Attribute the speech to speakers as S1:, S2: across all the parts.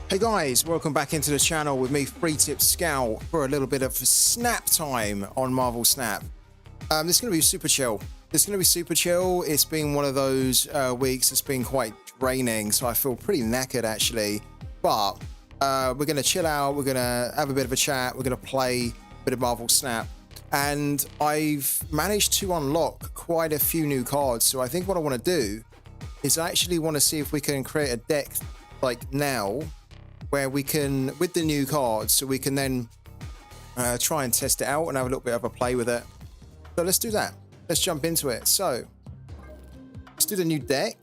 S1: Hey guys, welcome back into the channel with me, Free Tip Scout, for a little bit of snap time on Marvel Snap. This is going to be super chill. It's been one of those weeks that's been quite draining, so I feel pretty knackered actually. But we're going to chill out, we're going to have a bit of a chat, we're going to play a bit of Marvel Snap. And I've managed to unlock quite a few new cards, so I think what I want to do is I actually want to see if we can create a deck like now, where we can, with the new cards, so we can then try and test it out and have a little bit of a play with it. So let's do that. Let's jump into it. So let's do the new deck.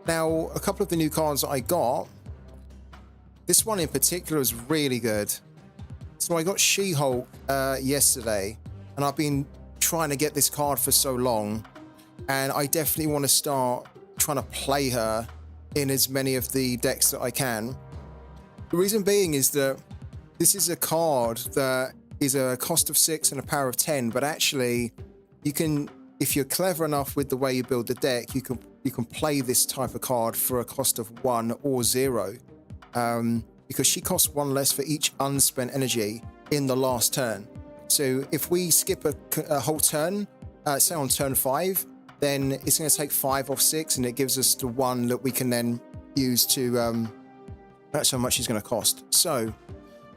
S1: Now, a couple of the new cards that I got, this one in particular is really good. So I got She-Hulk yesterday, and I've been trying to get this card for so long, and I definitely want to start trying to play her in as many of the decks that I can. The reason being is that this is a card that is a cost of 6 and a power of 10, but actually you can, if you're clever enough with the way you build the deck, you can play this type of card for a cost of 1 or 0, because she costs 1 less for each unspent energy in the last turn. So if we skip a whole turn, say on turn 5, then it's going to take 5 off 6, and it gives us the 1 that we can then use to, that's how much it's going to cost. So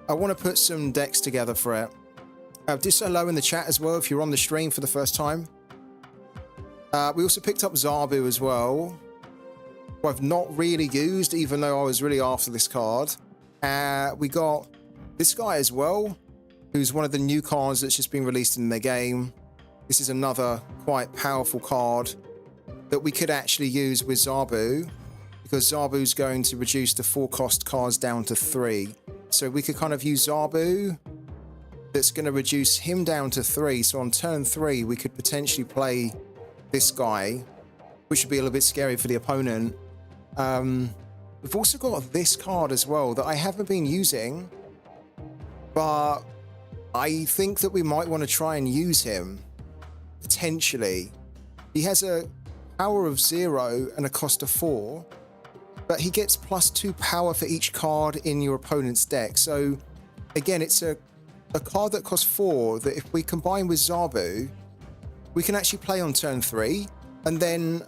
S1: I want to put some decks together for it. Do so hello in the chat as well if you're on the stream for the first time. We also picked up Zabu as well, who I've not really used, even though I was really after this card. We got this guy as well, who's one of the new cards that's just been released in the game. This is another quite powerful card that we could actually use with Zabu, because Zabu's going to reduce the 4 cost cards down to 3. So we could kind of use Zabu, that's going to reduce him down to 3. So on turn 3, we could potentially play this guy, which would be a little bit scary for the opponent. We've also got this card as well that I haven't been using, but I think that we might want to try and use him. Potentially. He has a power of 0 and a cost of 4, but he gets +2 power for each card in your opponent's deck. So again, it's a card that costs 4 that if we combine with Zabu, we can actually play on turn 3, and then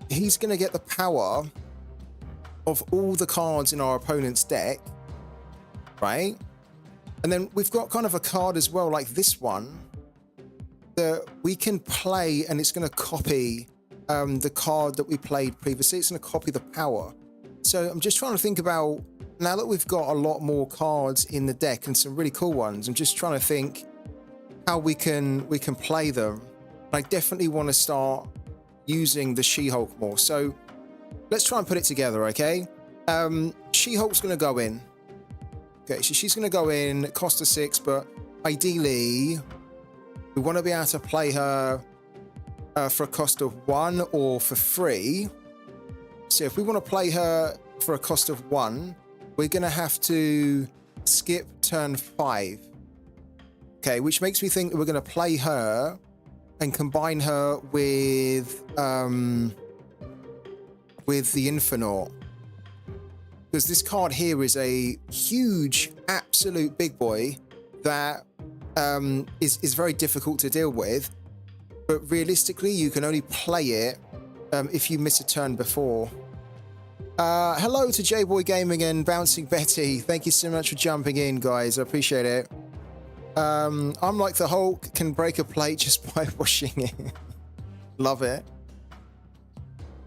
S1: he's going to get the power of all the cards in our opponent's deck, right? And then we've got kind of a card as well, like this one, that we can play, and it's going to copy the card that we played previously. It's going to copy the power. So I'm just trying to think about, now that we've got a lot more cards in the deck and some really cool ones, I'm just trying to think how we can play them. I definitely want to start using the She-Hulk more. So let's try and put it together, okay? She-Hulk's going to go in. Okay, so she's going to go in, cost of 6, but ideally we want to be able to play her for a cost of 1 or for free. So if we want to play her for a cost of 1, we're going to have to skip turn 5. Okay, which makes me think that we're going to play her and combine her with the Infernaut. Because this card here is a huge, absolute big boy that is very difficult to deal with, but realistically you can only play it if you miss a turn before. Hello to J-Boy Gaming and Bouncing Betty, thank you so much for jumping in, guys, I appreciate it. I'm like the Hulk, can break a plate just by washing it. Love it.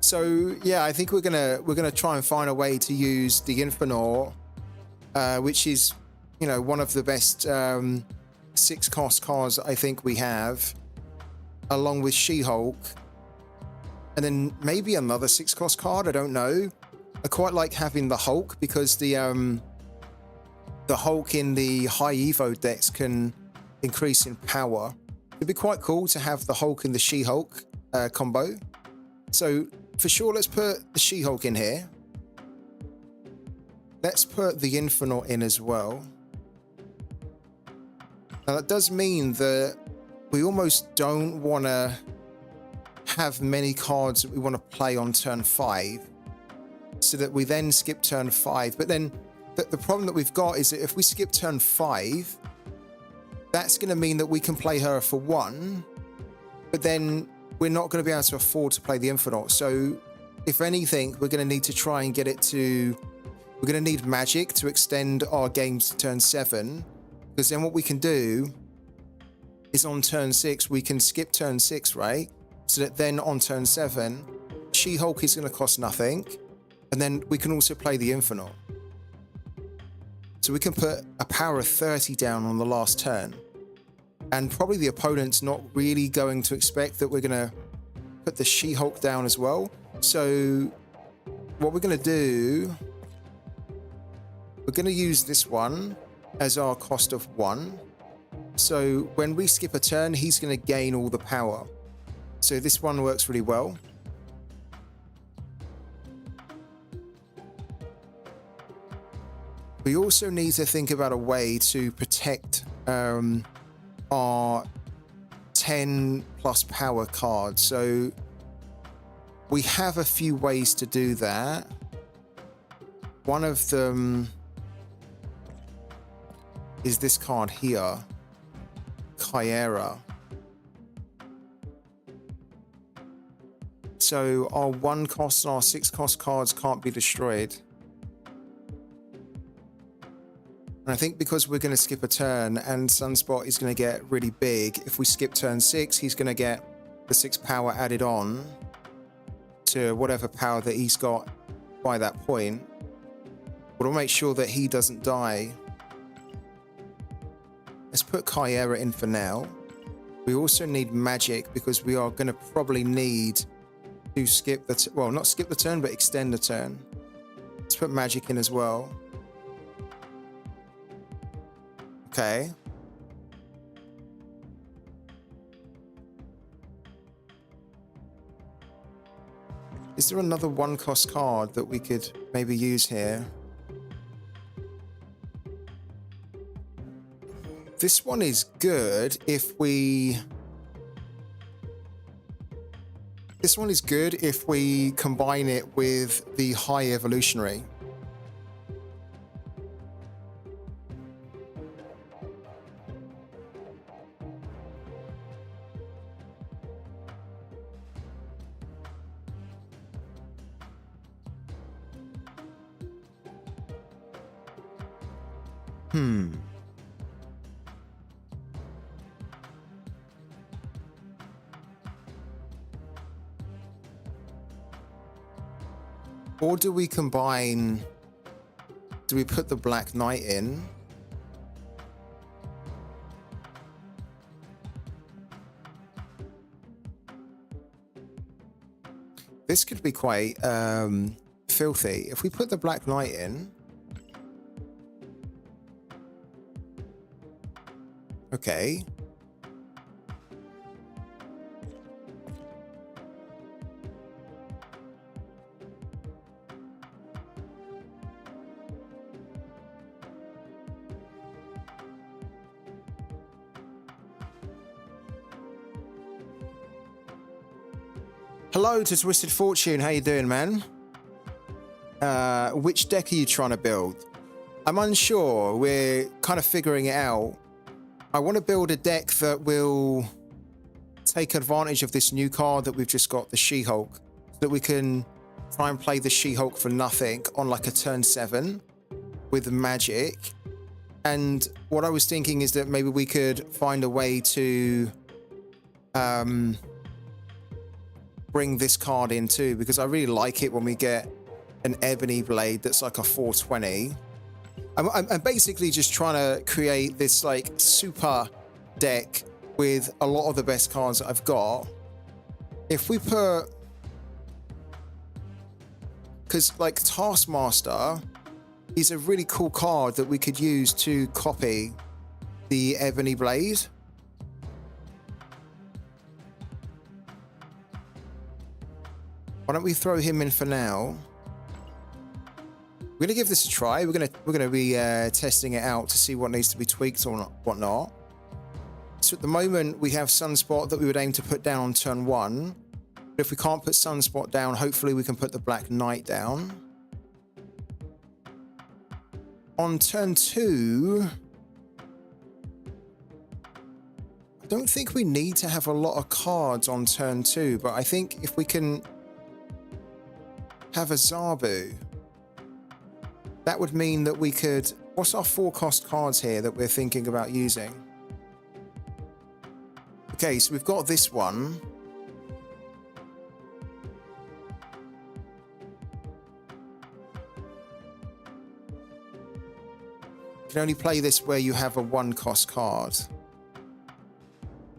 S1: So yeah, I think we're gonna try and find a way to use the Infernaut, which is, you know, one of the best 6 cost cards I think we have, along with She-Hulk, and then maybe another 6 cost card, I don't know. I quite like having the Hulk, because the Hulk in the high Evo decks can increase in power. It'd be quite cool to have the Hulk and the She-Hulk combo. So for sure, let's put the She-Hulk in here. Let's put the Infernaut in as well. Now that does mean that we almost don't want to have many cards that we want to play on turn 5. so that we then skip turn 5. But then the problem that we've got is that if we skip turn 5, that's going to mean that we can play her for 1, but then we're not going to be able to afford to play the Infinite. So if anything, we're going to need to try and get it to... We're going to need magic to extend our games to turn 7, because then what we can do is on turn 6, we can skip turn 6, right? So that then on turn 7, She-Hulk is going to cost nothing, and then we can also play the Infinite. So we can put a power of 30 down on the last turn, and probably the opponent's not really going to expect that we're going to put the She-Hulk down as well. So what we're going to do... We're going to use this one as our cost of 1. So when we skip a turn, he's going to gain all the power. So this one works really well. We also need to think about a way to protect our 10 plus power card. So we have a few ways to do that. One of them is this card here, Kyera. So our 1 cost and our 6 cost cards can't be destroyed. And I think because we're going to skip a turn and Sunspot is going to get really big, if we skip turn 6, he's going to get the 6 power added on to whatever power that he's got by that point. We'll make sure that he doesn't die. Let's put Kyera in for now. We also need magic because we are going to probably need to skip the... well, not skip the turn, but extend the turn. Let's put magic in as well. Okay. Is there another 1 cost card that we could maybe use here? This one is good if we... This one is good if we combine it with the High Evolutionary. Or do we combine... Do we put the Black Knight in? This could be quite filthy. If we put the Black Knight in... Okay. Hello to Twisted Fortune, how you doing, man? Which deck are you trying to build? I'm unsure, we're kind of figuring it out. I want to build a deck that will take advantage of this new card that we've just got, the She-Hulk, so that we can try and play the She-Hulk for nothing on like a turn 7 with magic. And what I was thinking is that maybe we could find a way to bring this card in too, because I really like it when we get an Ebony Blade that's like a 420. I'm basically just trying to create this like super deck with a lot of the best cards that I've got. If we put... Because like Taskmaster is a really cool card that we could use to copy the Ebony Blade. Why don't we throw him in for now? We're going to give this a try. We're going to be testing it out to see what needs to be tweaked or whatnot. So at the moment, we have Sunspot that we would aim to put down on turn 1. But if we can't put Sunspot down, hopefully we can put the Black Knight down. On turn 2, I don't think we need to have a lot of cards on turn 2, but I think if we can have a Zabu, that would mean that we could... What's our 4-cost cards here that we're thinking about using? Okay, so we've got this one. You can only play this where you have a 1-cost card.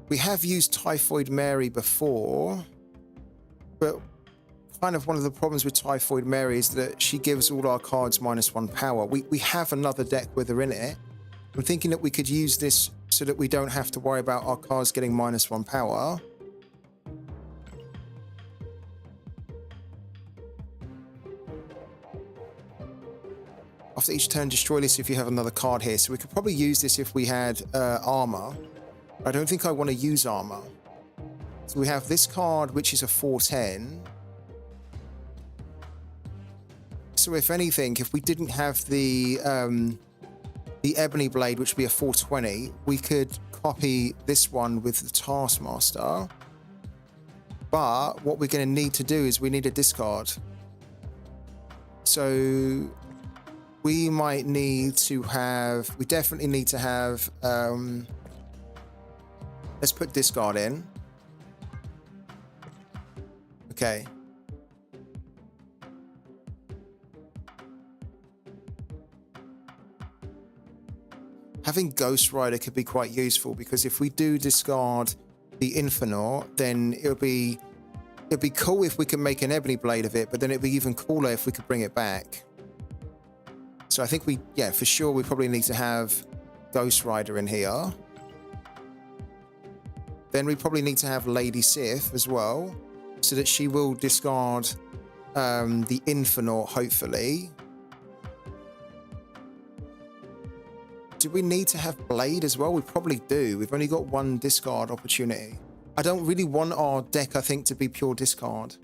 S1: We have used Typhoid Mary before, but kind of one of the problems with Typhoid Mary is that she gives all our cards -1 power. We have another deck with her in it. I'm thinking that we could use this so that we don't have to worry about our cards getting -1 power. After each turn, destroy this if you have another card here. So we could probably use this if we had armor. I don't think I want to use armor. So we have this card, which is a 4/10. So if anything, if we didn't have the Ebony Blade, which would be a 4/20, we could copy this one with the Taskmaster. But what we're going to need to do is we need a discard. So we might need to have... We definitely need to have... let's put discard in. Okay. Having Ghost Rider could be quite useful, because if we do discard the Infernaut, then it'd be cool if we can make an Ebony Blade of it, but then it'd be even cooler if we could bring it back. So I think yeah, for sure we probably need to have Ghost Rider in here. Then we probably need to have Lady Sif as well, so that she will discard the Infernaut, hopefully. Do we need to have Blade as well? We probably do. We've only got 1 discard opportunity. I don't really want our deck, I think, to be pure discard.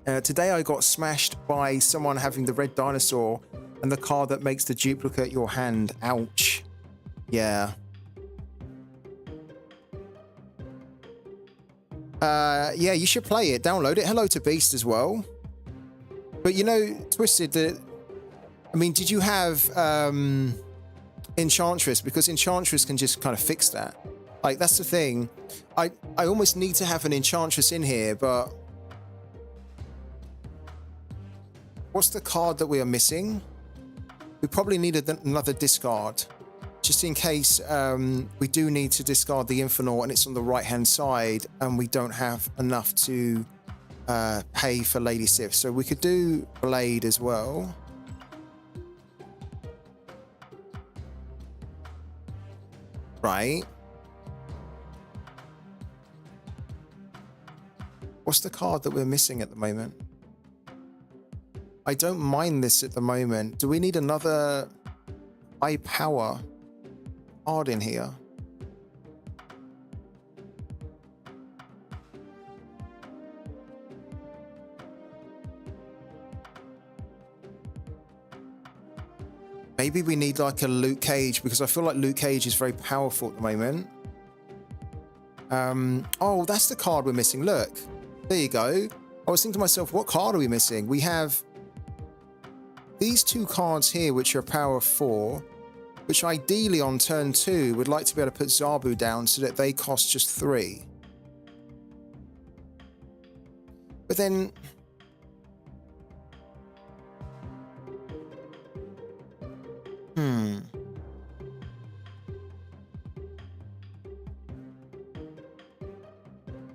S1: Today I got smashed by someone having the red dinosaur and the card that makes the duplicate your hand. Ouch. Yeah. Yeah, you should play it. Download it. Hello to Beast as well. But you know, Twisted, I mean, did you have Enchantress? Because Enchantress can just kind of fix that. Like, that's the thing. I almost need to have an Enchantress in here, but... What's the card that we are missing? We probably need another discard. Just in case we do need to discard the Infernaut and it's on the right-hand side and we don't have enough to pay for Lady Sif. So we could do Blade as well. Right. What's the card that we're missing at the moment? I don't mind this at the moment. Do we need another high power card in here? Maybe we need like a Luke Cage, because I feel like Luke Cage is very powerful at the moment. Oh, that's the card we're missing. Look, there you go. I was thinking to myself, what card are we missing? We have these 2 cards here, which are power 4, which ideally on turn 2 would like to be able to put Zabu down so that they cost just 3. But then...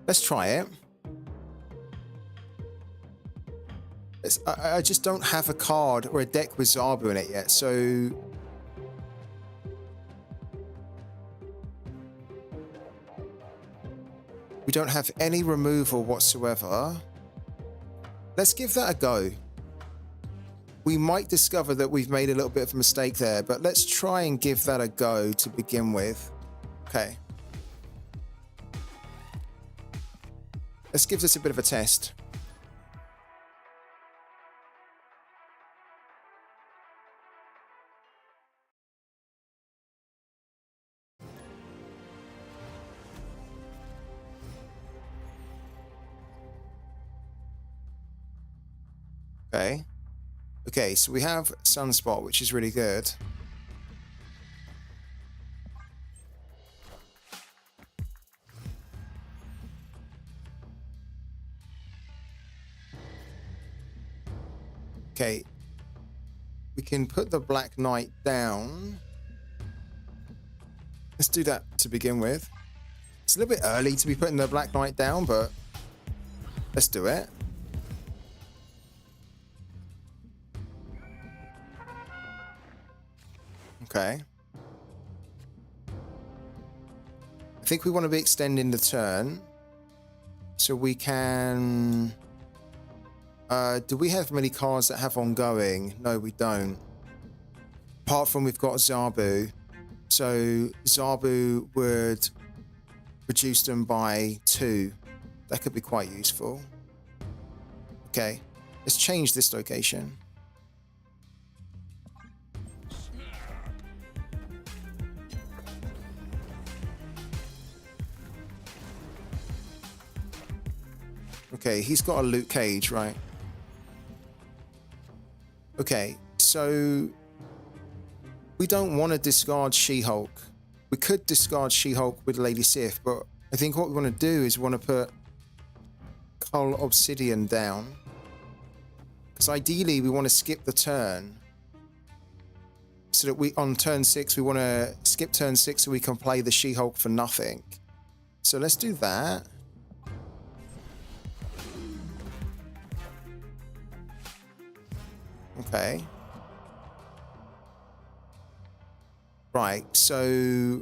S1: Let's try it. I just don't have a card or a deck with Zabu in it yet, so... We don't have any removal whatsoever. Let's give that a go. We might discover that we've made a little bit of a mistake there, but let's try and give that a go to begin with. Okay. Let's give this a bit of a test. Okay. Okay, so we have Sunspot, which is really good. Okay. We can put the Black Knight down. Let's do that to begin with. It's a little bit early to be putting the Black Knight down, but let's do it. Okay. I think we want to be extending the turn. So we can... do we have many cards that have ongoing? No, we don't. Apart from we've got Zabu. So Zabu would reduce them by 2. That could be quite useful. Okay, let's change this location. Okay, he's got a Luke Cage, right? Okay, so we don't want to discard She-Hulk. We could discard She-Hulk with Lady Sif, but I think what we want to do is we want to put Cull Obsidian down. Because ideally we want to skip the turn. So that we, on turn 6, we want to skip turn 6 so we can play the She-Hulk for nothing. So let's do that. Okay. Right, so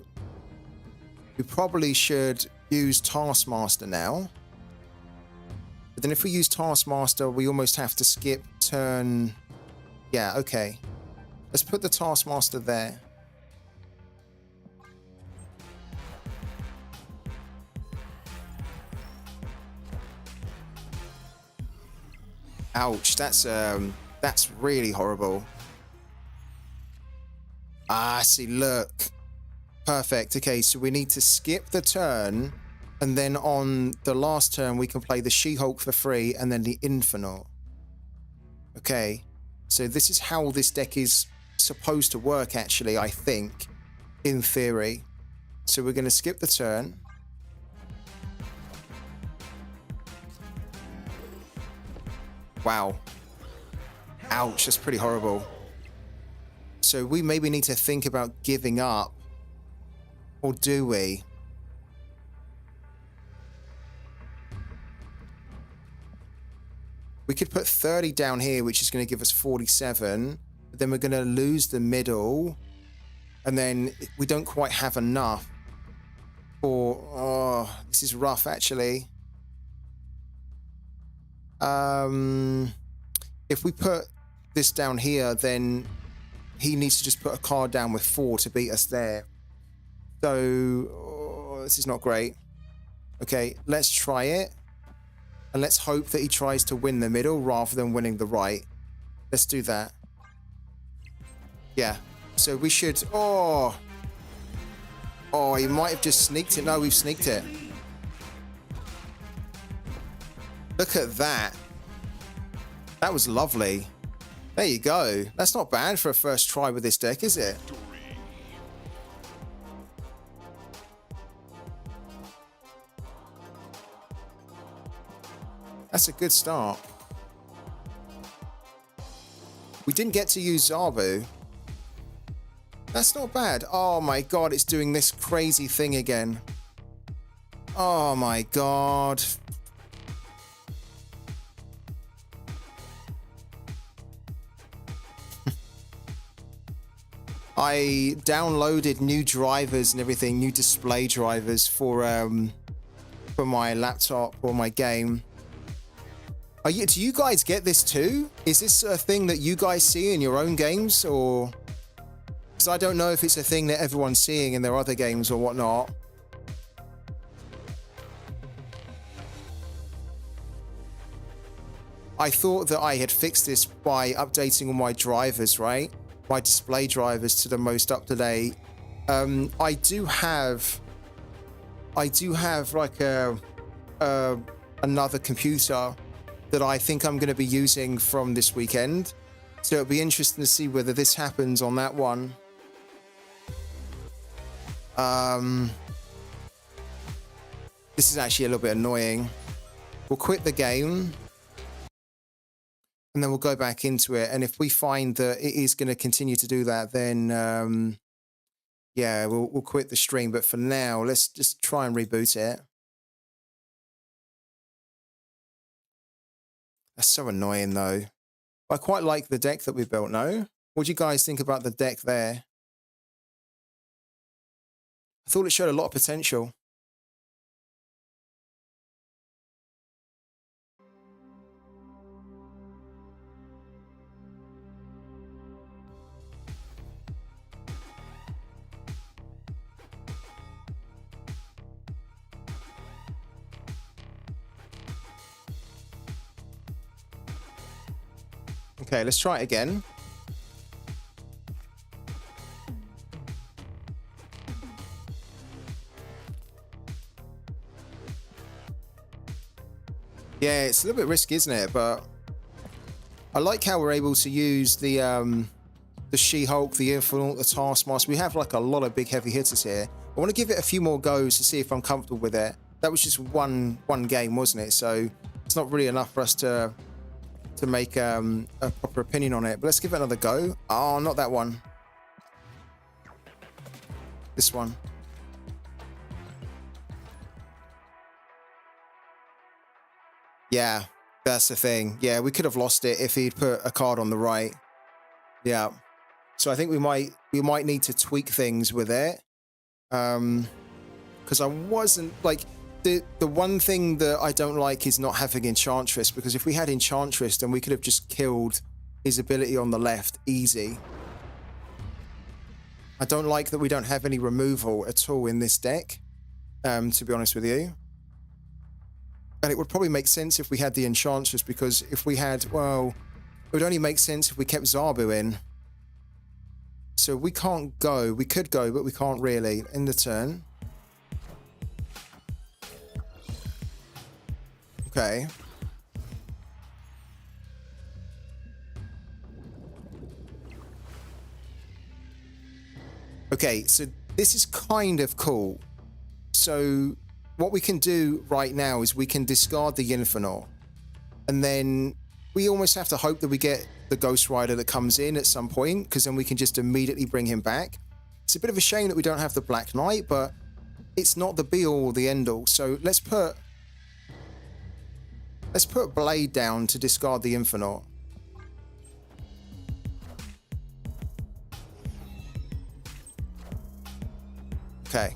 S1: we probably should use Taskmaster now. But then if we use Taskmaster, we almost have to skip turn... Yeah, okay. Let's put the Taskmaster there. Ouch, that's really horrible. Ah, see, look. Perfect. Okay, so we need to skip the turn, and then on the last turn, we can play the She-Hulk for free, and then the Infernaut. Okay, so this is how this deck is supposed to work, actually, I think, in theory. So we're going to skip the turn. Wow. Ouch, that's pretty horrible. So we maybe need to think about giving up. Or do we? We could put 30 down here, which is going to give us 47. But then we're going to lose the middle. And then we don't quite have enough for... Oh, this is rough, actually. If we put this down here, then he needs to just put a card down with 4 to beat us there. So, this is not great. Okay, let's try it. And let's hope that he tries to win the middle rather than winning the right. Let's do that. Yeah, so we should... Oh, he might have just sneaked it. No, we've sneaked it. Look at that. That was lovely. There you go. That's not bad for a first try with this deck, is it? That's a good start. We didn't get to use Zabu. That's not bad. Oh my god, it's doing this crazy thing again. Oh my god. I downloaded new drivers and everything, new display drivers for my laptop or my game. Do you guys get this too? Is this a thing that you guys see in your own games, or? Because I don't know if it's a thing that everyone's seeing in their other games or whatnot. I thought that I had fixed this by updating all my drivers, right? My display drivers to the most up-to-date. I do have like another computer that I think I'm going to be using from this weekend. So it'll be interesting to see whether this happens on that one. This is actually a little bit annoying. We'll quit the game and then we'll go back into it. And if we find that it is going to continue to do that, then yeah, we'll quit the stream. But for now, let's just try and reboot it. That's so annoying, though. I quite like the deck that we built, no? What do you guys think about the deck there? I thought it showed a lot of potential. Okay, let's try it again. Yeah, it's a little bit risky, isn't it? But I like how we're able to use the She-Hulk, the Infinite, the Taskmaster. We have like a lot of big heavy hitters here. I want to give it a few more goes to see if I'm comfortable with it. That was just one game, wasn't it? So it's not really enough for us to make a proper opinion on it. But let's give it another go. Oh, not that one. This one. Yeah, that's the thing. Yeah, we could have lost it if he'd put a card on the right. Yeah. So I think we might need to tweak things with it. Because I wasn't like the one thing that I don't like is not having Enchantress, because if we had Enchantress, then we could have just killed his ability on the left easy. I don't like that we don't have any removal at all in this deck, to be honest with you. And it would probably make sense if we had the Enchantress, because if we had, well, it would only make sense if we kept Zabu in. So we can't go. We could go, but we can't really. End the turn. Okay. Okay, so this is kind of cool. So what we can do right now is we can discard the Infinite, and then we almost have to hope that we get the Ghost Rider that comes in at some point, because then we can just immediately bring him back. It's a bit of a shame that we don't have the Black Knight, but it's not the be-all or the end-all. So let's put Blade down to discard the Infinite. Okay.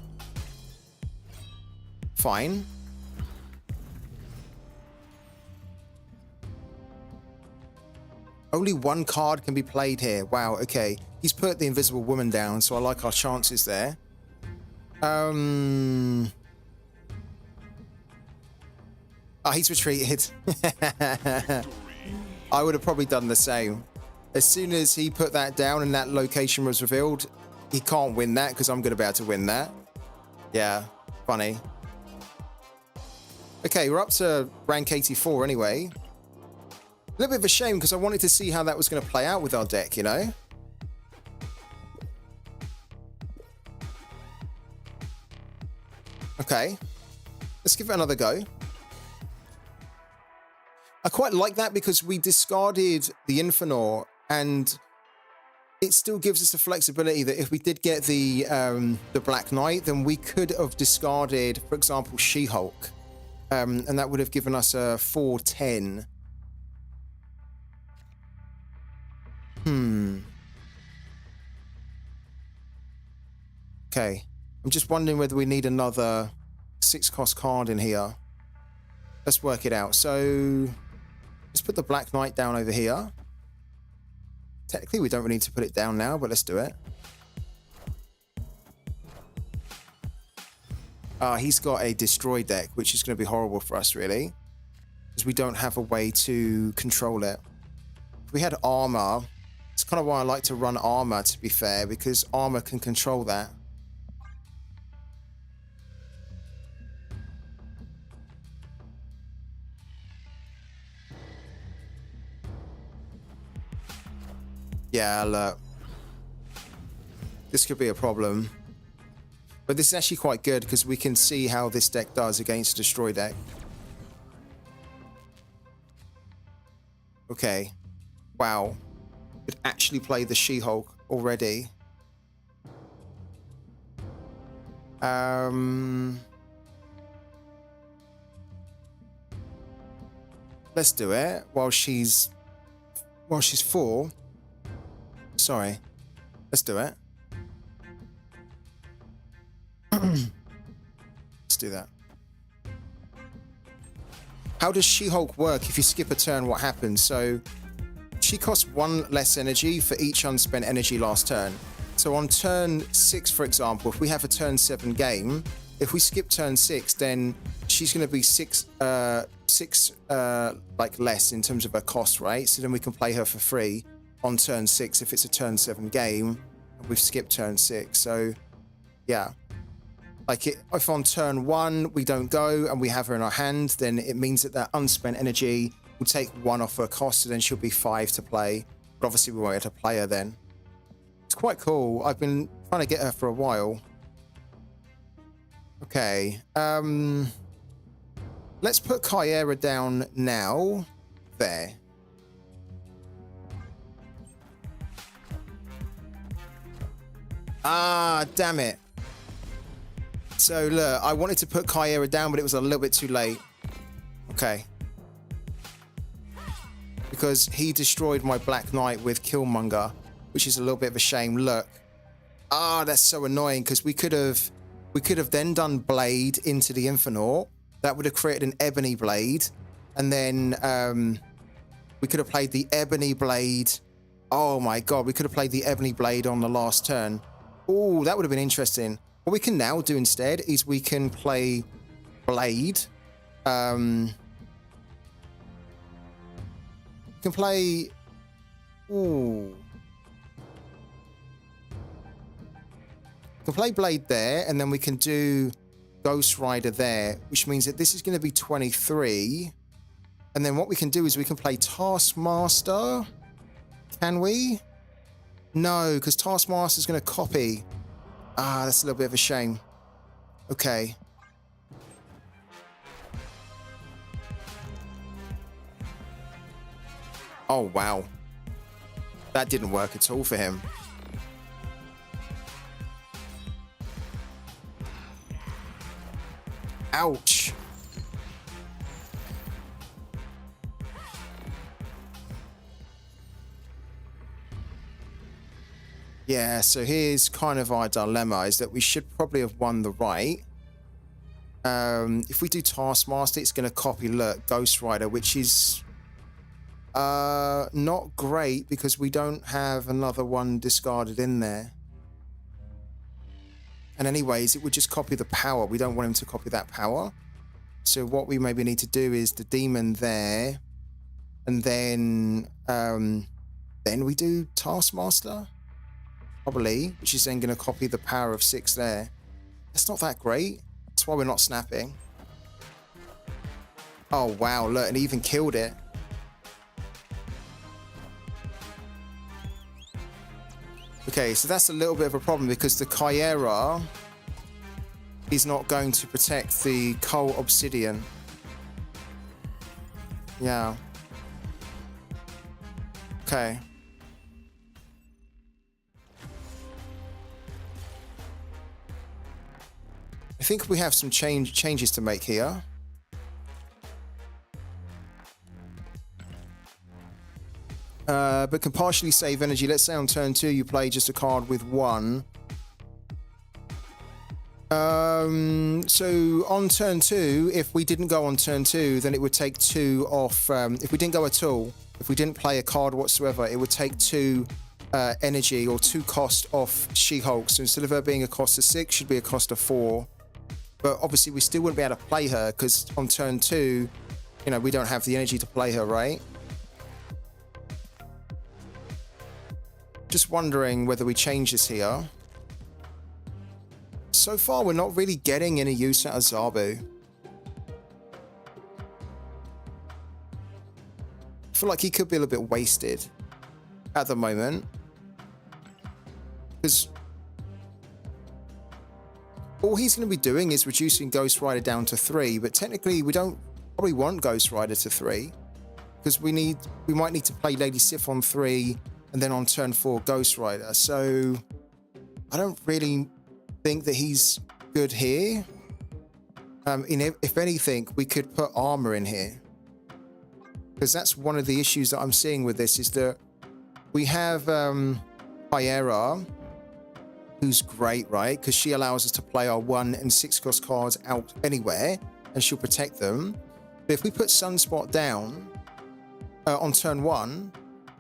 S1: Fine. Only one card can be played here. Wow, okay. He's put the Invisible Woman down, so I like our chances there. Oh, he's retreated. I would have probably done the same. As soon as he put that down and that location was revealed, he can't win that because I'm going to be able to win that. Yeah, funny. Okay, we're up to rank 84 anyway. A little bit of a shame because I wanted to see how that was going to play out with our deck, you know? Okay, let's give it another go. I quite like that because we discarded the Infinite, and it still gives us the flexibility that if we did get the Black Knight, then we could have discarded, for example, She-Hulk, and that would have given us a 4/10. Okay, I'm just wondering whether we need another 6-cost card in here. Let's work it out. So let's put the Black Knight down over here. Technically, we don't really need to put it down now, but let's do it. He's got a destroy deck, which is going to be horrible for us, really, because we don't have a way to control it. If we had armor, it's kind of why I like to run armor, to be fair, because armor can control that. Yeah, look. This could be a problem. But this is actually quite good because we can see how this deck does against a destroy deck. Okay. Wow. Could actually play the She-Hulk already. Let's do it while she's 4. Sorry. Let's do it. Let's do that. How does She-Hulk work? If you skip a turn, what happens? So she costs 1 less energy for each unspent energy last turn. So on turn 6, for example, if we have a turn 7 game, if we skip turn 6, then she's going to be 6 like less in terms of her cost, right? So then we can play her for free on turn 6 if it's a turn 7 game and we've skipped turn 6. So yeah, like if on turn 1 we don't go and we have her in our hand, then it means that unspent energy will take 1 off her cost, so then she'll be 5 to play. But obviously we won't have to play her then. It's quite cool. I've been trying to get her for a while. Okay. Let's put Kyera down now. There. Ah, damn it. So look, I wanted to put Kyera down, but it was a little bit too late. Okay. Because he destroyed my Black Knight with Killmonger, which is a little bit of a shame. Look. Ah, that's so annoying because we could have then done Blade into the Infernaut. That would have created an Ebony Blade. And then we could have played the Ebony Blade. Oh my god, we could have played the Ebony Blade on the last turn. Oh, that would have been interesting. What we can now do instead is we can play Blade. We can play... Ooh. We can play Blade there, and then we can do Ghost Rider there, which means that this is going to be 23. And then what we can do is we can play Taskmaster. Can we? No, because Taskmaster is going to copy. Ah, that's a little bit of a shame. Okay. Oh, wow. That didn't work at all for him. Ouch. Yeah, so here's kind of our dilemma, is that we should probably have won the right. If we do Taskmaster, it's going to copy, look, Ghost Rider, which is not great because we don't have another one discarded in there. And anyways, it would just copy the power. We don't want him to copy that power. So what we maybe need to do is the demon there. And then we do Taskmaster. Probably, which is then going to copy the power of 6 there. That's not that great. That's why we're not snapping. Oh, wow. Look, and he even killed it. Okay, so that's a little bit of a problem because the Kyera is not going to protect the Coal Obsidian. Yeah. Okay. I think we have some changes to make here. But can partially save energy. Let's say on turn 2 you play just a card with 1. So on turn 2, if we didn't go on turn 2, then it would take 2 off. If we didn't go at all, if we didn't play a card whatsoever, it would take 2 energy or 2 cost off She-Hulk. So instead of her being a cost of 6, should be a cost of 4. But obviously we still wouldn't be able to play her because on turn 2, you know, we don't have the energy to play her, right? Just wondering whether we change this here. So far, we're not really getting any use out of Zabu. I feel like he could be a little bit wasted at the moment. Because all he's going to be doing is reducing Ghost Rider down to 3, but technically we don't probably want Ghost Rider to 3, because we might need to play Lady Sif on 3 and then on turn 4 Ghost Rider. So I don't really think that he's good here. If anything, we could put armor in here, because that's one of the issues that I'm seeing with this, is that we have Hyera, who's great, right? Because she allows us to play our 1 and 6 cost cards out anywhere, and she'll protect them. But if we put Sunspot down on turn 1,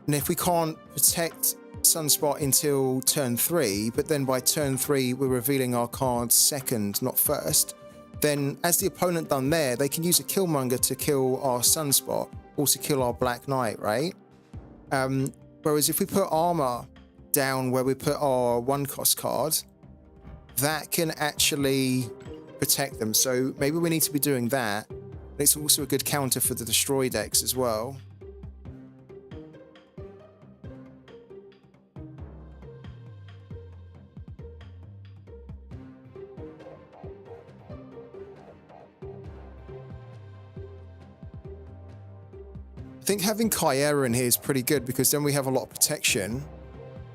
S1: and if we can't protect Sunspot until turn 3, but then by turn 3 we're revealing our cards second, not first, then as the opponent done there, they can use a Killmonger to kill our Sunspot, or to kill our Black Knight, right? Whereas if we put armor down where we put our 1 cost card, that can actually protect them. So maybe we need to be doing that. It's also a good counter for the destroy decks as well. I think having Kyera in here is pretty good, because then we have a lot of protection.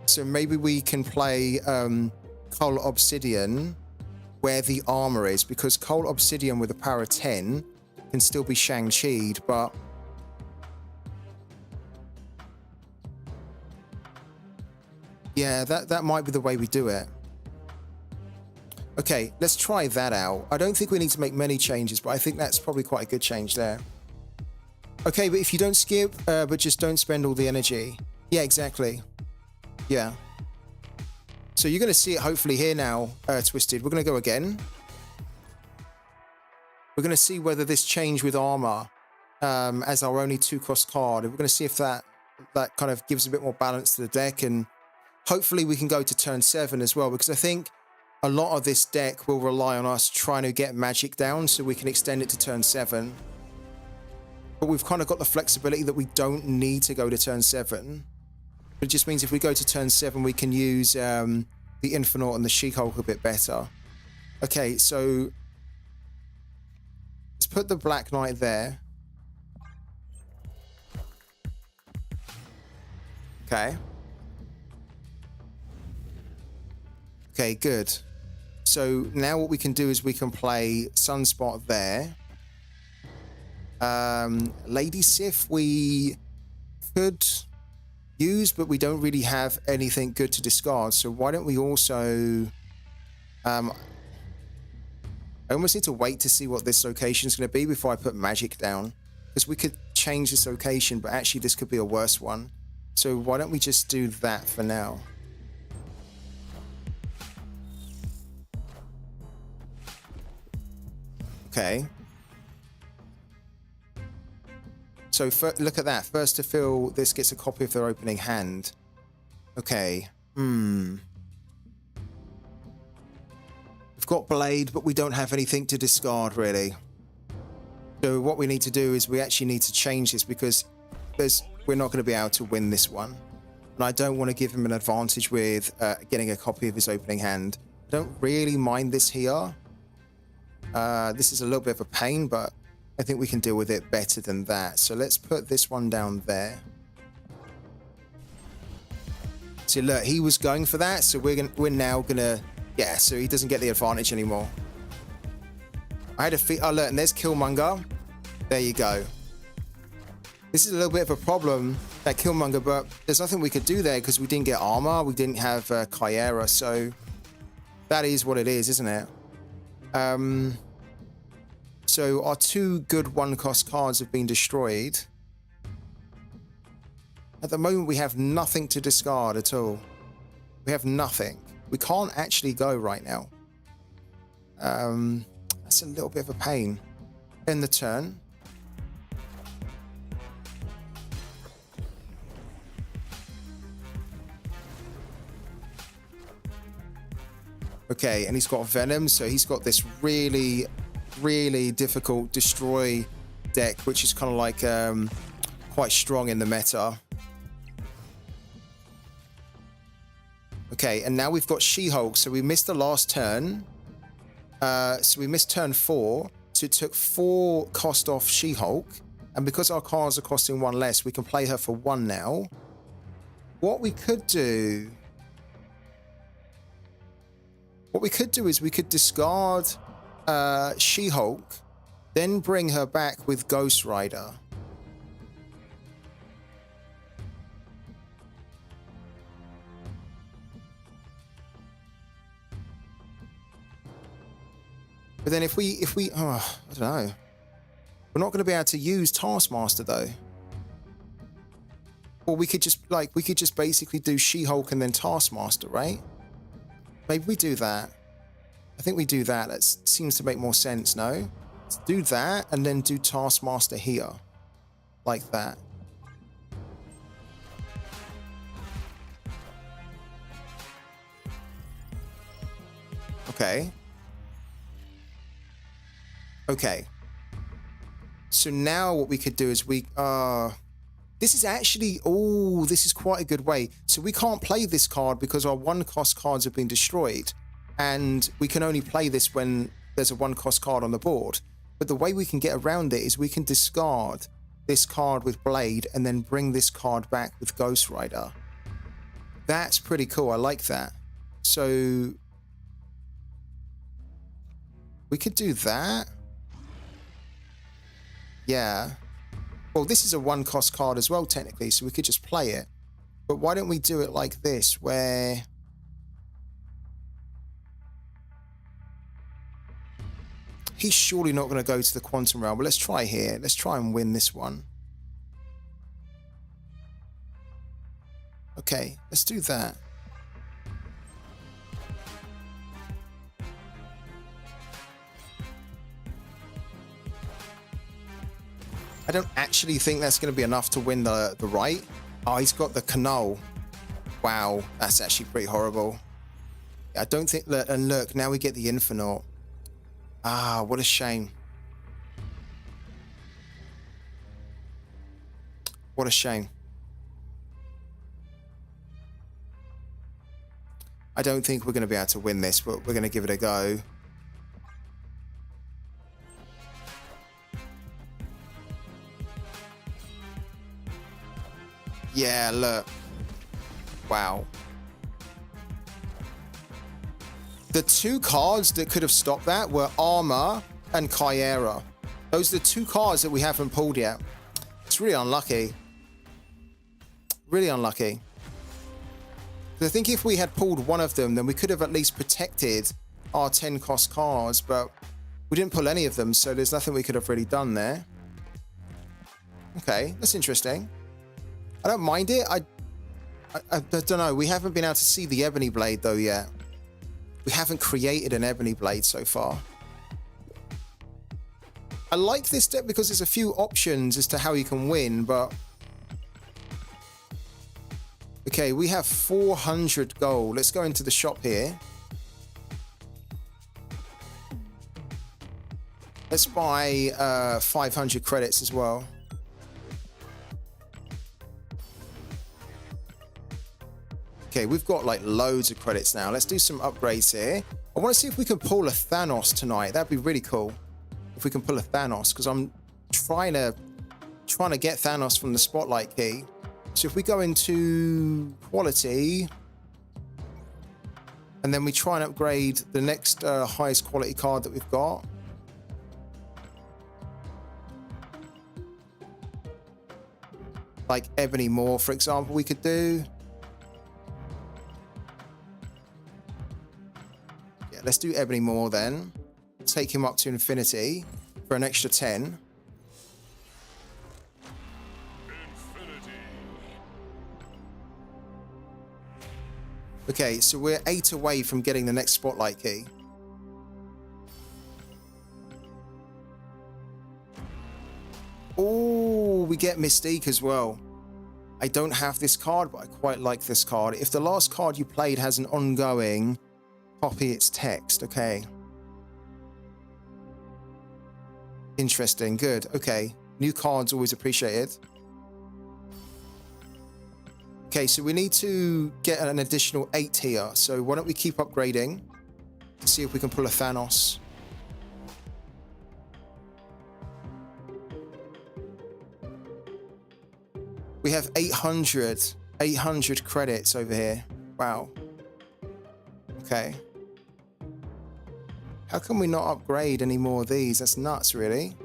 S1: So maybe we can play Coal Obsidian where the armor is, because Coal Obsidian with a power of 10 can still be Shang-Chi'd, but yeah, that might be the way we do it. Okay, let's try that out. I don't think we need to make many changes, but I think that's probably quite a good change there. Okay, but if you don't skip, but just don't spend all the energy. Yeah, exactly. Yeah. So you're going to see it hopefully here now, Twisted. We're going to go again. We're going to see whether this change with armor as our only 2 cost card. We're going to see if that kind of gives a bit more balance to the deck, and hopefully we can go to turn 7 as well, because I think a lot of this deck will rely on us trying to get magic down so we can extend it to turn 7. But we've kind of got the flexibility that we don't need to go to turn 7. It just means if we go to turn 7, we can use the Infernaut and the She-Hulk a bit better. Okay, so let's put the Black Knight there. Okay. Okay, good. So now what we can do is we can play Sunspot there. Lady Sif we could use, but we don't really have anything good to discard. So why don't we also... I almost need to wait to see what this location is going to be before I put magic down. Because we could change this location, but actually this could be a worse one. So why don't we just do that for now? Okay. So look at that. First to fill, this gets a copy of their opening hand. Okay. We've got Blade, but we don't have anything to discard, really. So what we need to do is we actually need to change this, because we're not going to be able to win this one. And I don't want to give him an advantage with getting a copy of his opening hand. I don't really mind this here. This is a little bit of a pain, but I think we can deal with it better than that. So let's put this one down there. So look, he was going for that, so we're now gonna, yeah. So he doesn't get the advantage anymore. I had a feel. Oh look, and there's Killmonger. There you go. This is a little bit of a problem, that Killmonger, but there's nothing we could do there because we didn't get armor, we didn't have Kyera, so that is what it is, isn't it? So our 2 good 1-cost cards have been destroyed. At the moment, we have nothing to discard at all. We have nothing. We can't actually go right now. That's a little bit of a pain. End the turn. Okay, and he's got Venom, so he's got this really difficult destroy deck, which is kind of like quite strong in the meta. Okay, and now we've got She-Hulk. So we missed the last turn. So we missed turn 4. So it took 4 cost off She-Hulk. And because our cards are costing 1 less, we can play her for 1 now. What we could do... What we could do is we could discard She-Hulk, then bring her back with Ghost Rider. But then if we, oh, I don't know. We're not going to be able to use Taskmaster though. Or we could just basically do She-Hulk and then Taskmaster, right? Maybe we do that. I think we do that. That seems to make more sense, no? Let's do that and then do Taskmaster here. Like that. Okay. Okay. So now what we could do is this is actually, oh, this is quite a good way. So we can't play this card because our 1-cost cards have been destroyed. And we can only play this when there's a 1-cost card on the board. But the way we can get around it is we can discard this card with Blade and then bring this card back with Ghost Rider. That's pretty cool. I like that. So we could do that. Yeah. Well, this is a 1-cost card as well, technically, so we could just play it. But why don't we do it like this, where... He's surely not going to go to the Quantum Realm, but let's try here. Let's try and win this one. Okay, let's do that. I don't actually think that's going to be enough to win the right. Oh, he's got the Canal. Wow, that's actually pretty horrible. I don't think that... And look, now we get the Infinite. Ah, what a shame. What a shame. I don't think we're going to be able to win this, but we're going to give it a go. Yeah, look. Wow. The 2 cards that could have stopped that were Armor and Kyera. Those are the 2 cards that we haven't pulled yet. It's really unlucky. Really unlucky. I think if we had pulled one of them, then we could have at least protected our 10-cost cards, but we didn't pull any of them, so there's nothing we could have really done there. Okay, that's interesting. I don't mind it. I don't know. We haven't been able to see the Ebony Blade, though, yet. We haven't created an Ebony Blade so far. I like this deck because there's a few options as to how you can win, but... Okay, we have 400 gold. Let's go into the shop here. Let's buy 500 credits as well. Okay, we've got like loads of credits now. Let's do some upgrades here. I want to see if we can pull a Thanos tonight. That'd be really cool if we can pull a Thanos, because I'm trying to get Thanos from the Spotlight key. So if we go into quality and then we try and upgrade the next highest quality card that we've got. Like Ebony Maw, for example, we could do. Yeah, let's do Ebony Maw then. Take him up to infinity for an extra 10. Okay, so we're 8 away from getting the next Spotlight key. Oh, we get Mystique as well. I don't have this card, but I quite like this card. If the last card you played has an ongoing, copy its text. Okay. Interesting. Good. Okay. New cards always appreciated. Okay, so we need to get an additional 8 here. So why don't we keep upgrading to see if we can pull a Thanos. We have 800 credits over here. Wow. Okay. How can we not upgrade any more of these? That's nuts, really.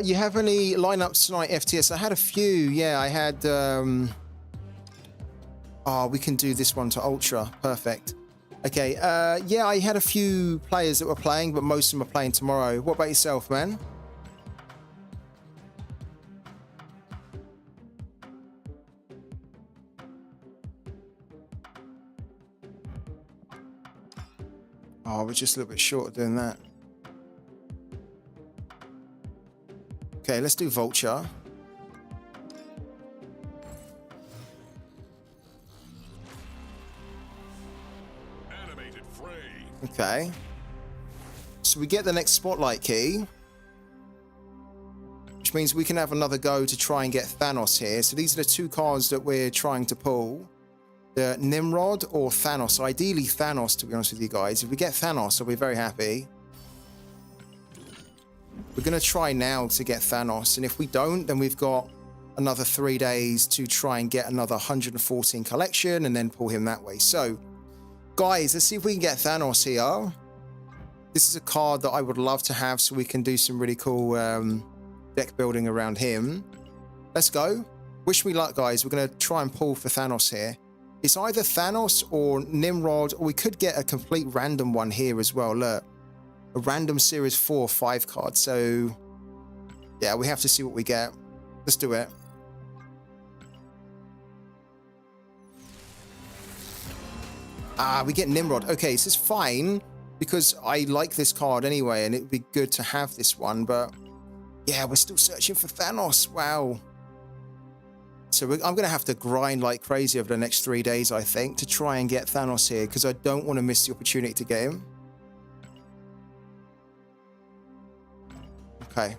S1: You have any lineups tonight, FTS? I had a few. Yeah, I had... Oh, we can do this one to Ultra. Perfect. Okay, yeah, I had a few players that were playing, but most of them are playing tomorrow. What about yourself, man? Oh, we're just a little bit short of doing that. Okay, let's do Vulture.
S2: Animated frame.
S1: Okay. So we get the next Spotlight key, which means we can have another go to try and get Thanos here. So these are the two cards that we're trying to pull. The Nimrod or Thanos. Ideally Thanos, to be honest with you guys. If we get Thanos, I'll be very happy. We're going to try now to get Thanos, and if we don't, then we've got another 3 days to try and get another 114 collection and then pull him that way. So, guys, let's see if we can get Thanos here. This is a card that I would love to have so we can do some really cool deck building around him. Let's go. Wish me luck, guys. We're going to try and pull for Thanos here. It's either Thanos or Nimrod, or we could get a complete random one here as well. Look. A random series 4 or 5 card. So yeah, we have to see what we get. Let's do it. Ah, we get Nimrod. Okay, this is fine because I like this card anyway, and it'd be good to have this one. But yeah, we're still searching for Thanos. Wow. So I'm going to have to grind like crazy over the next 3 days, I think, to try and get Thanos here because I don't want to miss the opportunity to get him. Okay.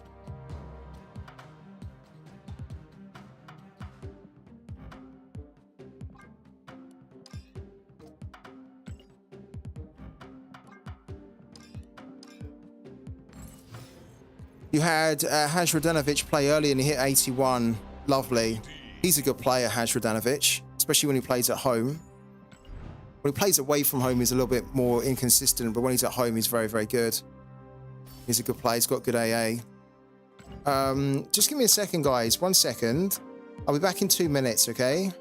S1: You had Hajradanovic play early and he hit 81. Lovely. He's a good player, Hajradanovic, especially when he plays at home. When he plays away from home, he's a little bit more inconsistent, but when he's at home, he's very, very good. He's a good player. He's got good AA. Just give me a second, guys. 1 second. I'll be back in 2 minutes, okay?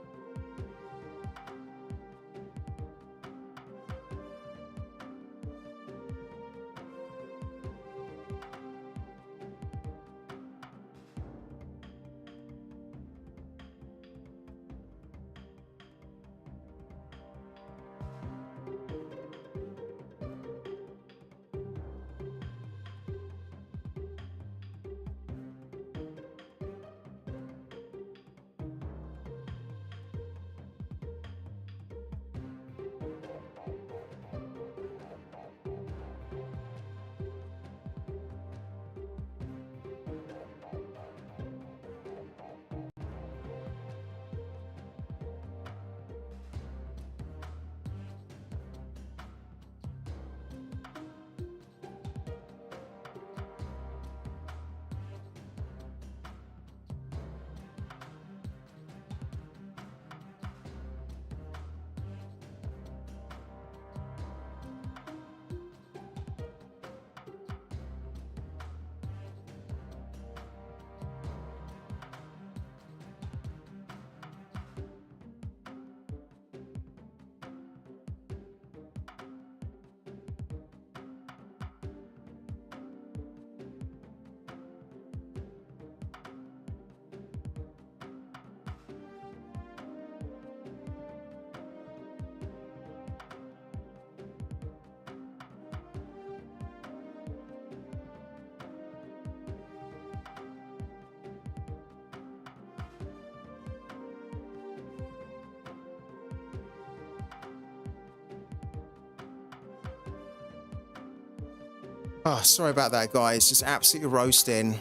S1: Oh, sorry about that, guys. Just absolutely roasting.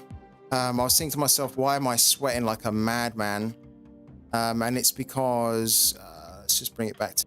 S1: I was thinking to myself, why am I sweating like a madman? And it's because, let's just bring it back to...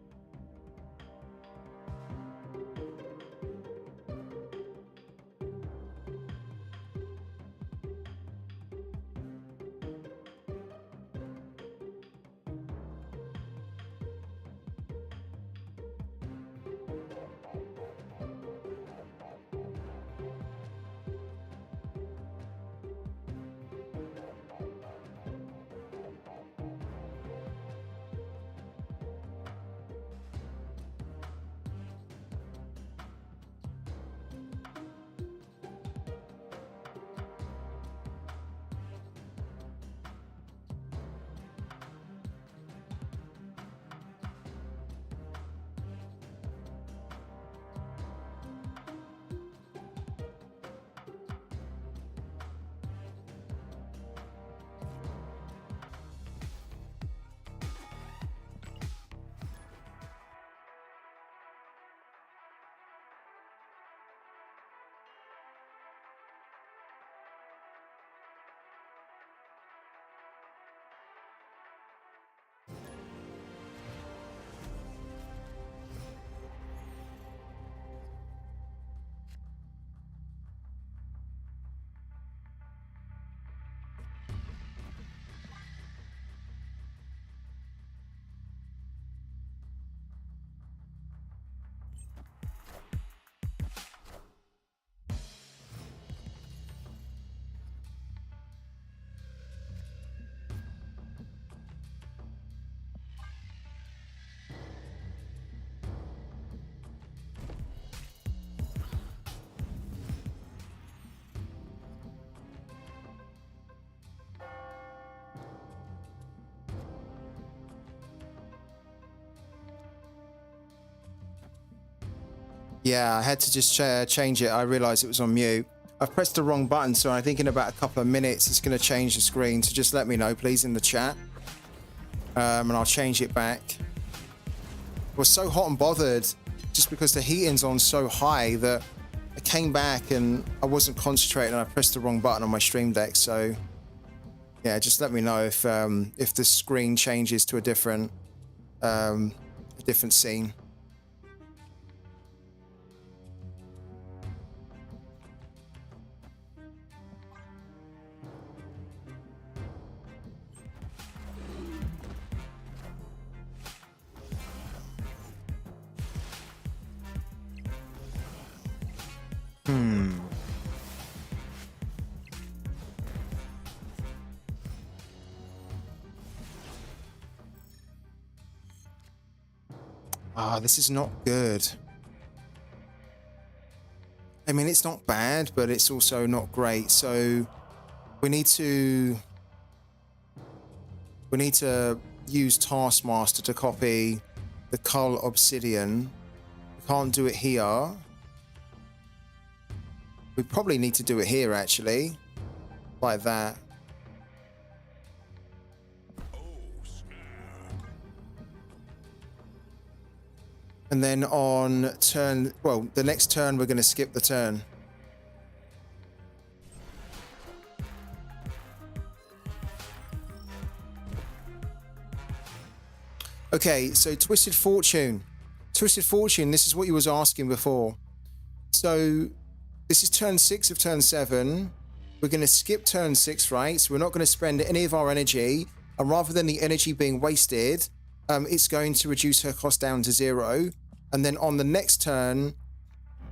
S1: Yeah, I had to just change it. I realized it was on mute. I've pressed the wrong button, so I think in about a couple of minutes it's going to change the screen. So just let me know, please, in the chat. And I'll change it back. I was so hot and bothered just because the heating's on so high that I came back and I wasn't concentrating and I pressed the wrong button on my stream deck. So yeah, just let me know if the screen changes to a different scene. This is not good. I mean, it's not bad, but it's also not great. So we need to use Taskmaster to copy the Cull Obsidian. We can't do it here. We probably need to do it here, actually, like that. And then on turn, well, the next turn, we're going to skip the turn. Okay, so Twisted Fortune. Twisted Fortune, this is what you was asking before. So this is turn 6 of turn 7. We're going to skip turn 6, right? So we're not going to spend any of our energy. And rather than the energy being wasted, it's going to reduce her cost down to 0. And then on the next turn,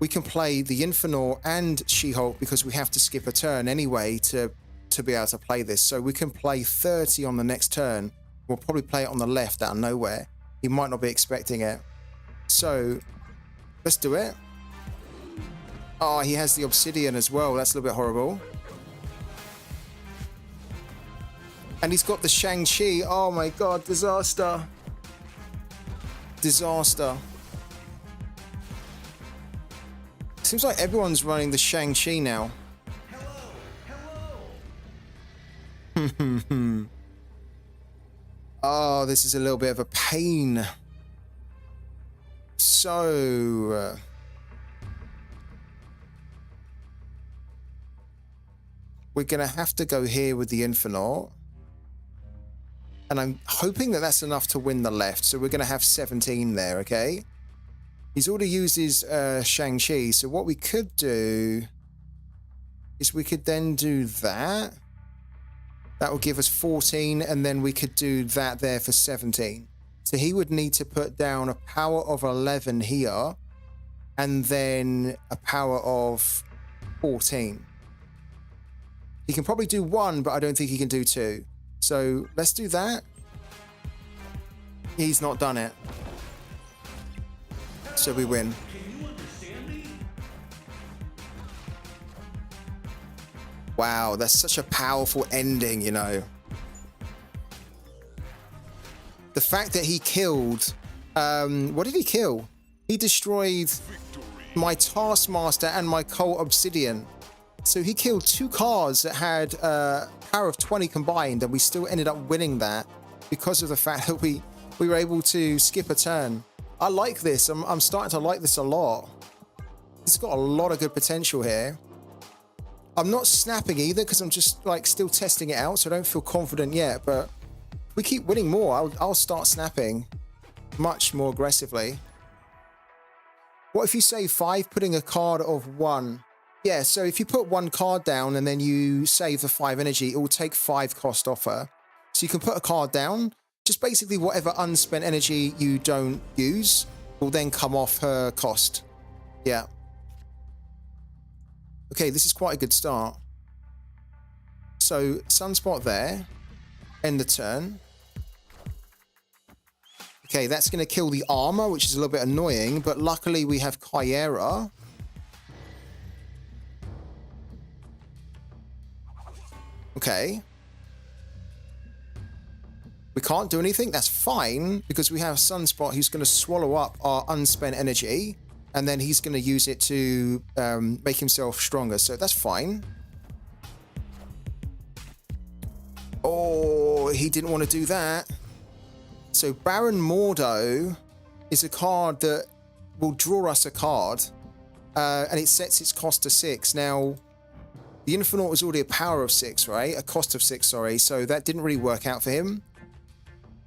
S1: we can play the Infernaut and She-Hulk because we have to skip a turn anyway to be able to play this. So we can play 30 on the next turn. We'll probably play it on the left out of nowhere. He might not be expecting it. So let's do it. Oh, he has the Obsidian as well. That's a little bit horrible. And he's got the Shang-Chi. Oh my God, disaster. Disaster. Seems like everyone's running the Shang-Chi now. Hello. Oh, this is a little bit of a pain. So we're going to have to go here with the Infernaut. And I'm hoping that that's enough to win the left. So we're going to have 17 there, okay? He's already used his Shang-Chi. So what we could do is we could then do that. That will give us 14, and then we could do that there for 17. So he would need to put down a power of 11 here, and then a power of 14. He can probably do 1, but I don't think he can do 2. So let's do that. He's not done it. So we win. Wow, that's such a powerful ending, you know. The fact that he killed... what did he kill? He destroyed my Taskmaster and my Cult Obsidian. So he killed 2 cards that had power of 20 combined, and we still ended up winning that because of the fact that we were able to skip a turn. I like this. I'm starting to like this a lot. It's got a lot of good potential here. I'm not snapping either because I'm just like still testing it out, so I don't feel confident yet. But if we keep winning more, I'll start snapping much more aggressively. What if you save 5, putting a card of 1? Yeah, so if you put 1 card down and then you save the 5 energy, it will take 5 cost off her. So you can put a card down, just basically whatever unspent energy you don't use will then come off her cost. Yeah. Okay, this is quite a good start. So Sunspot there, end the turn. Okay, that's going to kill the armor, which is a little bit annoying, but luckily we have Kyera. Okay. We can't do anything. That's fine, because we have Sunspot who's going to swallow up our unspent energy, and then he's going to use it to make himself stronger. So that's fine. Oh, he didn't want to do that. So Baron Mordo is a card that will draw us a card, and it sets its cost to 6. Now, the Infernaut was already a power of 6, right? A cost of 6, sorry. So that didn't really work out for him.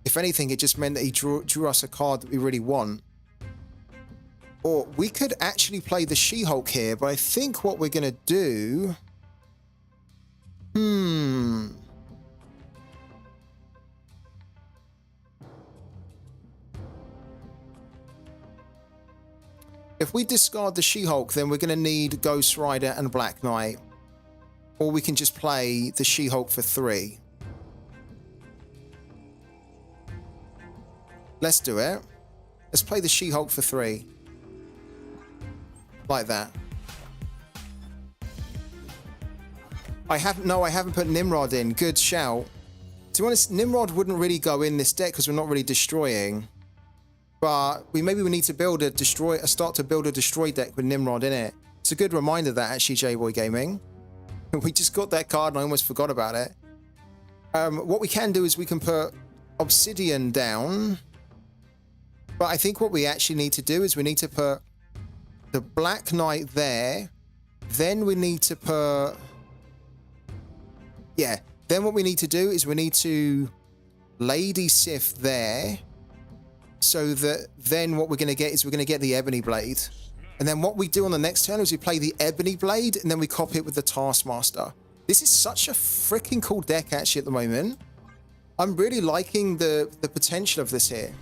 S1: If anything, it just meant that he drew us a card that we really want. Or we could actually play the She-Hulk here, but I think what we're going to do... If we discard the She-Hulk, then we're going to need Ghost Rider and Black Knight. Or we can just play the She-Hulk for 3. Let's do it. Let's play the She-Hulk for 3. Like that. I haven't put Nimrod in. Good shout. To be honest, Nimrod wouldn't really go in this deck because we're not really destroying. But maybe we need to start to build a destroy deck with Nimrod in it. It's a good reminder that actually, J-Boy Gaming. We just got that card and I almost forgot about it. What we can do is we can put Obsidian down. But I think what we actually need to do is we need to put the Black Knight there. Then we need to put... Yeah. Then what we need to do is we need to Lady Sif there. So that then what we're going to get is we're going to get the Ebony Blade. And then what we do on the next turn is we play the Ebony Blade and then we copy it with the Taskmaster. This is such a freaking cool deck actually at the moment. I'm really liking the potential of this here.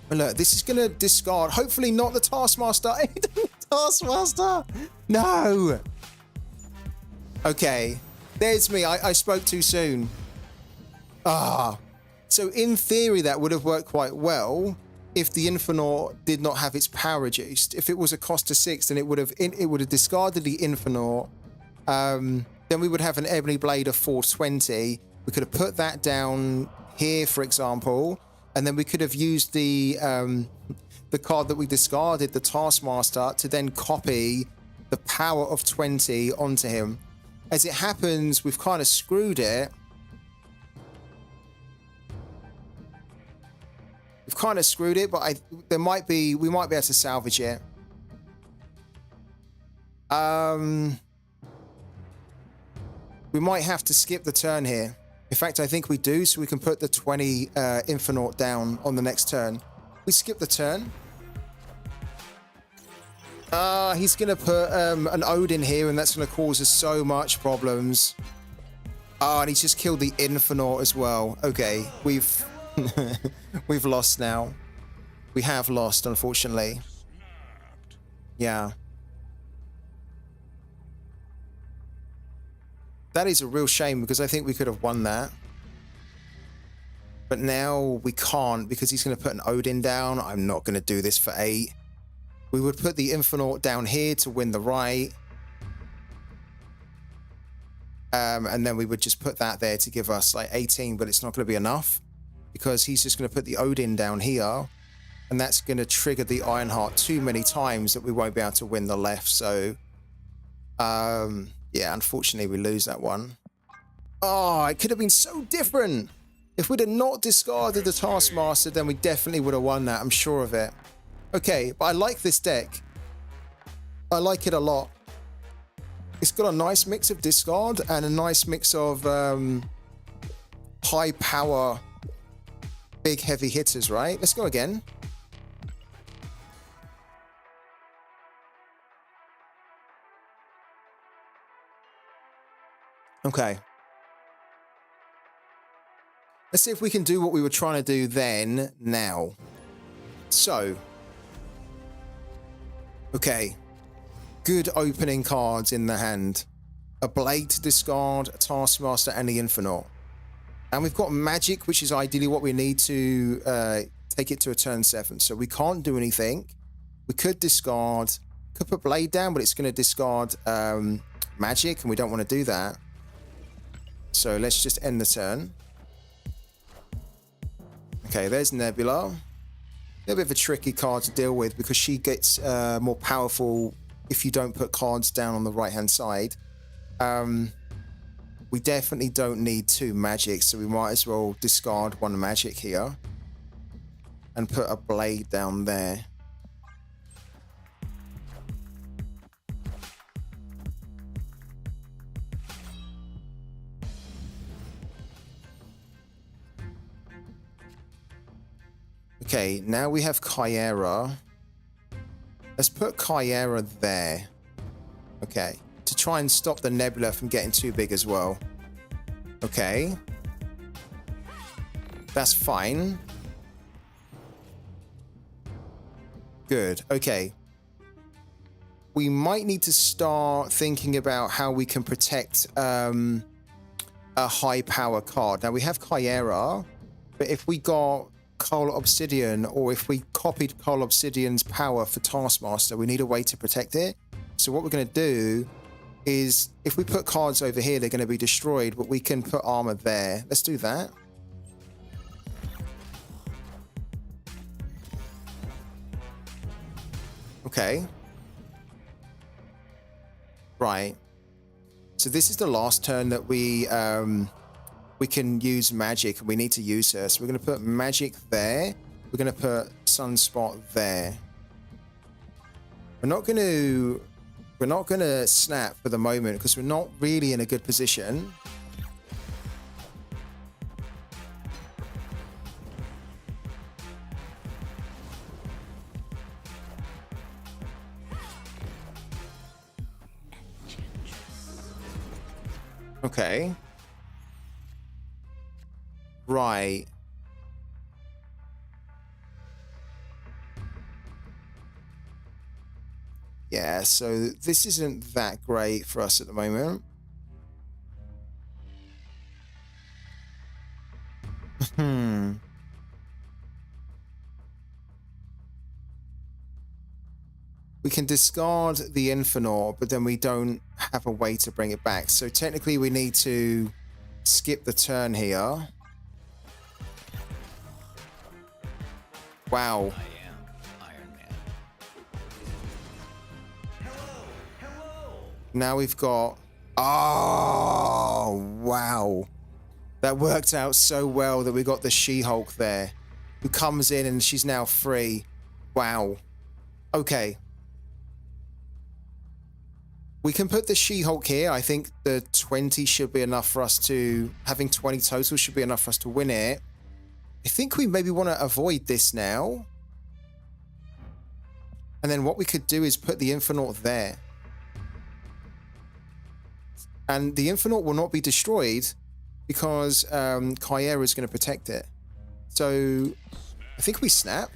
S1: And look, this is going to discard, hopefully not the Taskmaster. Taskmaster! No! Okay, there's me. I spoke too soon. So in theory, that would have worked quite well if the Infernaut did not have its power reduced. If it was a cost to 6, then it would have discarded the Infernaut. Then we would have an Ebony Blade of 420. We could have put that down here, for example, and then we could have used the card that we discarded, the Taskmaster, to then copy the power of 20 onto him. As it happens, we've kind of screwed it. We've kind of screwed it, but we might be able to salvage it. We might have to skip the turn here. In fact, I think we do, so we can put the 20 Infernaut down on the next turn. We skip the turn. He's going to put an Odin here, and that's going to cause us so much problems. And he's just killed the Infernaut as well. Okay, we've we've lost now. We have lost, unfortunately. Yeah. That is a real shame, because I think we could have won that. But now we can't, because he's going to put an Odin down. I'm not going to do this for 8. We would put the Infernaut down here to win the right. And then we would just put that there to give us like 18, but it's not going to be enough, because he's just going to put the Odin down here. And that's going to trigger the Ironheart too many times that we won't be able to win the left. So, yeah, unfortunately, we lose that one. Oh, it could have been so different. If we'd have not discarded the Taskmaster, then we definitely would have won that. I'm sure of it. Okay, but I like this deck. I like it a lot. It's got a nice mix of discard and a nice mix of high power, big heavy hitters, right? Let's go again. Okay. Let's see if we can do what we were trying to do then, now. So. Okay. Good opening cards in the hand. A Blade to discard, a Taskmaster, and the Infernaut. And we've got Magic, which is ideally what we need to take it to a turn 7. So we can't do anything. We could discard, could put Blade down, but it's going to discard Magic, and we don't want to do that. So let's just end the turn. Okay, there's Nebula. A little bit of a tricky card to deal with, because she gets more powerful if you don't put cards down on the right-hand side. We definitely don't need 2 Magic, so we might as well discard 1 Magic here and put a Blade down there. Okay, now we have Kyera. Let's put Kyera there. Okay, to try and stop the Nebula from getting too big as well. Okay. That's fine. Good, okay. We might need to start thinking about how we can protect a high power card. Now we have Kyera, but if we got Coal Obsidian, or if we copied Coal Obsidian's power for Taskmaster, we need a way to protect it. So what we're going to do is, if we put cards over here, they're going to be destroyed, but we can put armor there. Let's do that. Okay. Right. So this is the last turn that we can use Magic, and we need to use her. So we're going to put Magic there. We're going to put Sunspot there. We're not going to snap for the moment, because we're not really in a good position. Okay. Right. Yeah, so this isn't that great for us at the moment. We can discard the Infernaut, but then we don't have a way to bring it back. So technically we need to skip the turn here. Wow.
S3: I am Iron Man. Hello.
S1: Now we've got... Oh, wow. That worked out so well that we got the She-Hulk there, who comes in and she's now free. Wow. Okay. We can put the She-Hulk here. I think the 20 should be enough for us to... Having 20 total should be enough for us to win it. I think we maybe want to avoid this now. And then what we could do is put the Infernaut there. And the Infernaut will not be destroyed because Kyera is going to protect it. So I think we snap.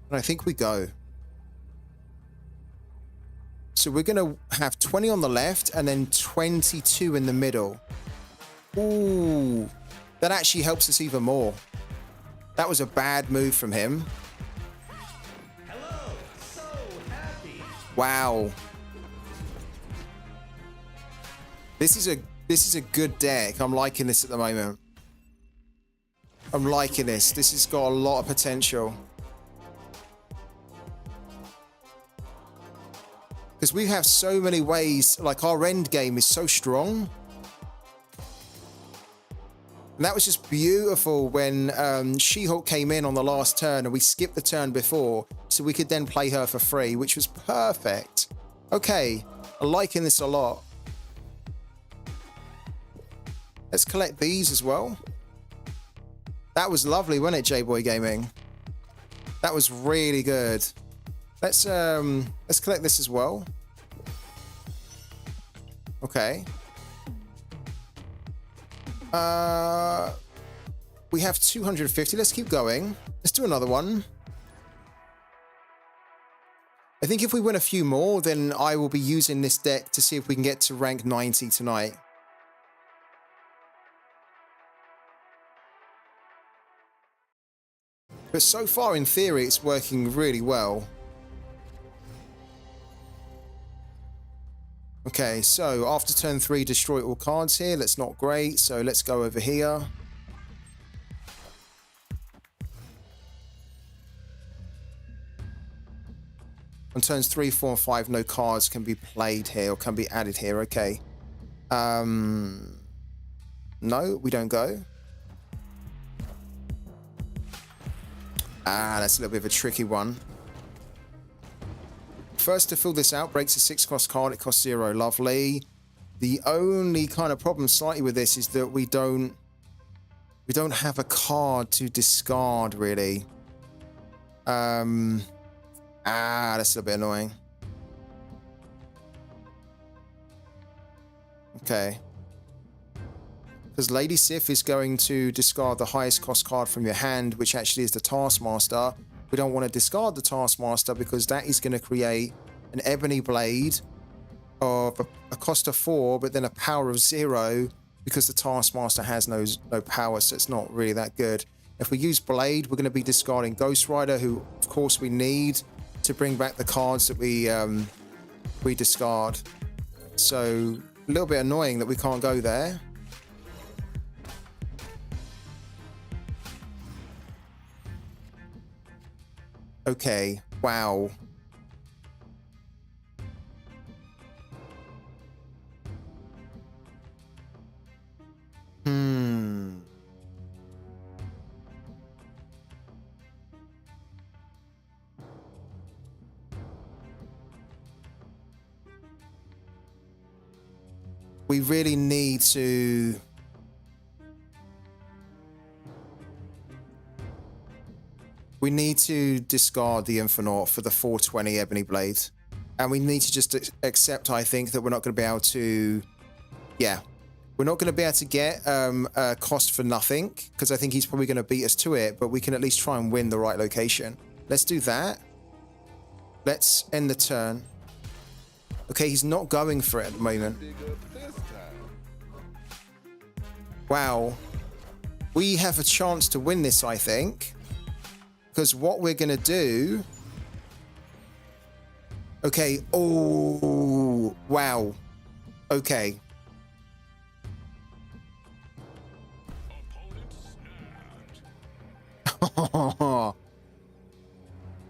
S1: And I think we go. So we're going to have 20 on the left and then 22 in the middle. Ooh, that actually helps us even more. That was a bad move from him.
S3: Hello, so happy.
S1: Wow. This is a good deck. I'm liking this at the moment. I'm liking this. This has got a lot of potential. Because we have so many ways, like our end game is so strong. And that was just beautiful when She-Hulk came in on the last turn and we skipped the turn before so we could then play her for free, which was perfect. Okay, I'm liking this a lot. Let's collect these as well. That was lovely, wasn't it, J-Boy Gaming? That was really good. Let's collect this as well. Okay. We have 250. Let's keep going. Let's do another one. I think if we win a few more, then I will be using this deck to see if we can get to rank 90 tonight. But so far, in theory, it's working really well. Okay, so after turn 3, destroy all cards here. That's not great, so let's go over here. On turns 3, 4, and 5, no cards can be played here or can be added here. Okay. No, we don't go. Ah, that's a little bit of a tricky one. First to fill this out, breaks a 6-cost card, it costs 0. Lovely. The only kind of problem slightly with this is that we don't have a card to discard, really. That's a little bit annoying. Okay. Because Lady Sif is going to discard the highest cost card from your hand, which actually is the Taskmaster. We don't want to discard the Taskmaster because that is going to create an Ebony Blade of a cost of 4, but then a power of 0 because the Taskmaster has no power, so it's not really that good. If we use Blade, we're going to be discarding Ghost Rider, who, of course, we need to bring back the cards that we discard. So, a little bit annoying that we can't go there. Okay, wow. We really need to... We need to discard the Infernaut for the 420 Ebony Blade. And we need to just accept, I think, that we're not going to be able to... Yeah. We're not going to be able to get a cost for nothing, because I think he's probably going to beat us to it, but we can at least try and win the right location. Let's do that. Let's end the turn. Okay, he's not going for it at the moment. Wow. We have a chance to win this, I think. Because what we're going to do... Okay. Oh, wow. Okay.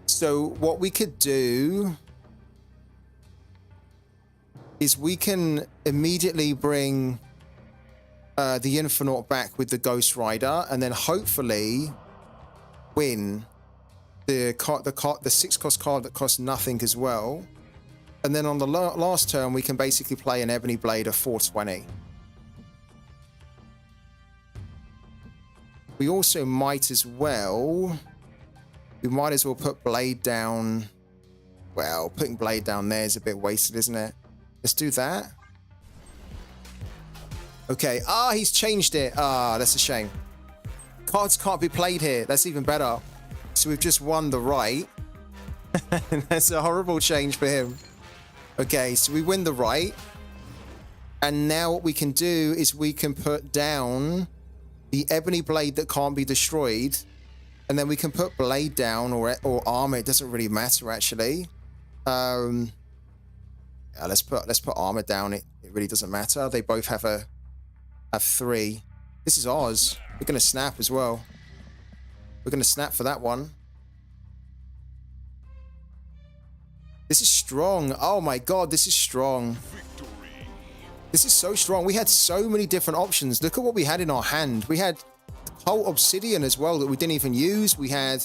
S1: So what we could do is we can immediately bring the Infernaut back with the Ghost Rider and then hopefully win the 6-cost card that costs nothing as well. And then on the last turn, we can basically play an Ebony Blade of 420. We also might as well... We might as well put Blade down... Well, putting Blade down there is a bit wasted, isn't it? Let's do that. Okay. Ah, he's changed it. Ah, that's a shame. Cards can't be played here. That's even better. So we've just won the right. That's a horrible change for him. Okay, so we win the right. And now what we can do is we can put down the Ebony Blade that can't be destroyed. And then we can put Blade down or armor. It doesn't really matter, actually. Yeah, let's put armor down. It really doesn't matter. They both have 3. This is ours. We're going to snap as well. We're going to snap for that one. This is strong. Oh my god, this is strong. This is so strong. We had so many different options. Look at what we had in our hand. We had whole Obsidian as well that we didn't even use. We had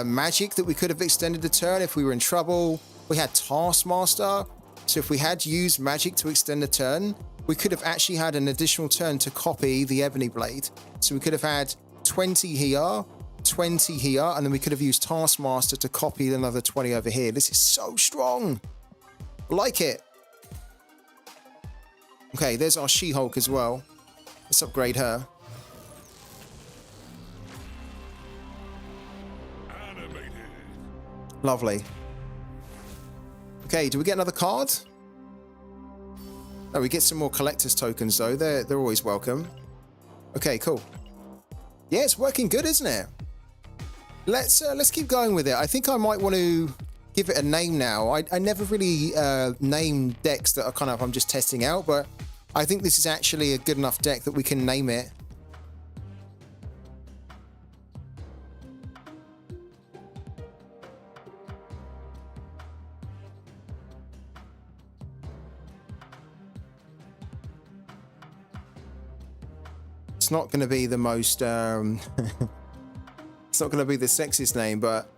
S1: magic that we could have extended the turn if we were in trouble. We had Taskmaster. So if we had used magic to extend the turn, we could have actually had an additional turn to copy the Ebony Blade. So we could have had 20 here, 20 here, and then we could have used Taskmaster to copy another 20 over here. This is so strong. I like it. Okay, there's our She-Hulk as well. Let's upgrade her.
S2: Animated.
S1: Lovely. Okay, do we get another card? No, we get some more collector's tokens though. They're always welcome. Okay, cool. Yeah, it's working good, isn't it? Let's keep going with it. I think I might want to give it a name now. I never really name decks that are kind of I'm just testing out, but I think this is actually a good enough deck that we can name it. It's not going to be the most it's not going to be the sexiest name, but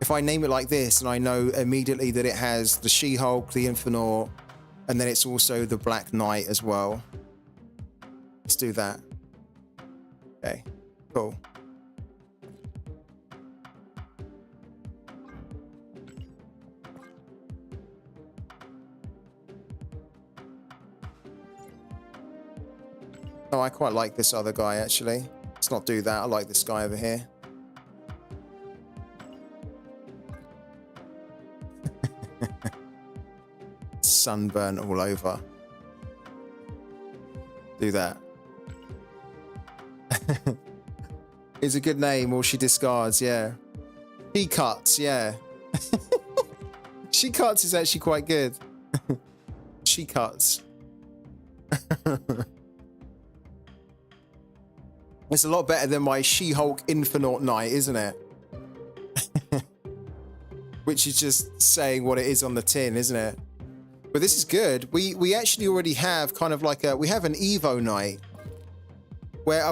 S1: if I name it like this and I know immediately that it has the She-Hulk, the Infernaut, and then it's also the Black Knight as well. Let's do that. Okay, cool. Oh, I quite like this other guy, actually. Let's not do that. I like this guy over here. Sunburn all over. Do that. It's a good name, or she discards, yeah. She cuts, yeah. She cuts is actually quite good. She cuts. It's a lot better than my She-Hulk Infernaut Knight, isn't it? Which is just saying what it is on the tin, isn't it? But this is good. We actually already have kind of like we have an Evo Knight where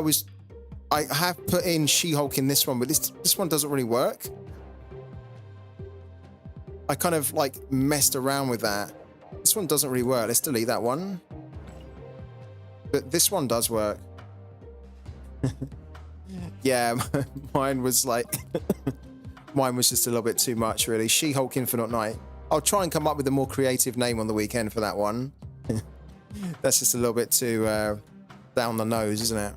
S1: I have put in She-Hulk in this one, but this one doesn't really work. I kind of like messed around with that. This one doesn't really work. Let's delete that one. But this one does work. Yeah, mine was like mine was just a little bit too much, really. She-Hulk Infinite Knight. I'll try and come up with a more creative name on the weekend for that one. That's just a little bit too down the nose, isn't it?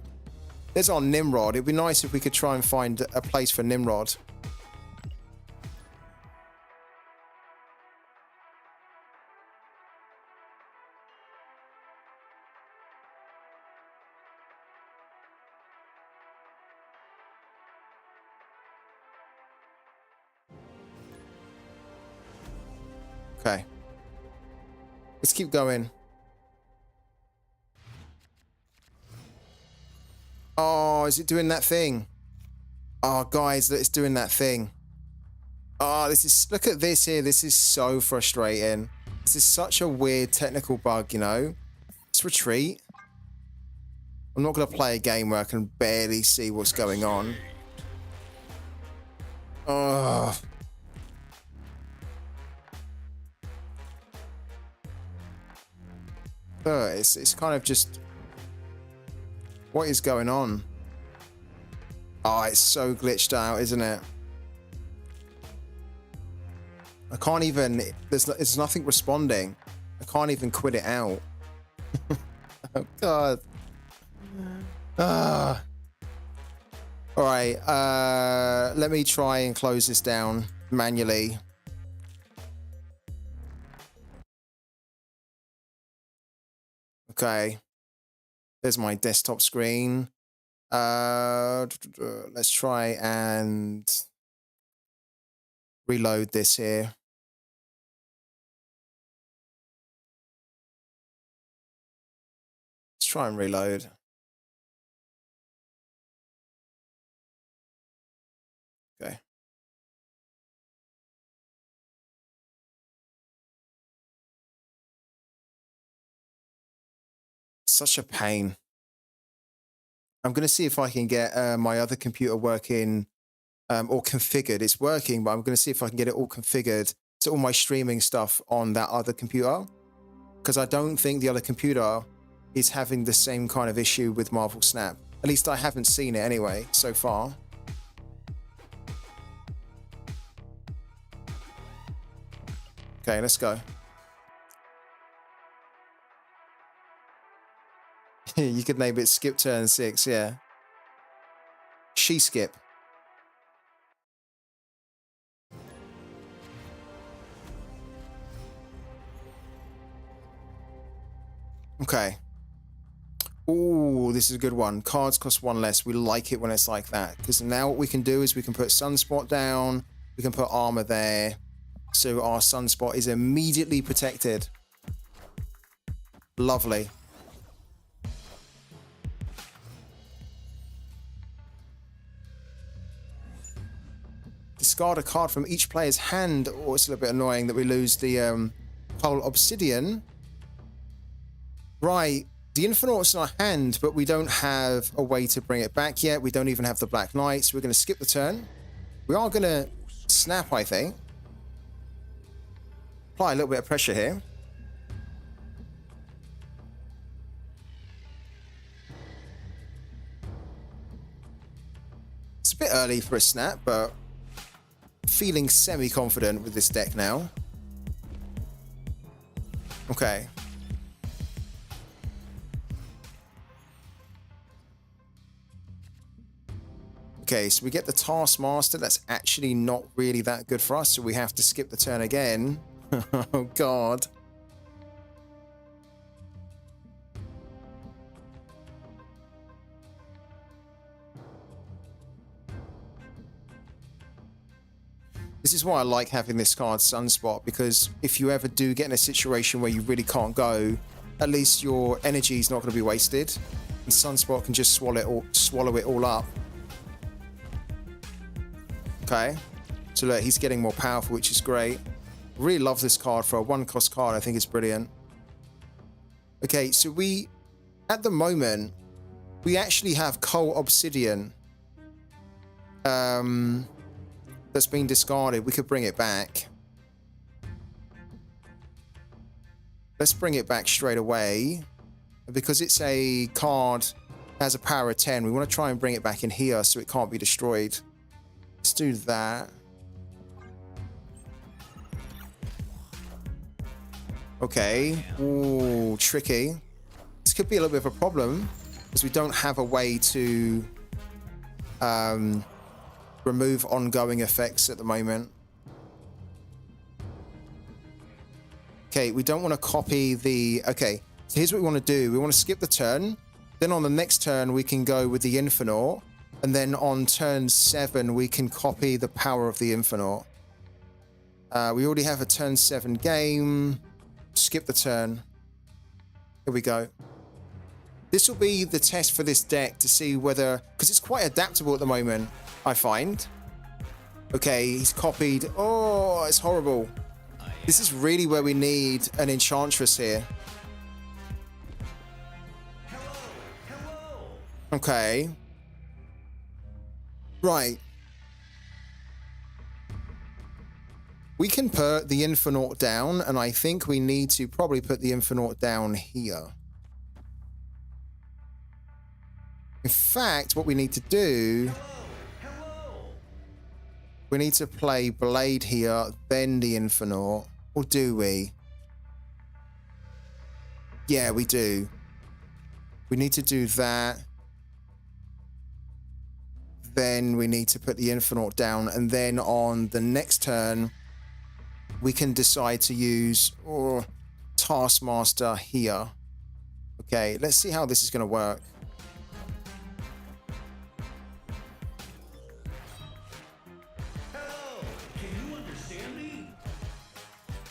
S1: There's our Nimrod. It'd be nice if we could try and find a place for Nimrod. Okay. Let's keep going. Oh, is it doing that thing? Oh, guys, it's doing that thing. Oh, look at this here. This is so frustrating. This is such a weird technical bug, you know? Let's retreat. I'm not going to play a game where I can barely see what's going on. Oh. It's kind of just... What is going on? Oh, it's so glitched out, isn't it? I can't even... There's nothing responding. I can't even quit it out. Oh, God. Ah. All right. Let me try and close this down manually. Okay. There's my desktop screen. Let's try and reload this here. Let's try and reload. Okay. Such a pain. I'm going to see if I can get my other computer working or configured. It's working, but I'm going to see if I can get it all configured to all my streaming stuff on that other computer. Because I don't think the other computer is having the same kind of issue with Marvel Snap. At least I haven't seen it anyway, so far. Okay, let's go. You could name it Skip Turn 6, yeah. She Skip. Okay. Ooh, this is a good one. Cards cost one less. We like it when it's like that. Because now what we can do is we can put Sunspot down. We can put armor there. So our Sunspot is immediately protected. Lovely. Discard a card from each player's hand. Oh, it's a little bit annoying that we lose the whole Obsidian. Right. The Infinite's in our hand, but we don't have a way to bring it back yet. We don't even have the Black Knight, so we're going to skip the turn. We are going to snap, I think. Apply a little bit of pressure here. It's a bit early for a snap, but feeling semi-confident with this deck now. Okay. Okay, so we get the Taskmaster. That's actually not really that good for us, so we have to skip the turn again. Oh, God. This is why I like having this card Sunspot, because if you ever do get in a situation where you really can't go, at least your energy is not going to be wasted, and Sunspot can just swallow it all up. Okay, so look, he's getting more powerful, which is great. Really love this card for a one-cost card. I think it's brilliant. Okay, so we, at the moment, we actually have Coal Obsidian that's been discarded. We could bring it back. Let's bring it back straight away. Because it's a card that has a power of 10, we want to try and bring it back in here so it can't be destroyed. Let's do that. Okay. Ooh, tricky. This could be a little bit of a problem because we don't have a way to remove ongoing effects at the moment. Okay, we don't want to copy the... Okay, so here's what we want to do. We want to skip the turn. Then on the next turn, we can go with the Infinite. And then on turn 7, we can copy the power of the Infinite. We already have a turn 7 game. Skip the turn. Here we go. This will be the test for this deck to see whether... Because it's quite adaptable at the moment, I find. Okay, he's copied. Oh, it's horrible. This is really where we need an Enchantress here. Okay. Right. We can put the Infernaut down, and I think we need to probably put the Infernaut down here. In fact, what we need to do... We need to play Blade here, then the Infernaut. Or do we? Yeah, we do. We need to do that. Then we need to put the Infernaut down. And then on the next turn, we can decide to use Taskmaster here. Okay, let's see how this is going to work.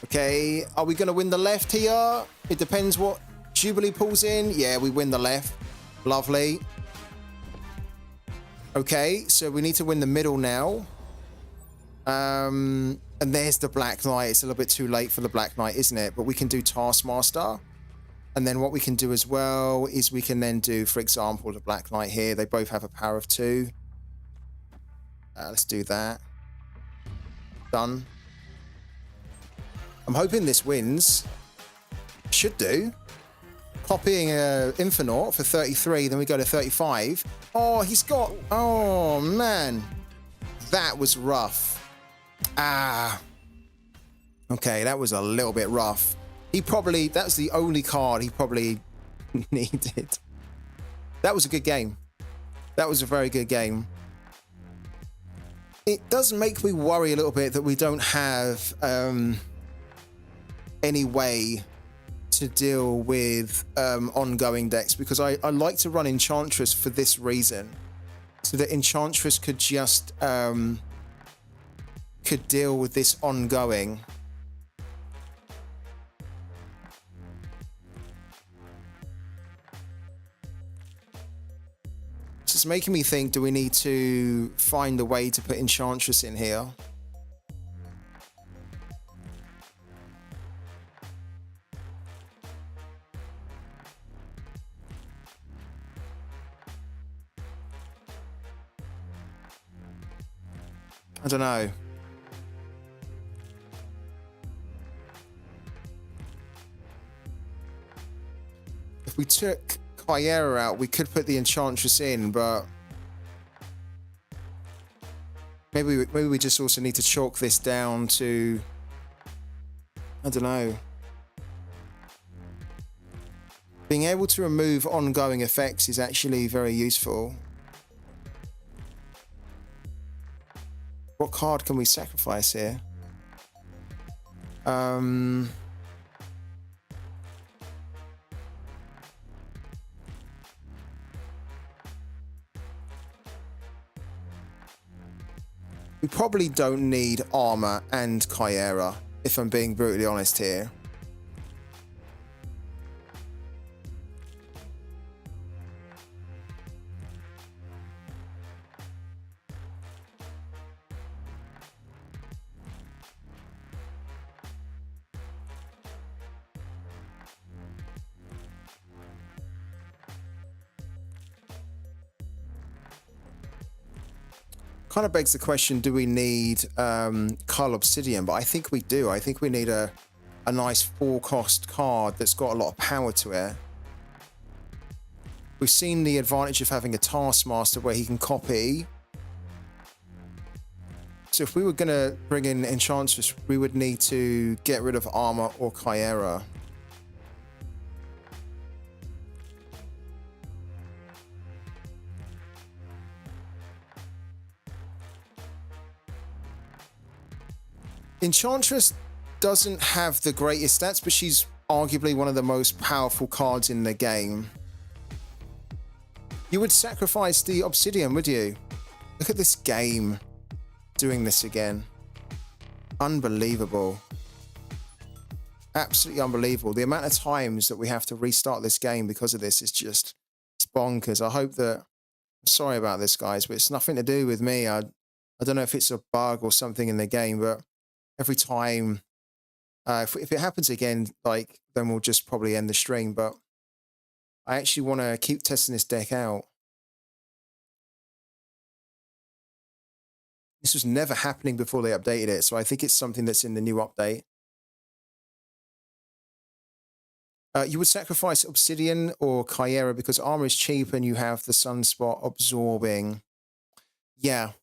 S1: Okay, are we going to win the left here? It depends what Jubilee pulls in. Yeah, we win the left. Lovely. Okay, so we need to win the middle now. And there's the Black Knight. It's a little bit too late for the Black Knight, isn't it? But we can do Taskmaster. And then what we can do as well is we can then do, for example, the Black Knight here. They both have a power of 2. Let's do that. Done. I'm hoping this wins. Should do. Copying Infernaut for 33, then we go to 35. Oh, he's got... Oh, man. That was rough. Ah. Okay, that was a little bit rough. He probably... That's the only card he probably needed. That was a good game. That was a very good game. It does make me worry a little bit that we don't have... any way to deal with ongoing decks, because I like to run Enchantress for this reason, so that Enchantress could just could deal with this ongoing. So it's making me think, do we need to find a way to put Enchantress in here? I don't know. If we took Kyera out, we could put the Enchantress in, but maybe we just also need to chalk this down to, I don't know. Being able to remove ongoing effects is actually very useful. What card can we sacrifice here? We probably don't need armor and Kyera, if I'm being brutally honest here. Kind of begs the question, do we need Cull Obsidian? But I think we do. I think we need a nice 4-cost card that's got a lot of power to it. We've seen the advantage of having a Taskmaster where he can copy. So if we were going to bring in Enchantress, we would need to get rid of Armor or Kyera. Enchantress doesn't have the greatest stats, but she's arguably one of the most powerful cards in the game. You would sacrifice the Obsidian, would you? Look at this game doing this again. Unbelievable. Absolutely unbelievable. The amount of times that we have to restart this game because of this is just, it's bonkers. I hope that, I'm sorry about this, guys, but it's nothing to do with me. I don't know if it's a bug or something in the game, but every time, if it happens again, like, then we'll just probably end the stream. But I actually want to keep testing this deck out. This was never happening before they updated it, so I think it's something that's in the new update. You would sacrifice Obsidian or Kyera because armor is cheap and you have the Sunspot absorbing. Yeah.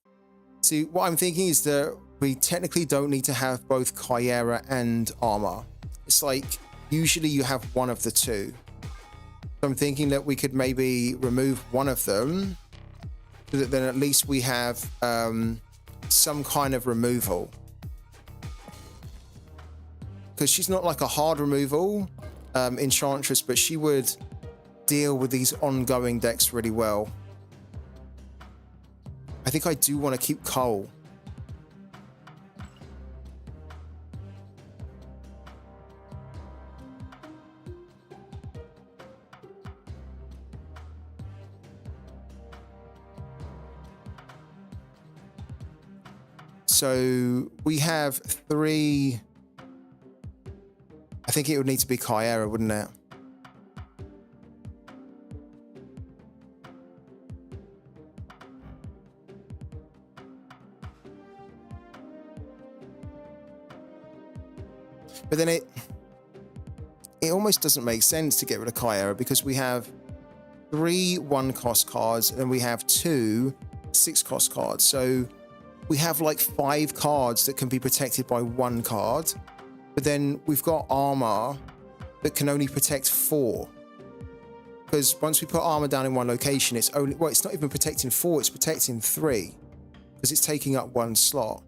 S1: See, what I'm thinking is that we technically don't need to have both Kyera and armor. It's like, usually you have one of the two. So I'm thinking that we could maybe remove one of them, so that then at least we have some kind of removal. Because she's not like a hard removal enchantress, but she would deal with these ongoing decks really well. I think I do want to keep Cole. So we have 3. I think it would need to be Kyera, wouldn't it? But then it almost doesn't make sense to get rid of Kyera because we have 3 1-cost cards and we have 2 6-cost cards. So we have like 5 cards that can be protected by 1 card. But then we've got armor that can only protect 4. Because once we put armor down in one location, it's only, well, it's not even protecting 4, it's protecting 3. Because it's taking up 1 slot.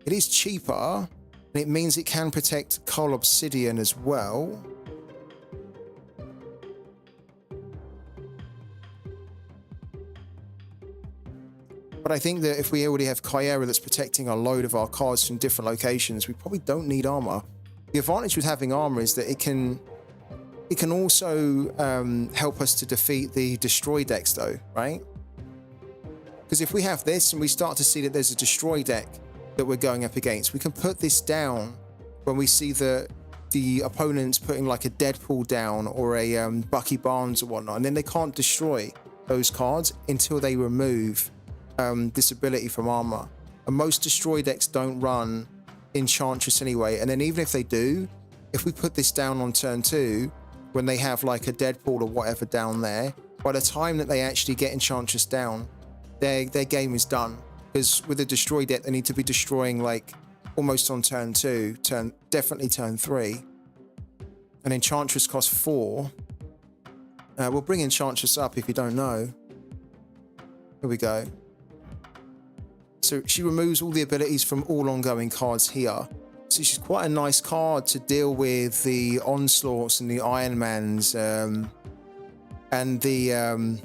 S1: It is cheaper, and it means it can protect Coal Obsidian as well. But I think that if we already have Kyera that's protecting a load of our cards from different locations, we probably don't need armor. The advantage with having armor is that it can also help us to defeat the destroy decks though, right? Because if we have this and we start to see that there's a destroy deck that we're going up against, we can put this down when we see the opponent's putting like a Deadpool down or a Bucky Barnes or whatnot, and then they can't destroy those cards until they remove this ability from armor. And most destroy decks don't run Enchantress anyway, and then even if they do, if we put this down on turn 2 when they have like a Deadpool or whatever down there, by the time that they actually get Enchantress down, their game is done. Because with a destroy deck, they need to be destroying like almost on turn 2, definitely turn 3. And Enchantress costs 4. We'll bring Enchantress up if you don't know. Here we go. So she removes all the abilities from all ongoing cards here. So she's quite a nice card to deal with the Onslaughts and the Ironmans and the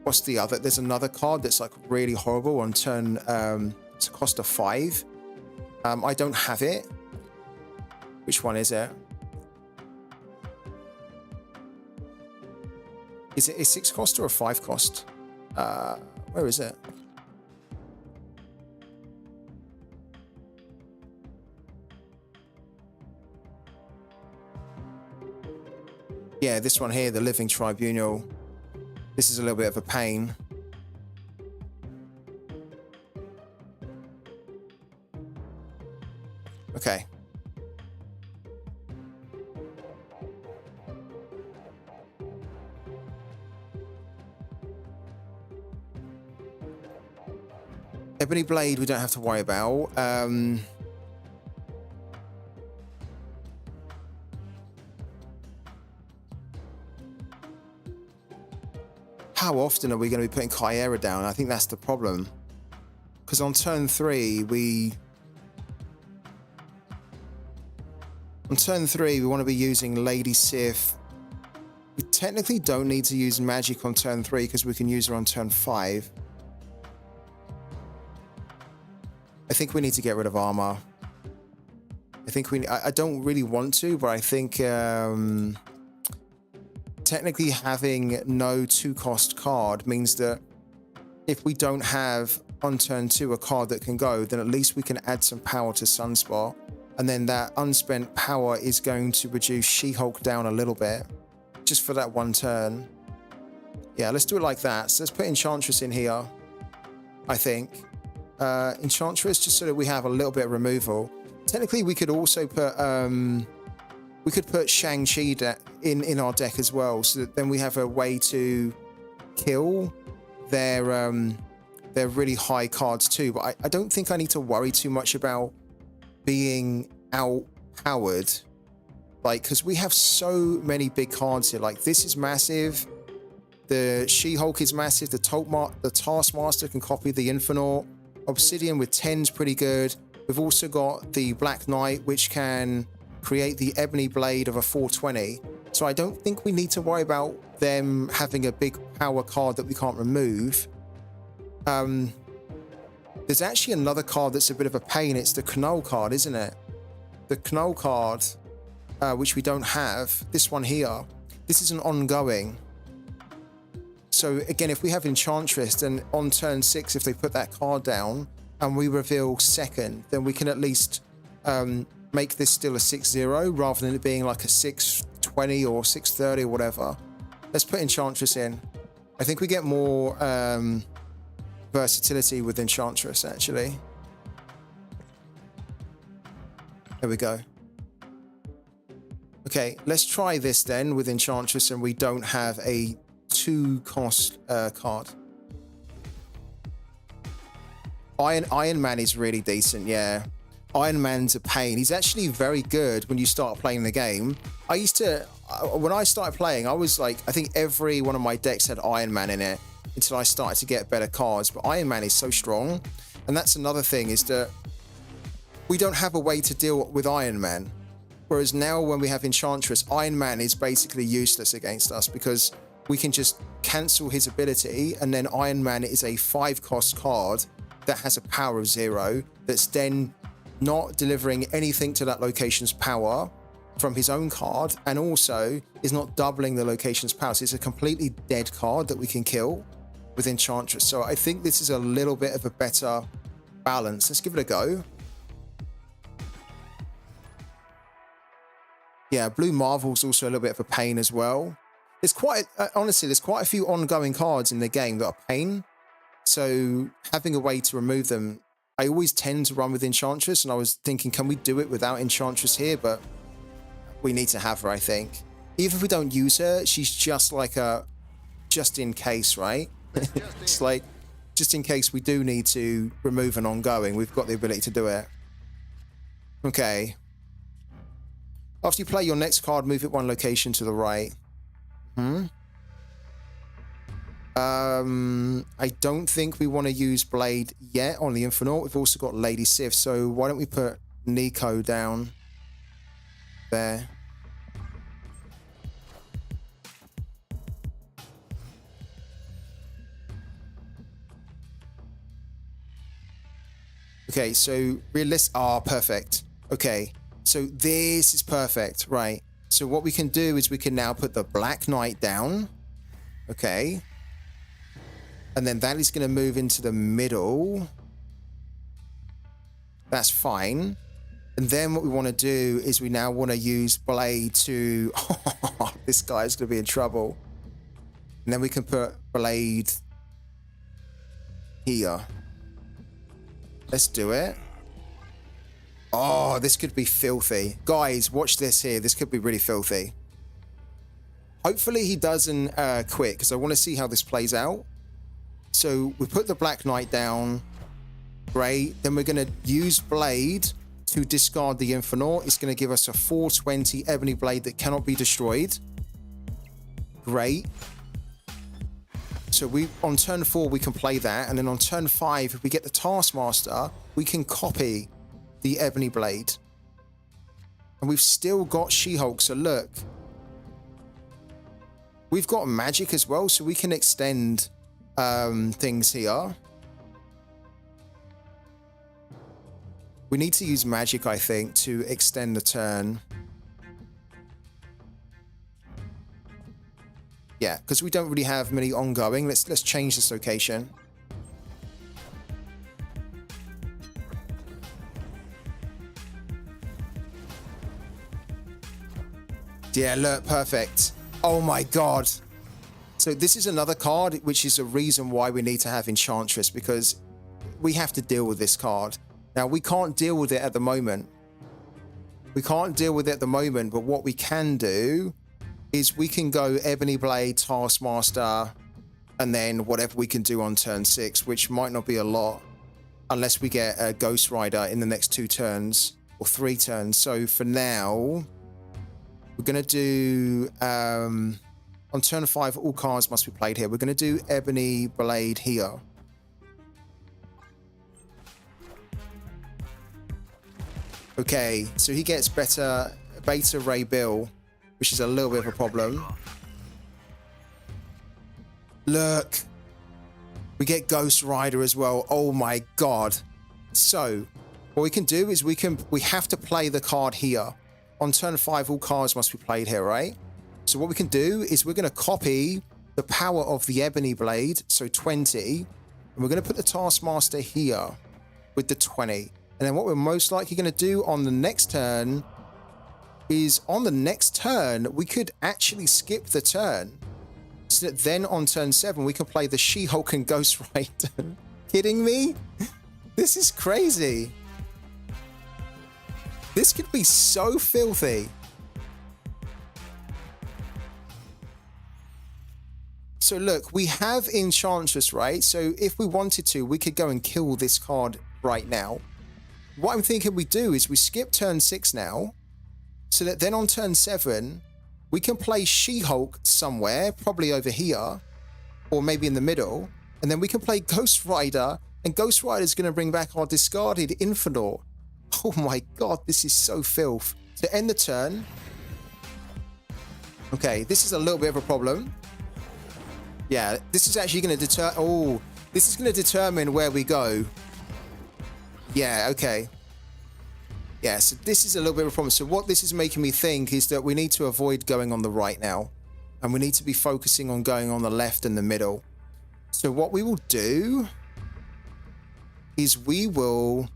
S1: what's the other? There's another card that's like really horrible on turn. It's a cost of 5. I don't have it. Which one is it? Is it a 6 cost or a 5 cost? Where is it? Yeah, this one here, the Living Tribunal. This is a little bit of a pain. Okay. Ebony Blade we don't have to worry about. How often are we going to be putting Kyera down? I think that's the problem. Because on turn 3, we want to be using Lady Sif. We technically don't need to use magic on turn 3 because we can use her on turn 5. I think we need to get rid of armor. I don't really want to, but I think technically having no 2-cost card means that if we don't have on turn 2 a card that can go, then at least we can add some power to Sunspot, and then that unspent power is going to reduce She-Hulk down a little bit just for that one turn. Yeah, let's do it like that. So let's put Enchantress in here, I think. Enchantress, just so that we have a little bit of removal. Technically, we could also put Shang-Chi in our deck as well, so that then we have a way to kill their really high cards too. But I don't think I need to worry too much about being outpowered, like, because we have so many big cards here. Like, this is massive. The She-Hulk is massive. The Taskmaster can copy the Infernaut. Obsidian with 10's pretty good. We've also got the Black Knight, which can create the Ebony Blade of a 420. So I don't think we need to worry about them having a big power card that we can't remove. There's actually another card that's a bit of a pain. It's the Knoll card, isn't it? The Knoll card, which we don't have. This one here. This is an ongoing. So again, if we have Enchantress, then on turn 6, if they put that card down and we reveal second, then we can at least make this still a 6-0 rather than it being like a 6-20 or 6-30 or whatever. Let's put Enchantress in. I think we get more versatility with Enchantress, actually. There we go. Okay, let's try this then with Enchantress, and we don't have a 2-cost card. Iron Man is really decent, yeah. Iron Man's a pain. He's actually very good when you start playing the game. I used to, when I started playing, I was like, I think every one of my decks had Iron Man in it until I started to get better cards. But Iron Man is so strong. And that's another thing, is that we don't have a way to deal with Iron Man. Whereas now when we have Enchantress, Iron Man is basically useless against us because we can just cancel his ability, and then Iron Man is a 5-cost card that has a power of 0, that's then not delivering anything to that location's power from his own card, and also is not doubling the location's power. So it's a completely dead card that we can kill with Enchantress. So I think this is a little bit of a better balance. Let's give it a go. Yeah, Blue Marvel's also a little bit of a pain as well. There's quite, honestly, there's quite a few ongoing cards in the game that are pain. So having a way to remove them, I always tend to run with Enchantress, and I was thinking, can we do it without Enchantress here? But we need to have her, I think. Even if we don't use her, she's just like a, just in case, right? It's like, just in case we do need to remove an ongoing, we've got the ability to do it. Okay. After you play your next card, move it 1 location to the right. I don't think we want to use Blade yet on the Infernaut. We've also got Lady Sif, so why don't we put Nico down there? Okay, so realist. Ah, perfect. Okay, so this is perfect, right? So what we can do is we can now put the Black Knight down. Okay. And then that is going to move into the middle. That's fine. And then what we want to do is we now want to use Blade to... Oh, this guy's going to be in trouble. And then we can put Blade here. Let's do it. Oh, this could be filthy. Guys, watch this here. This could be really filthy. Hopefully he doesn't quit, because I want to see how this plays out. So we put the Black Knight down. Great. Then we're going to use Blade to discard the Infernaut. It's going to give us a 420 Ebony Blade that cannot be destroyed. Great. So we, on turn 4, we can play that. And then on turn 5, if we get the Taskmaster, we can copy the Ebony Blade. And we've still got She-Hulk. So look. We've got magic as well, so we can extend things here. We need to use magic, I think, to extend the turn. Yeah, because we don't really have many ongoing. Let's change this location. Yeah, look, perfect. Oh my god. So this is another card, which is a reason why we need to have Enchantress, because we have to deal with this card. Now, we can't deal with it at the moment. We can't deal with it at the moment, but what we can do is we can go Ebony Blade, Taskmaster, and then whatever we can do on turn 6, which might not be a lot, unless we get a Ghost Rider in the next 2 turns, or 3 turns. So for now, we're going to do, on turn 5, all cards must be played here. We're going to do Ebony Blade here. Okay, so he gets Beta Ray Bill, which is a little bit of a problem. Look, we get Ghost Rider as well. Oh my god. So what we can do is we have to play the card here. On turn 5, all cards must be played here, right? So what we can do is we're going to copy the power of the Ebony Blade, so 20, and we're going to put the Taskmaster here with the 20. And then what we're most likely going to do on the next turn is we could actually skip the turn. So that then on turn 7, we can play the She-Hulk and Ghost Rider. Kidding me? This is crazy. This could be so filthy. So look, we have Enchantress, right? So if we wanted to, we could go and kill this card right now. What I'm thinking we do is we skip turn 6 now, so that then on turn 7, we can play She-Hulk somewhere, probably over here, or maybe in the middle, and then we can play Ghost Rider, and Ghost Rider is going to bring back our discarded Infernaut. Oh my god, this is so filth. To end the turn, okay, this is a little bit of a problem. Yeah, this is actually going to this is going to determine where we go. Yeah, okay. Yeah, so this is a little bit of a problem. So what this is making me think is that we need to avoid going on the right now. And we need to be focusing on going on the left and the middle. So what we will do is we will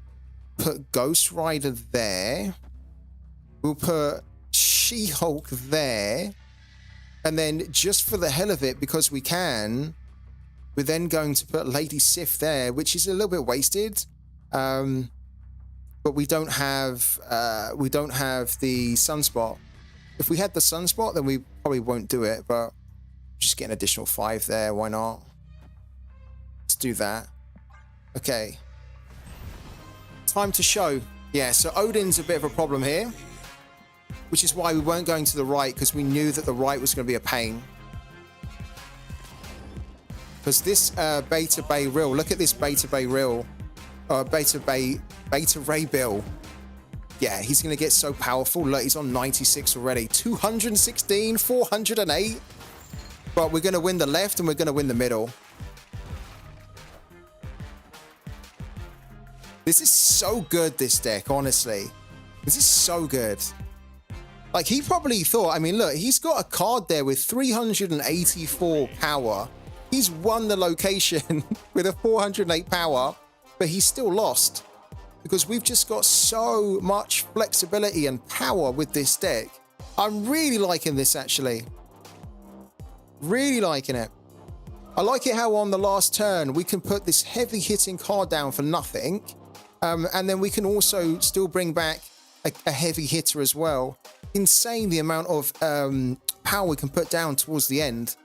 S1: put Ghost Rider there. We'll put She-Hulk there. And then just for the hell of it, because we can, we're then going to put Lady Sif there, which is a little bit wasted. But we don't have the Sunspot. If we had the Sunspot, then we probably won't do it, but just get an additional 5 there, why not? Let's do that. Okay. Time to show. Yeah, so Odin's a bit of a problem here, which is why we weren't going to the right, because we knew that the right was going to be a pain. Because this Beta Bay Rill, look at this Beta Bay Rill. Beta Ray Bill. Yeah, he's going to get so powerful. Look, he's on 96 already. 216, 408. But we're going to win the left and we're going to win the middle. This is so good, this deck, honestly. This is so good. Like, he probably thought, I mean, look, he's got a card there with 384 power. He's won the location with a 408 power. But he's still lost because we've just got so much flexibility and power with this deck. I'm really liking this, actually. Really liking it. I like it how on the last turn we can put this heavy hitting card down for nothing. And then we can also still bring back a heavy hitter as well. Insane the amount of power we can put down towards the end.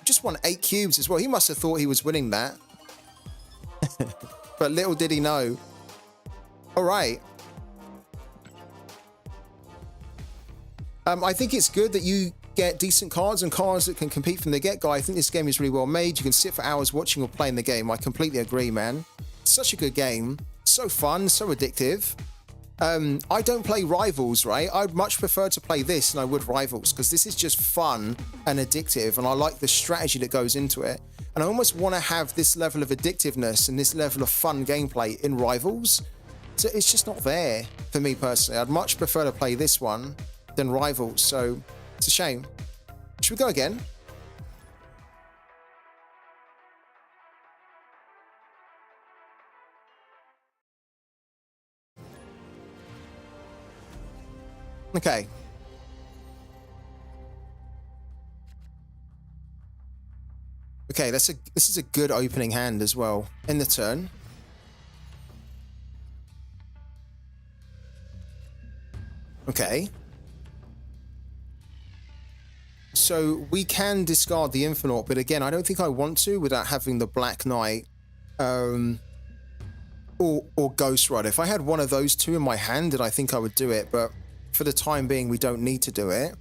S1: Just won 8 cubes as well. He must have thought he was winning that. But little did he know. All right. I think it's good that you get decent cards and cards that can compete from the get-go. I think this game is really well made. You can sit for hours watching or playing the game. I completely agree, man. Such a good game. So fun, so addictive. I don't play Rivals, right? I'd much prefer to play this than I would Rivals because this is just fun and addictive, and I like the strategy that goes into it. And I almost want to have this level of addictiveness and this level of fun gameplay in Rivals. So it's just not there for me personally. I'd much prefer to play this one than Rivals, so it's a shame. Should we go again? Okay. Okay, this is a good opening hand as well. In the turn, Okay. So we can discard the Infinite, but again, I don't think I want to without having the Black Knight or Ghost Rider. If I had one of those two in my hand, then I think I would do it, but for the time being, we don't need to do it.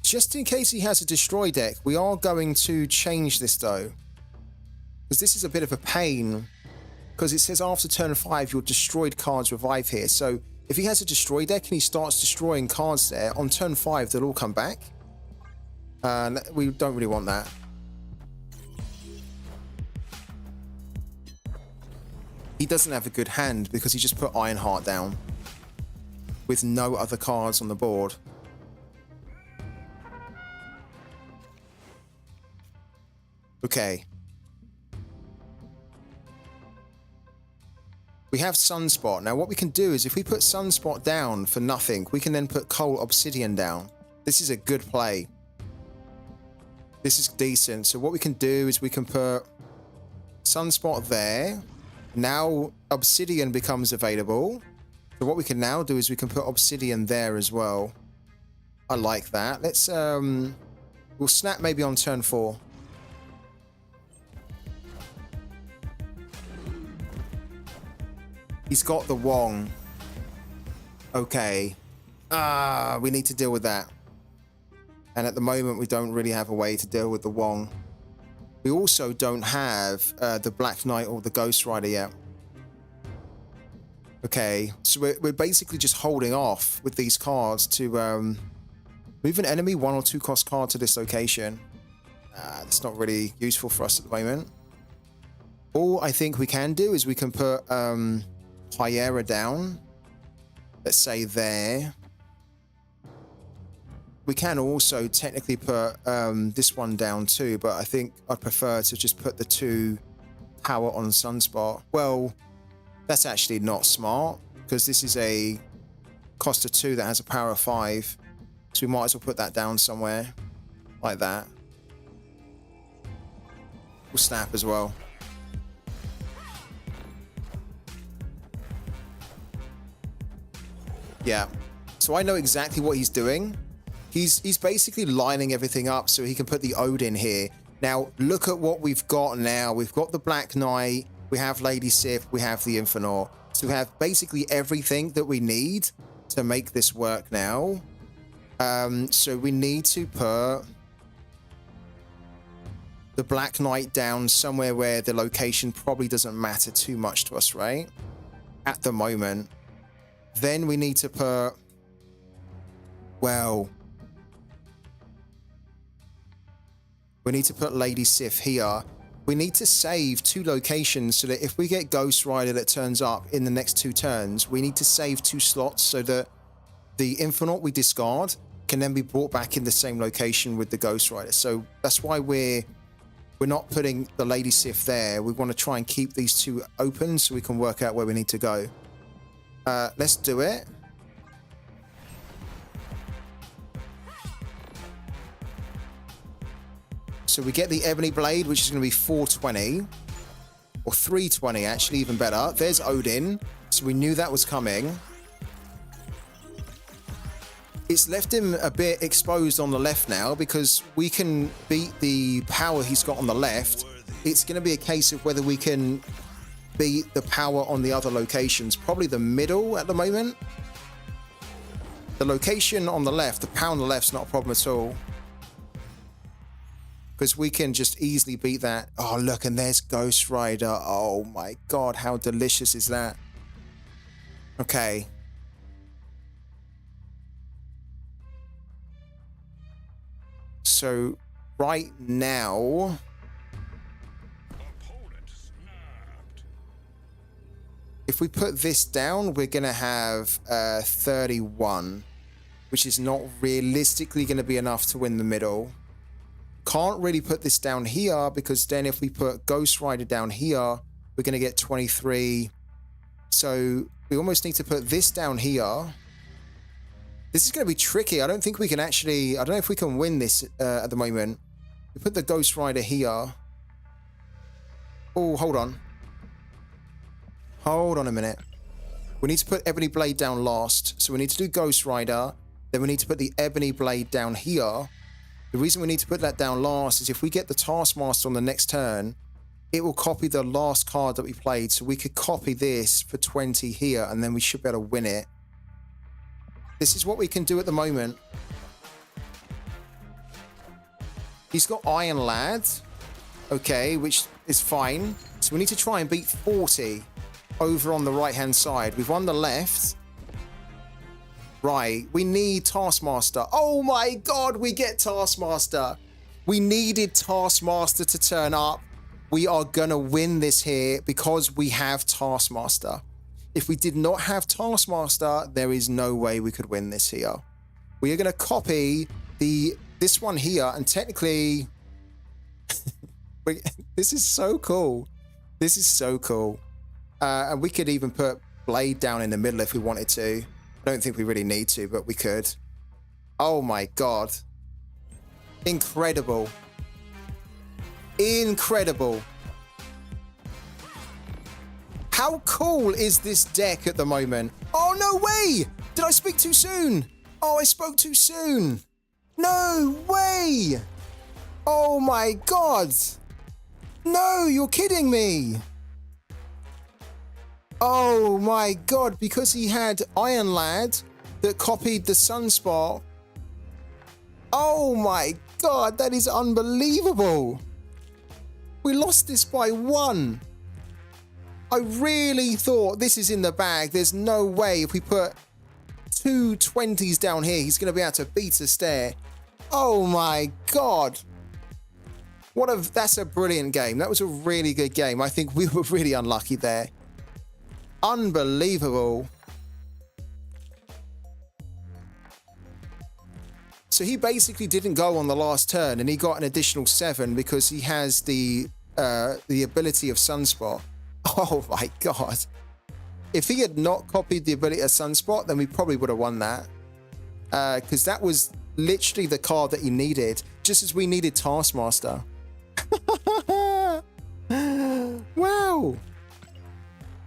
S1: Just in case he has a destroy deck, we are going to change this though, because this is a bit of a pain, because it says after turn 5, your destroyed cards revive here. So if he has a destroy deck and he starts destroying cards there, on turn 5, they'll all come back. And we don't really want that. He doesn't have a good hand because he just put Ironheart down with no other cards on the board. Okay. We have Sunspot. Now what we can do is if we put Sunspot down for nothing, we can then put Coal Obsidian down. This is a good play. This is decent. So what we can do is we can put Sunspot there. Now Obsidian becomes available. So what we can now do is we can put Obsidian there as well. I like that. Let's we'll snap maybe on turn 4. He's got the Wong. Okay. We need to deal with that. And at the moment, we don't really have a way to deal with the Wong. We also don't have the Black Knight or the Ghost Rider yet. Okay, so we're basically just holding off with these cards to move an enemy 1 or 2 cost card to this location. That's not really useful for us at the moment. All I think we can do is we can put Hyera down. Let's say there. We can also technically put this one down too, but I think I'd prefer to just put the 2 power on Sunspot. Well, that's actually not smart because this is a cost of 2 that has a power of 5. So we might as well put that down somewhere like that. We'll snap as well. Yeah. So I know exactly what he's doing. He's basically lining everything up so he can put the Odin here. Now, look at what we've got now. We've got the Black Knight, we have Lady Sif, we have the Infinite. So we have basically everything that we need to make this work now. So we need to put the Black Knight down somewhere where the location probably doesn't matter too much to us, right? At the moment. Then we need to put... Well... We need to put Lady Sif here. We need to save 2 locations so that if we get Ghost Rider that turns up in the next 2 turns, we need to save 2 slots so that the Infinite we discard can then be brought back in the same location with the Ghost Rider. So that's why we're not putting the Lady Sif there. We want to try and keep these 2 open so we can work out where we need to go. Let's do it. So we get the Ebony Blade, which is going to be 420. Or 320, actually, even better. There's Odin. So we knew that was coming. It's left him a bit exposed on the left now because we can beat the power he's got on the left. It's going to be a case of whether we can beat the power on the other locations. Probably the middle at the moment. The location on the left, the power on the left's not a problem at all. Because we can just easily beat that. Oh, look, and there's Ghost Rider. Oh my god, how delicious is that? Okay. So, right now... If we put this down, we're going to have 31. Which is not realistically going to be enough to win the middle. Can't really put this down here because then if we put Ghost Rider down here, we're going to get 23. So we almost need to put this down here. This is going to be tricky. I don't think we can actually... I don't know if we can win this at the moment. We put the Ghost Rider here. Oh, hold on. Hold on a minute. We need to put Ebony Blade down last. So we need to do Ghost Rider. Then we need to put the Ebony Blade down here. The reason we need to put that down last is if we get the Taskmaster on the next turn, it will copy the last card that we played. So we could copy this for 20 here, and then we should be able to win it. This is what we can do at the moment. He's got Iron Lad. Okay, which is fine. So we need to try and beat 40 over on the right-hand side. We've won the left. Right, we need Taskmaster. Oh my god, we get Taskmaster. We needed Taskmaster to turn up. We are gonna win this here because we have Taskmaster. If we did not have Taskmaster, there is no way we could win this here. We are gonna copy this one here, and technically, this is so cool. This is so cool. And we could even put Blade down in the middle if we wanted to. I don't think we really need to, but we could. Oh my god. Incredible. Incredible. How cool is this deck at the moment? Oh, no way! Did I speak too soon? Oh, I spoke too soon. No way! Oh my god. No, you're kidding me. Oh my god, because he had Iron Lad that copied the Sunspot. Oh my god, that is unbelievable. We lost this by 1. I really thought this is in the bag. There's no way if we put 2 20s down here, he's going to be able to beat us there. Oh my god. That's a brilliant game. That was a really good game. I think we were really unlucky there. Unbelievable. So he basically didn't go on the last turn, and he got an additional 7 because he has the ability of Sunspot. Oh my god. If he had not copied the ability of Sunspot, then we probably would have won that. Because that was literally the card that he needed, just as we needed Taskmaster. Wow.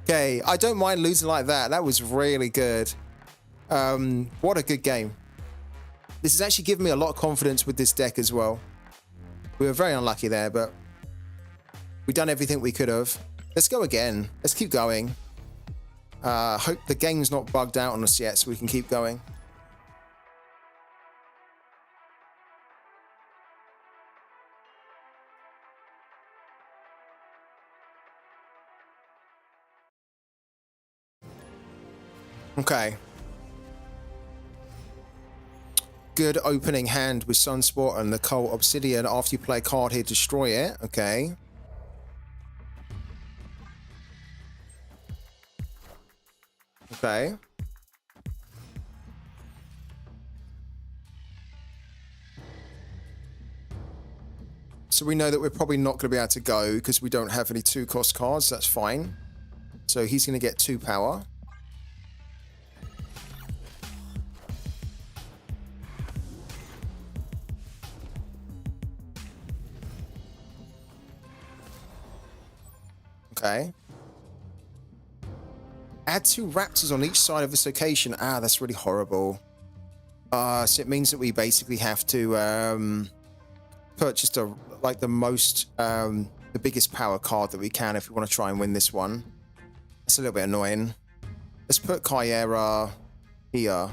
S1: Okay, I don't mind losing like that. That was really good. What a good game. This has actually given me a lot of confidence with this deck as well. We were very unlucky there, but we've done everything we could have. Let's go again. Let's keep going. Hope the game's not bugged out on us yet so we can keep going. Okay. Good opening hand with Sunspot and the Cold Obsidian. After you play a card here, destroy it. Okay. Okay. So we know that we're probably not going to be able to go because we don't have any 2-cost cards. That's fine. So he's going to get 2 power. Okay. Add 2 raptors on each side of this location. Ah, that's really horrible. So it means that we basically have to purchase the biggest power card that we can if we want to try and win this one. That's a little bit annoying. Let's put Kyera here.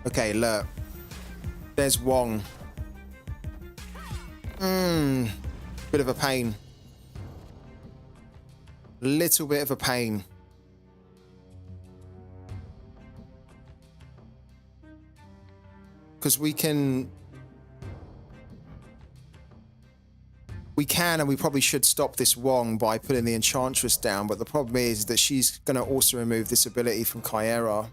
S1: Okay, look. There's Wong. Bit of a pain. Little bit of a pain. Because we can and we probably should stop this Wong by putting the Enchantress down, but the problem is that she's going to also remove this ability from Kyera.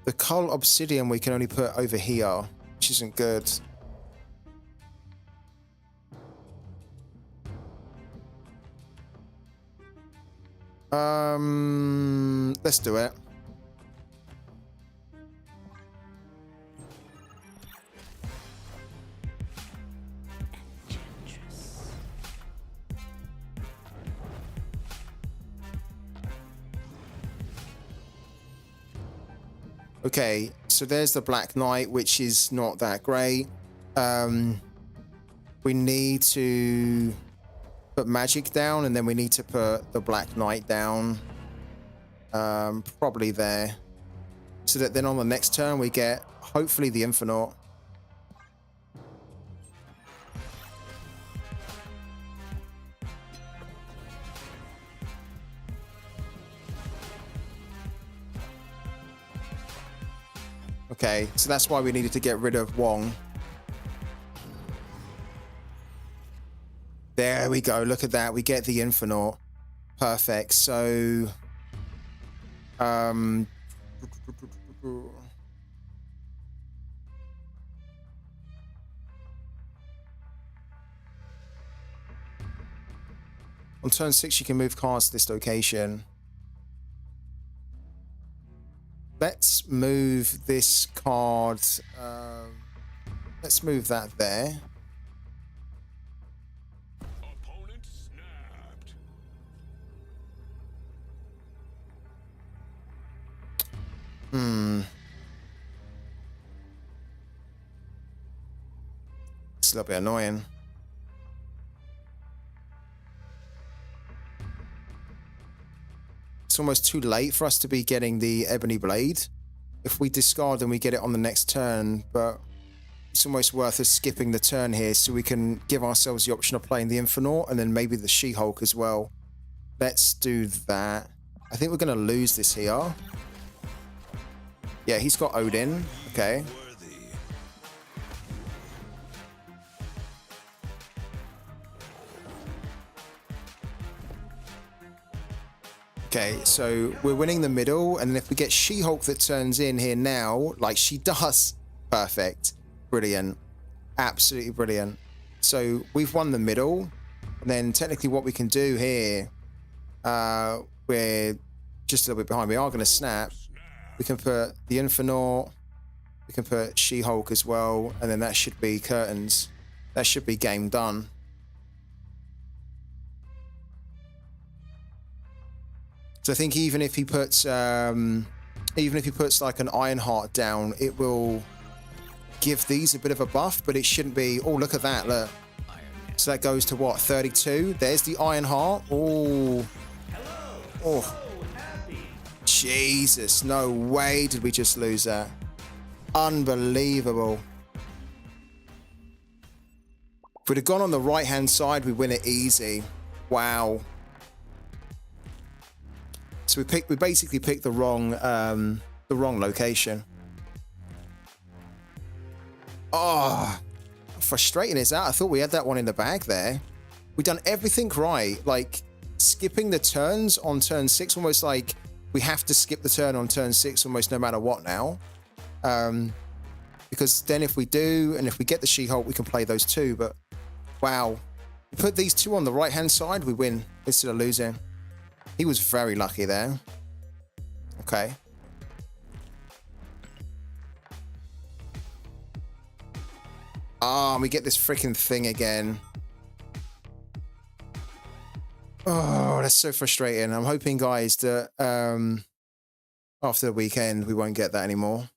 S1: The Cold Obsidian we can only put over here, which isn't good. Let's do it. Okay, so there's the Black Knight, which is not that great. We need to put magic down, and then we need to put the Black Knight down. Probably there. So that then on the next turn we get, hopefully, the Infinite. Okay, so that's why we needed to get rid of Wong. There we go. Look at that. We get the Infinite. Perfect. So, on turn 6, you can move cards to this location. Let's move this card. Let's move that there.
S2: Opponent snapped.
S1: It's a little bit annoying. It's almost too late for us to be getting the Ebony Blade. If we discard, then we get it on the next turn, but it's almost worth us skipping the turn here so we can give ourselves the option of playing the Infinite and then maybe the She-Hulk as well. Let's do that. I think we're going to lose this here. Yeah, he's got Odin. Okay. Okay, so we're winning the middle, and then if we get She-Hulk that turns in here now, like she does, perfect. Brilliant. Absolutely brilliant. So we've won the middle, and then technically what we can do here, we're just a little bit behind. We are going to snap. We can put the Infinite, we can put She-Hulk as well, and then that should be curtains. That should be game done. So I think even if he puts like an Ironheart down, it will give these a bit of a buff, but it shouldn't be. Oh, look at that! Look. So that goes to what? 32. There's the Ironheart. Oh. Oh. Jesus! No way did we just lose that. Unbelievable. If we'd have gone on the right-hand side, we win it easy. Wow. So we basically picked the wrong location. Oh, how frustrating is that? I thought we had that one in the bag there. We've done everything right, like skipping the turns on turn 6, almost like we have to skip the turn on turn 6 almost no matter what now. Because then if we do, and if we get the She-Hulk, we can play those two. But wow, we put these two on the right-hand side, we win instead of losing. He was very lucky there. Okay. Ah, we get this freaking thing again. Oh, that's so frustrating. I'm hoping, guys, that after the weekend, we won't get that anymore.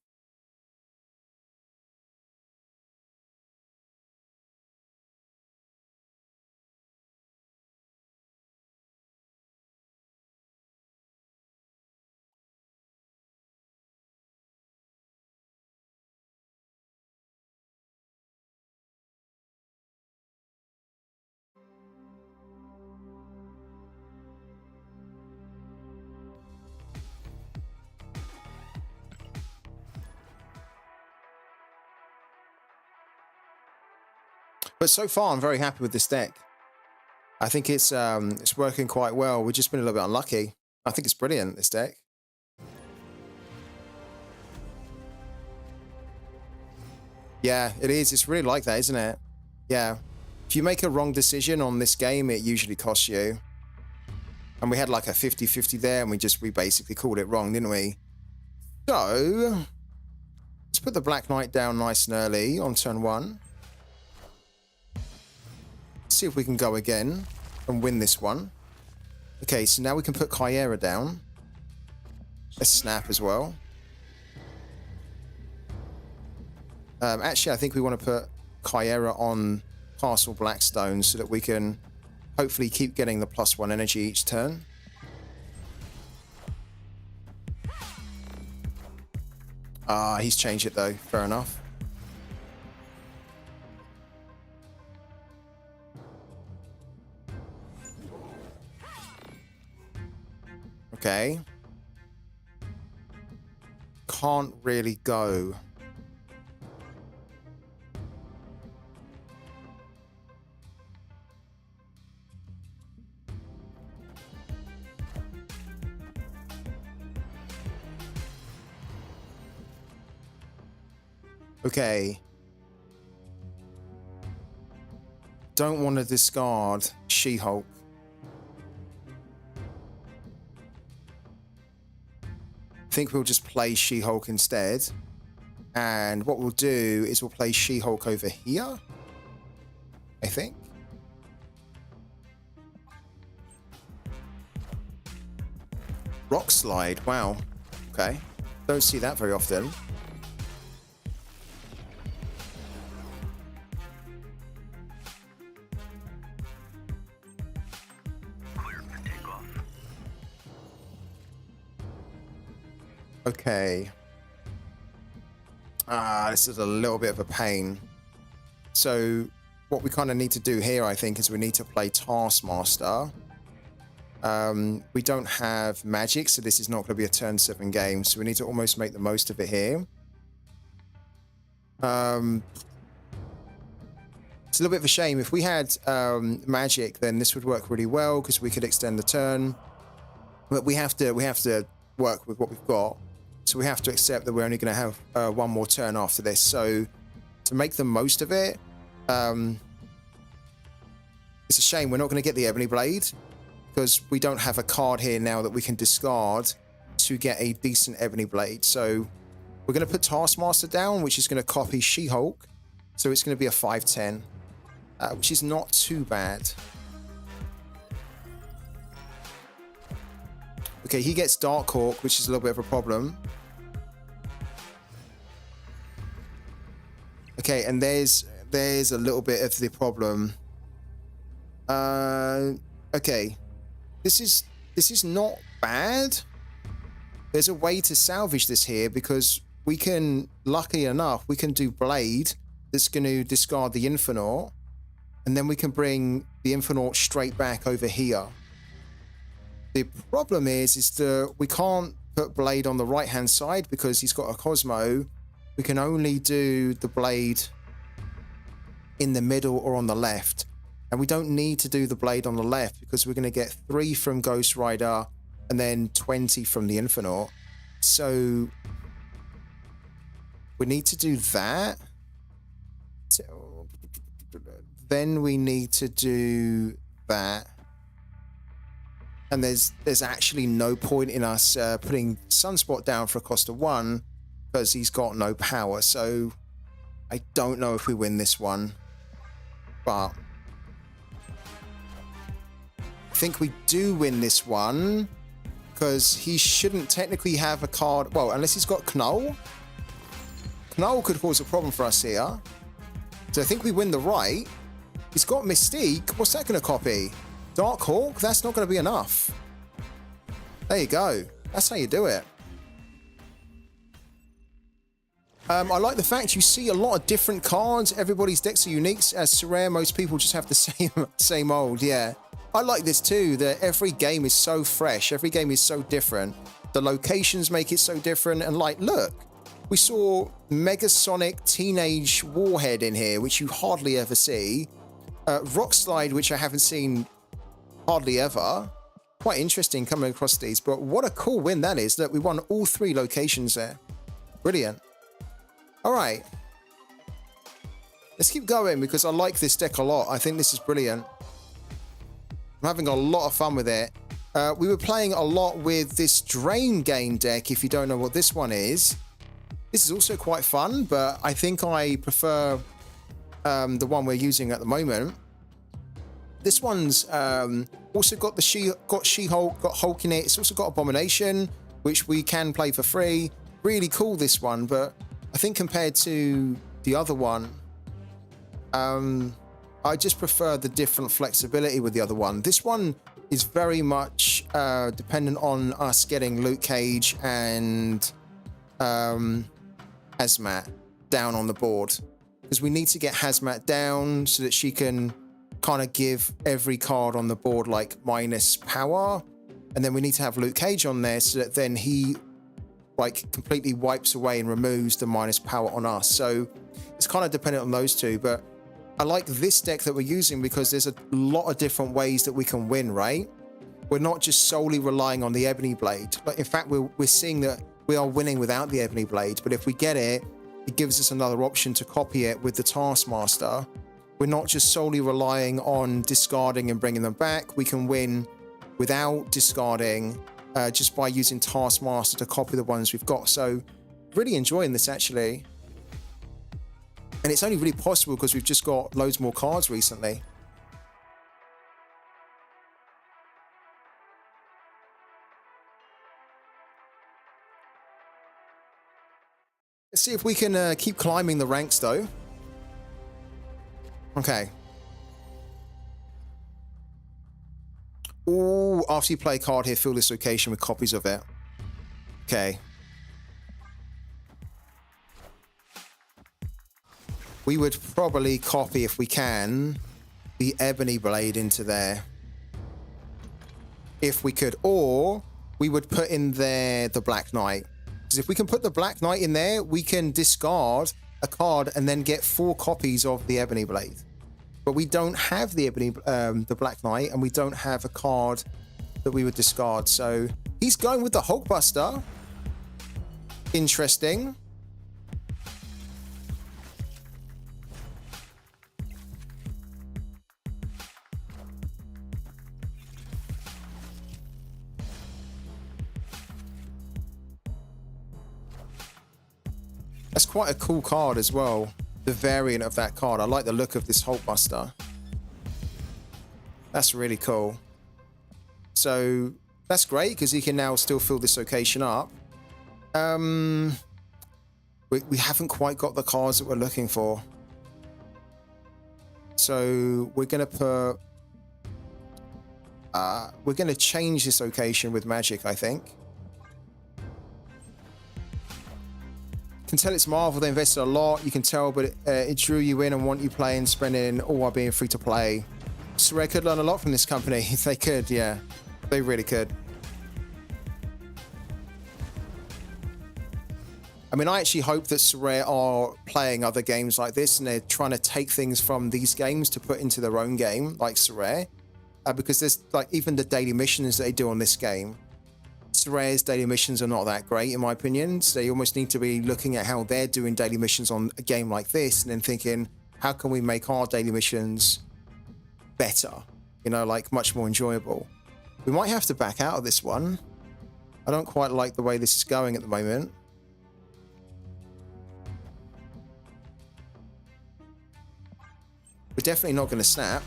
S1: But so far, I'm very happy with this deck. I think it's working quite well. We've just been a little bit unlucky. I think it's brilliant, this deck. Yeah, it is. It's really like that, isn't it? Yeah. If you make a wrong decision on this game, it usually costs you. And we had like a 50-50 there, and we basically called it wrong, didn't we? So, let's put the Black Knight down nice and early on turn 1. See if we can go again and win this one. Okay, so now we can put Kyera down. Let's snap as well. Actually, I think we want to put Kyera on Castle Blackstone so that we can hopefully keep getting the +1 energy each turn. Ah, he's changed it though. Fair enough. Okay. Can't really go. Okay. Don't want to discard She-Hulk. I think we'll just play She-Hulk instead. And what we'll do is we'll play She-Hulk over here, I think. Rock Slide, wow. Okay. Don't see that very often. Okay. This is a little bit of a pain. So what we kind of need to do here, I think, is we need to play Taskmaster. We don't have magic, so this is not going to be a turn 7 game. So we need to almost make the most of it here. It's a little bit of a shame. If we had magic, then this would work really well because we could extend the turn. But we have to work with what we've got. So we have to accept that we're only going to have one more turn after this. So to make the most of it, it's a shame we're not going to get the Ebony Blade because we don't have a card here now that we can discard to get a decent Ebony Blade. So we're going to put Taskmaster down, which is going to copy She-Hulk. So it's going to be a 5/10, which is not too bad. Okay, he gets Darkhawk, which is a little bit of a problem. Okay, and there's a little bit of the problem. Okay, this is not bad. There's a way to salvage this here because we can, lucky enough, we can do Blade that's going to discard the Infernaut, and then we can bring the Infernaut straight back over here. The problem is that we can't put Blade on the right-hand side because he's got a Cosmo. We can only do the Blade in the middle or on the left. And we don't need to do the Blade on the left because we're going to get 3 from Ghost Rider and then 20 from the Infernaut. So we need to do that. So then we need to do that. And there's actually no point in us putting Sunspot down for a cost of 1 because he's got no power. So I don't know if we win this one, but I think we do win this one because he shouldn't technically have a card. Well, unless he's got Knull. Knull could cause a problem for us here. So I think we win the right. He's got Mystique. What's that going to copy? Darkhawk? That's not going to be enough. There you go. That's how you do it. I like the fact you see a lot of different cards. Everybody's decks are unique. As sorare, most people just have the same old. Yeah. I like this too, that every game is so fresh. Every game is so different. The locations make it so different. And like, look, we saw Megasonic Teenage Warhead in here, which you hardly ever see. Rock Slide, which I haven't seen hardly ever. Quite interesting coming across these, but what a cool win that is, that we won all 3 locations there. Brilliant. All right. Let's keep going because I like this deck a lot. I think this is brilliant. I'm having a lot of fun with it. We were playing a lot with this Drain Gain deck, if you don't know what this one is. This is also quite fun, but I think I prefer the one we're using at the moment. This one's also got She-Hulk, got Hulk in it. It's also got Abomination, which we can play for free. Really cool, this one, but I think compared to the other one, I just prefer the different flexibility with the other one. This one is very much dependent on us getting Luke Cage and Hazmat down on the board, because we need to get Hazmat down so that she can kind of give every card on the board like minus power, and then we need to have Luke Cage on there so that then he like completely wipes away and removes the minus power on us. So it's kind of dependent on those two, but I like this deck that we're using because there's a lot of different ways that we can win, right? We're not just solely relying on the Ebony Blade, but in fact we're seeing that we are winning without the Ebony Blade, but if we get it, it gives us another option to copy it with the Taskmaster. We're not just solely relying on discarding and bringing them back. We can win without discarding just by using Taskmaster to copy the ones we've got. So really enjoying this actually. And it's only really possible because we've just got loads more cards recently. Let's see if we can keep climbing the ranks though. Okay. Ooh, after you play a card here, fill this location with copies of it. Okay. We would probably copy, if we can, the Ebony Blade into there. If we could. Or we would put in there the Black Knight. Because if we can put the Black Knight in there, we can discard a card and then get 4 copies of the Ebony Blade. But we don't have the the Black Knight, and we don't have a card that we would discard. So he's going with the Hulkbuster. Interesting. That's quite a cool card as well. The variant of that card. I like the look of this Hulkbuster. That's really cool. So that's great because he can now still fill this location up. We haven't quite got the cards that we're looking for. So we're gonna put we're gonna change this location with magic, I think. Can tell it's Marvel, they invested a lot, you can tell, but it drew you in and want you playing, spending all while being free to play. Sorare could learn a lot from this company. They could, yeah. They really could. I mean, I actually hope that Sorare are playing other games like this and they're trying to take things from these games to put into their own game, like Sorare. Because there's, like, even the daily missions that they do on this game, Sorare's daily missions are not that great in my opinion. So they almost need to be looking at how they're doing daily missions on a game like this and then thinking, how can we make our daily missions better? You know, like much more enjoyable. We might have to back out of this one. I don't quite like the way this is going at the moment. We're definitely not going to snap.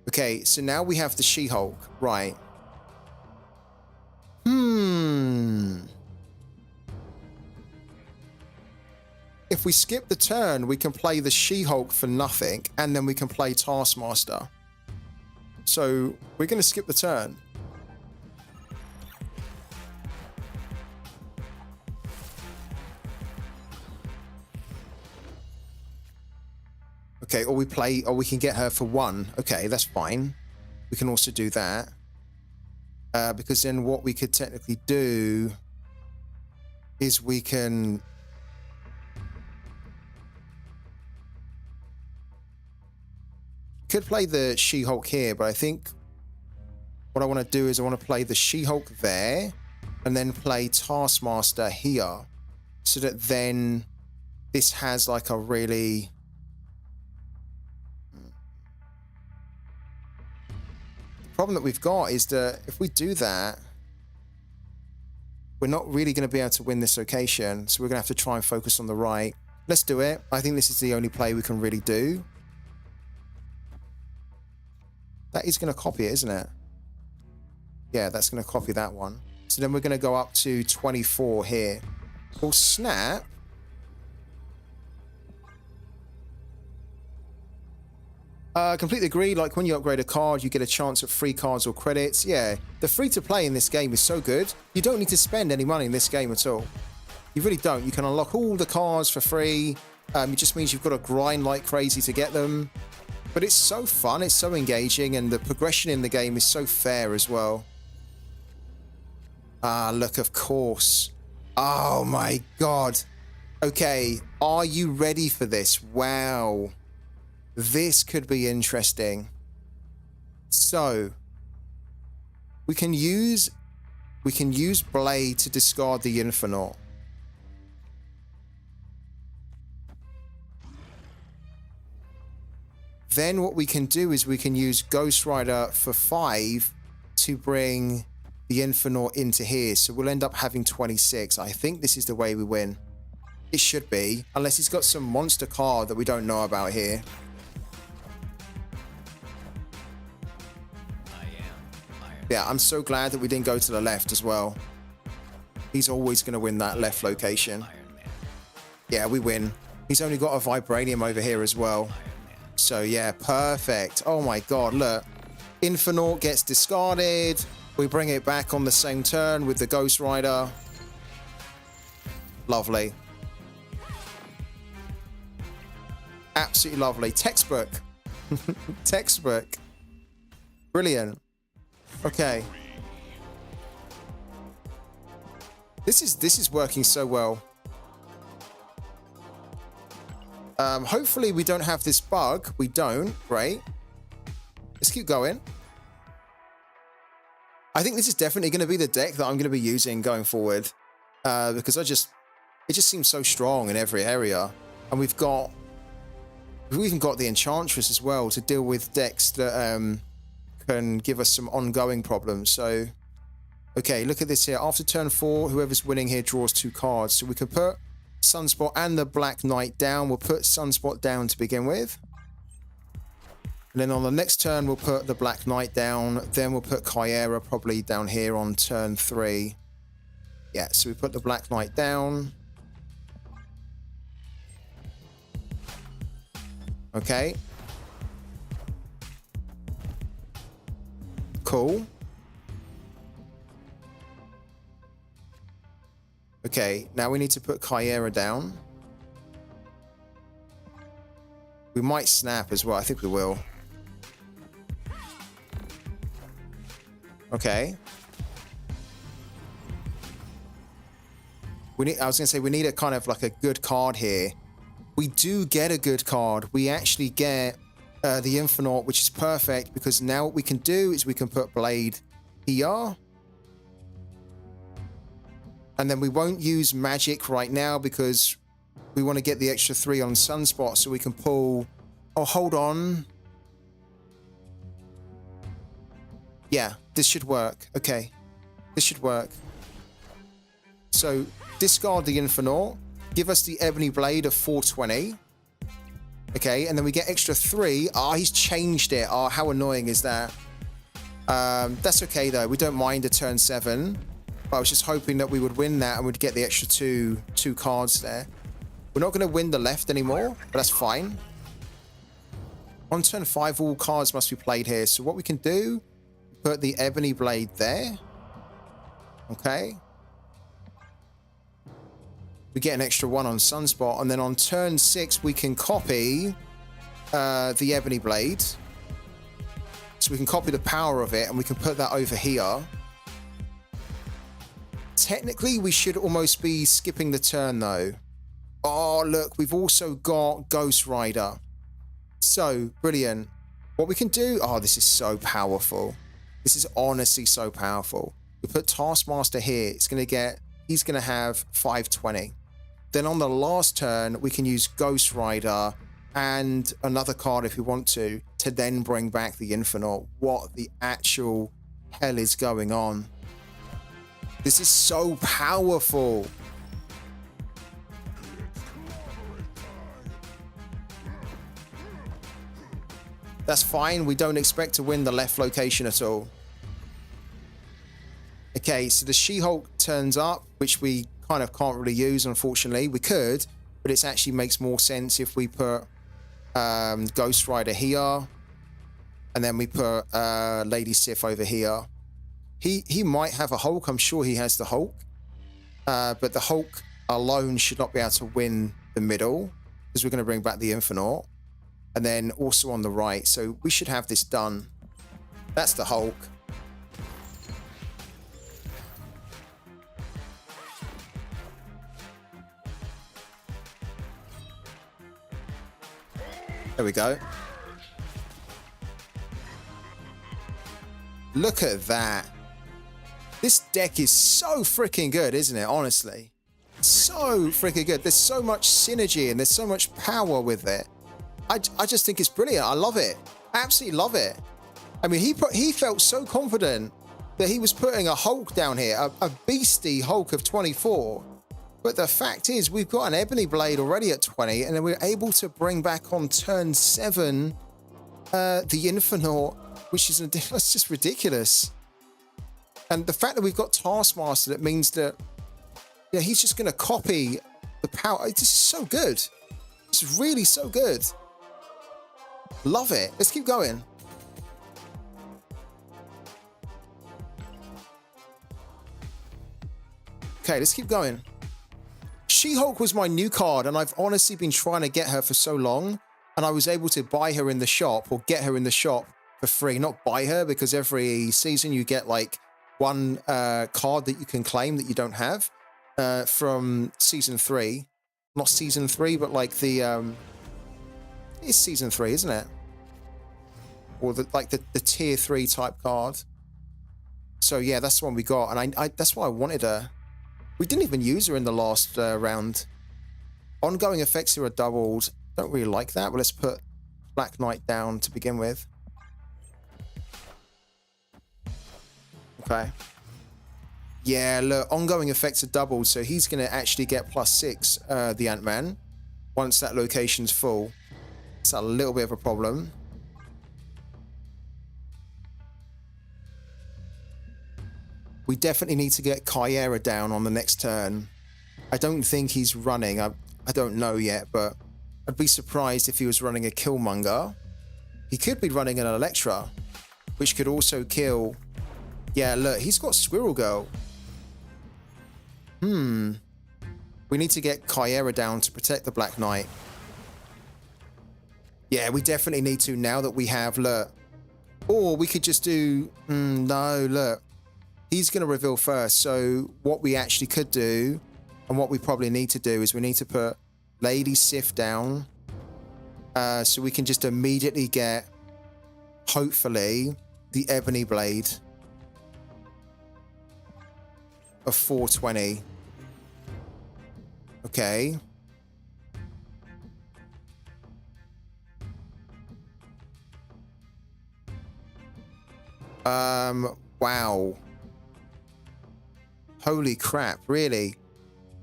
S1: Okay, so now we have the She-Hulk, right. If we skip the turn, we can play the She-Hulk for nothing, and then we can play Taskmaster. So, we're going to skip the turn. Okay, or we can get her for 1. Okay, that's fine. We can also do that. Because then what we could technically do is we can... could play the She-Hulk here, but I think what I want to do is I want to play the She-Hulk there and then play Taskmaster here so that then this has like a really... problem that we've got is that if we do that, we're not really going to be able to win this location, so we're going to have to try and focus on the right. Let's do it. I think this is the only play we can really do. That is going to copy it, isn't it? Yeah, that's going to copy that one. So then we're going to go up to 24 here. Well, snap. Completely agree. Like when you upgrade a card, you get a chance at free cards or credits. Yeah, the free to play in this game is so good. You don't need to spend any money in this game at all. You really don't. You can unlock all the cards for free. It just means you've got to grind like crazy to get them. But it's so fun. It's so engaging. And the progression in the game is so fair as well. Ah, look, of course. Oh my God. Okay, are you ready for this? Wow. This could be interesting. So, we can use Blade to discard the Infernaut. Then what we can do is we can use Ghost Rider for 5 to bring the Infernaut into here. So we'll end up having 26. I think this is the way we win. It should be, unless he's got some monster card that we don't know about here. Yeah, I'm so glad that we didn't go to the left as well. He's always going to win that left location. Yeah, we win. He's only got a Vibranium over here as well. So yeah, perfect. Oh my God, look. Infernaut gets discarded. We bring it back on the same turn with the Ghost Rider. Lovely. Absolutely lovely. Textbook. Textbook. Brilliant. Okay. This is working so well. Hopefully we don't have this bug. We don't. Great. Let's keep going. I think this is definitely going to be the deck that I'm going to be using going forward. Because it just seems so strong in every area. And we've even got the Enchantress as well to deal with decks that can give us some ongoing problems. So, okay, look at this here. After turn 4, whoever's winning here draws 2 cards. So we can put Sunspot and the Black Knight down. We'll put Sunspot down to begin with. And then on the next turn, we'll put the Black Knight down. Then we'll put Kyera probably down here on turn 3. Yeah, so we put the Black Knight down. Okay. Cool. Okay, now we need to put Kyera down. We might snap as well. I think we will. Okay. I was going to say we need a kind of like a good card here. We do get a good card. We actually get the Infernaut, which is perfect because now what we can do is we can put Blade here. And then we won't use magic right now because we want to get the extra 3 on Sunspot so we can pull... Oh, hold on. Yeah, this should work. Okay, this should work. So discard the Infernaut. Give us the Ebony Blade of 420. Okay, and then we get extra 3. Ah, he's changed it. Ah, how annoying is that? That's okay, though. We don't mind a turn 7. But I was just hoping that we would win that and we'd get the extra two cards there. We're not going to win the left anymore, but that's fine. On turn 5, all cards must be played here. So what we can do, put the Ebony Blade there. Okay. We get an extra 1 on Sunspot. And then on turn 6, we can copy the Ebony Blade. So we can copy the power of it and we can put that over here. Technically, we should almost be skipping the turn, though. Oh, look, we've also got Ghost Rider. So, brilliant. What we can do... Oh, this is so powerful. This is honestly so powerful. We put Taskmaster here. It's going to get... He's going to have 520. Then on the last turn, we can use Ghost Rider and another card if we want to then bring back the Infernaut. What the actual hell is going on? This is so powerful. That's fine. We don't expect to win the left location at all. Okay, so the She-Hulk turns up, which we kind of can't really use, unfortunately. We could, but it actually makes more sense if we put Ghost Rider here, and then we put Lady Sif over here. He might have a Hulk. I'm sure he has the Hulk, but the Hulk alone should not be able to win the middle, because we're going to bring back the Infinite, and then also on the right. So we should have this done. That's the Hulk. There we go. Look at that. This deck is so freaking good, isn't it? Honestly. So freaking good. There's so much synergy and there's so much power with it. I just think it's brilliant. I love it. I absolutely love it. I mean, he felt so confident that he was putting a Hulk down here, a beastie Hulk of 24. But the fact is, we've got an Ebony Blade already at 20, and then we're able to bring back on turn 7 the Infinite, which is that's just ridiculous. And the fact that we've got Taskmaster, that means that he's just going to copy the power. It's just so good. It's really so good. Love it. Let's keep going. Okay, let's keep going. She-Hulk was my new card, and I've honestly been trying to get her for so long, and I was able to buy her in the shop, or get her in the shop for free. Not buy her, because every season you get like one card that you can claim that you don't have from season 3. Not season 3, but like the it's season 3, isn't it? Or the tier 3 type card. So yeah, that's the one we got, and I that's why I wanted her. We didn't even use her in the last round. Ongoing effects here are doubled. Don't really like that, but let's put Black Knight down to begin with. Okay. Yeah, look, ongoing effects are doubled, so he's going to actually get +6, the Ant-Man, once that location's full. It's a little bit of a problem. We definitely need to get Kyera down on the next turn. I don't think he's running. I don't know yet, but I'd be surprised if he was running a Killmonger. He could be running an Elektra, which could also kill... Yeah, look, he's got Squirrel Girl. We need to get Kyera down to protect the Black Knight. Yeah, we definitely need to now that we have, look. Or we could just do... no, look. He's going to reveal first. So what we actually could do, and what we probably need to do, is we need to put Lady Sif down. So we can just immediately get, hopefully, the Ebony Blade of 420. Okay. Wow. Holy crap, really?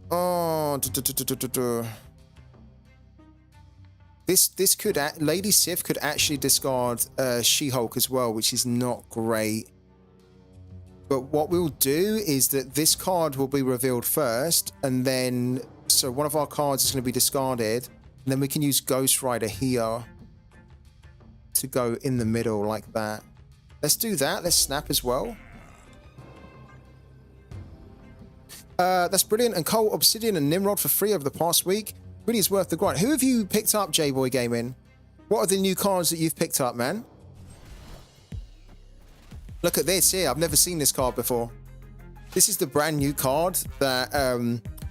S1: Oh, this could Lady Sif could actually discard She-Hulk as well, which is not great. But what we'll do is that this card will be revealed first, and then so one of our cards is going to be discarded, and then we can use Ghost Rider here to go in the middle like that. Let's do that. Let's snap as well. That's brilliant. And Cole, Obsidian and Nimrod for free over the past week. Really is worth the grind. Who have you picked up, J-Boy Gaming? What are the new cards that you've picked up, man? Look at this here. I've never seen this card before. This is the brand new card that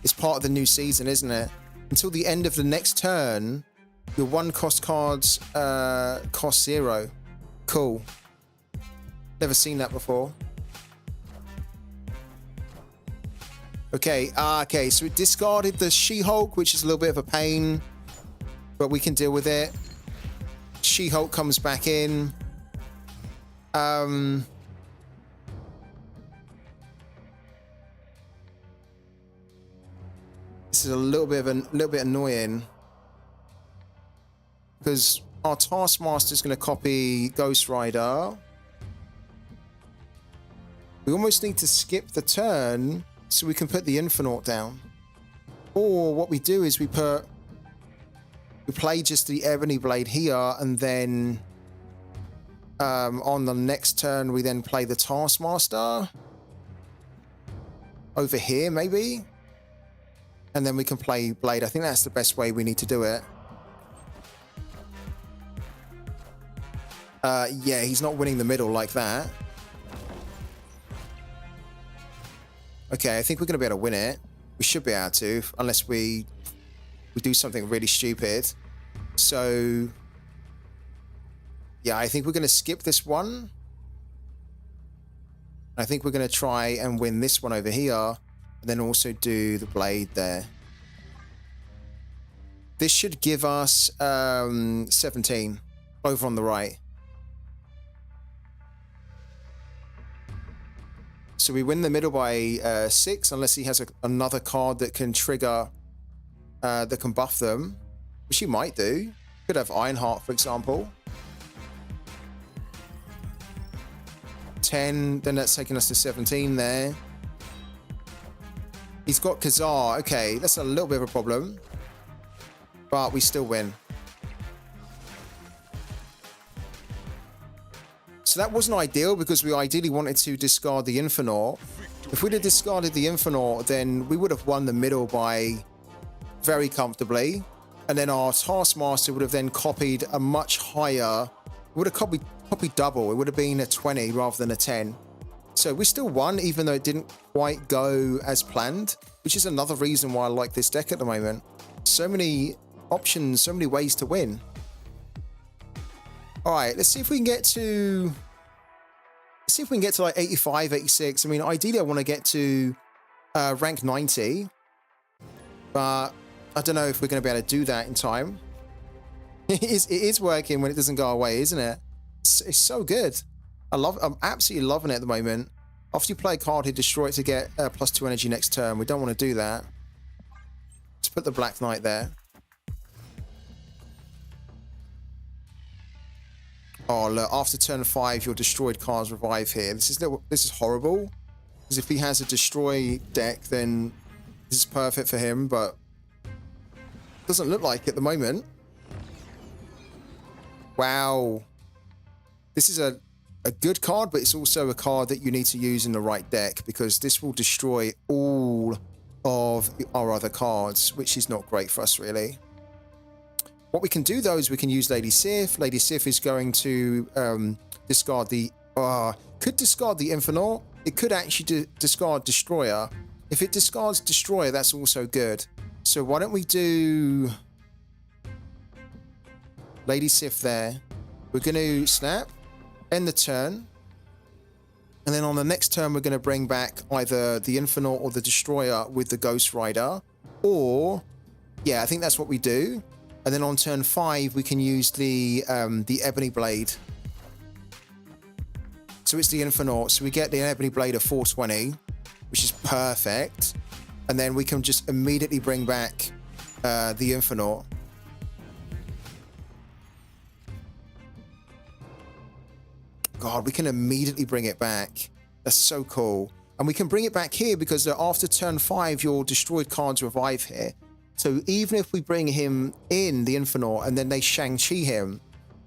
S1: is part of the new season, isn't it? Until the end of the next turn, your 1-cost cards cost 0. Cool. Never seen that before. Okay, okay, so we discarded the She-Hulk, which is a little bit of a pain, but we can deal with it. She-Hulk comes back in. This is a little bit annoying because our Taskmaster is going to copy Ghost Rider. We almost need to skip the turn So we can put the Infinite down. Or what we do is we play just the Ebony Blade here, and then on the next turn we then play the Taskmaster over here maybe, and then we can play Blade. I think that's the best way we need to do it. Yeah, he's not winning the middle like that. Okay, I think we're going to be able to win it. We should be able to, unless we do something really stupid. So, yeah, I think we're going to skip this one. I think we're going to try and win this one over here, and then also do the Blade there. This should give us 17 over on the right. So we win the middle by 6, unless he has another card that can trigger, that can buff them, which he might do. Could have Ironheart, for example. 10, then that's taking us to 17 there. He's got Khazar. Okay, that's a little bit of a problem, but we still win. So that wasn't ideal because we ideally wanted to discard the Infinite. If we'd have discarded the Infinite, then we would have won the middle by very comfortably. And then our Taskmaster would have then copied a much higher, would have copied double. It would have been a 20 rather than a 10. So we still won, even though it didn't quite go as planned, which is another reason why I like this deck at the moment. So many options, so many ways to win. All right, let's see if we can get to like 85, 86. I mean, ideally I want to get to rank 90, but I don't know if we're going to be able to do that in time. It is working when it doesn't go away, isn't it? It's so good. I'm absolutely loving it at the moment. After you play a card here, destroy it to get +2 energy next turn. We don't want to do that. Let's put the Black Knight there. Oh, look, after turn 5, your destroyed cards revive here. This is horrible. Because if he has a destroy deck, then this is perfect for him, but doesn't look like it at the moment. Wow. This is a good card, but it's also a card that you need to use in the right deck, because this will destroy all of our other cards, which is not great for us, really. What we can do, though, is we can use Lady Sif. Lady Sif is going to discard the... could discard the Infinite. It could actually discard Destroyer. If it discards Destroyer, that's also good. So why don't we do... Lady Sif there. We're going to snap, end the turn. And then on the next turn, we're going to bring back either the Infinite or the Destroyer with the Ghost Rider. Or... yeah, I think that's what we do. And then on turn 5, we can use the Ebony Blade. So it's the Infinite. So we get the Ebony Blade of 420, which is perfect. And then we can just immediately bring back the Infinite. God, we can immediately bring it back. That's so cool. And we can bring it back here because after turn 5, your destroyed cards revive here. So even if we bring him in, the Infinite, and then they Shang-Chi him,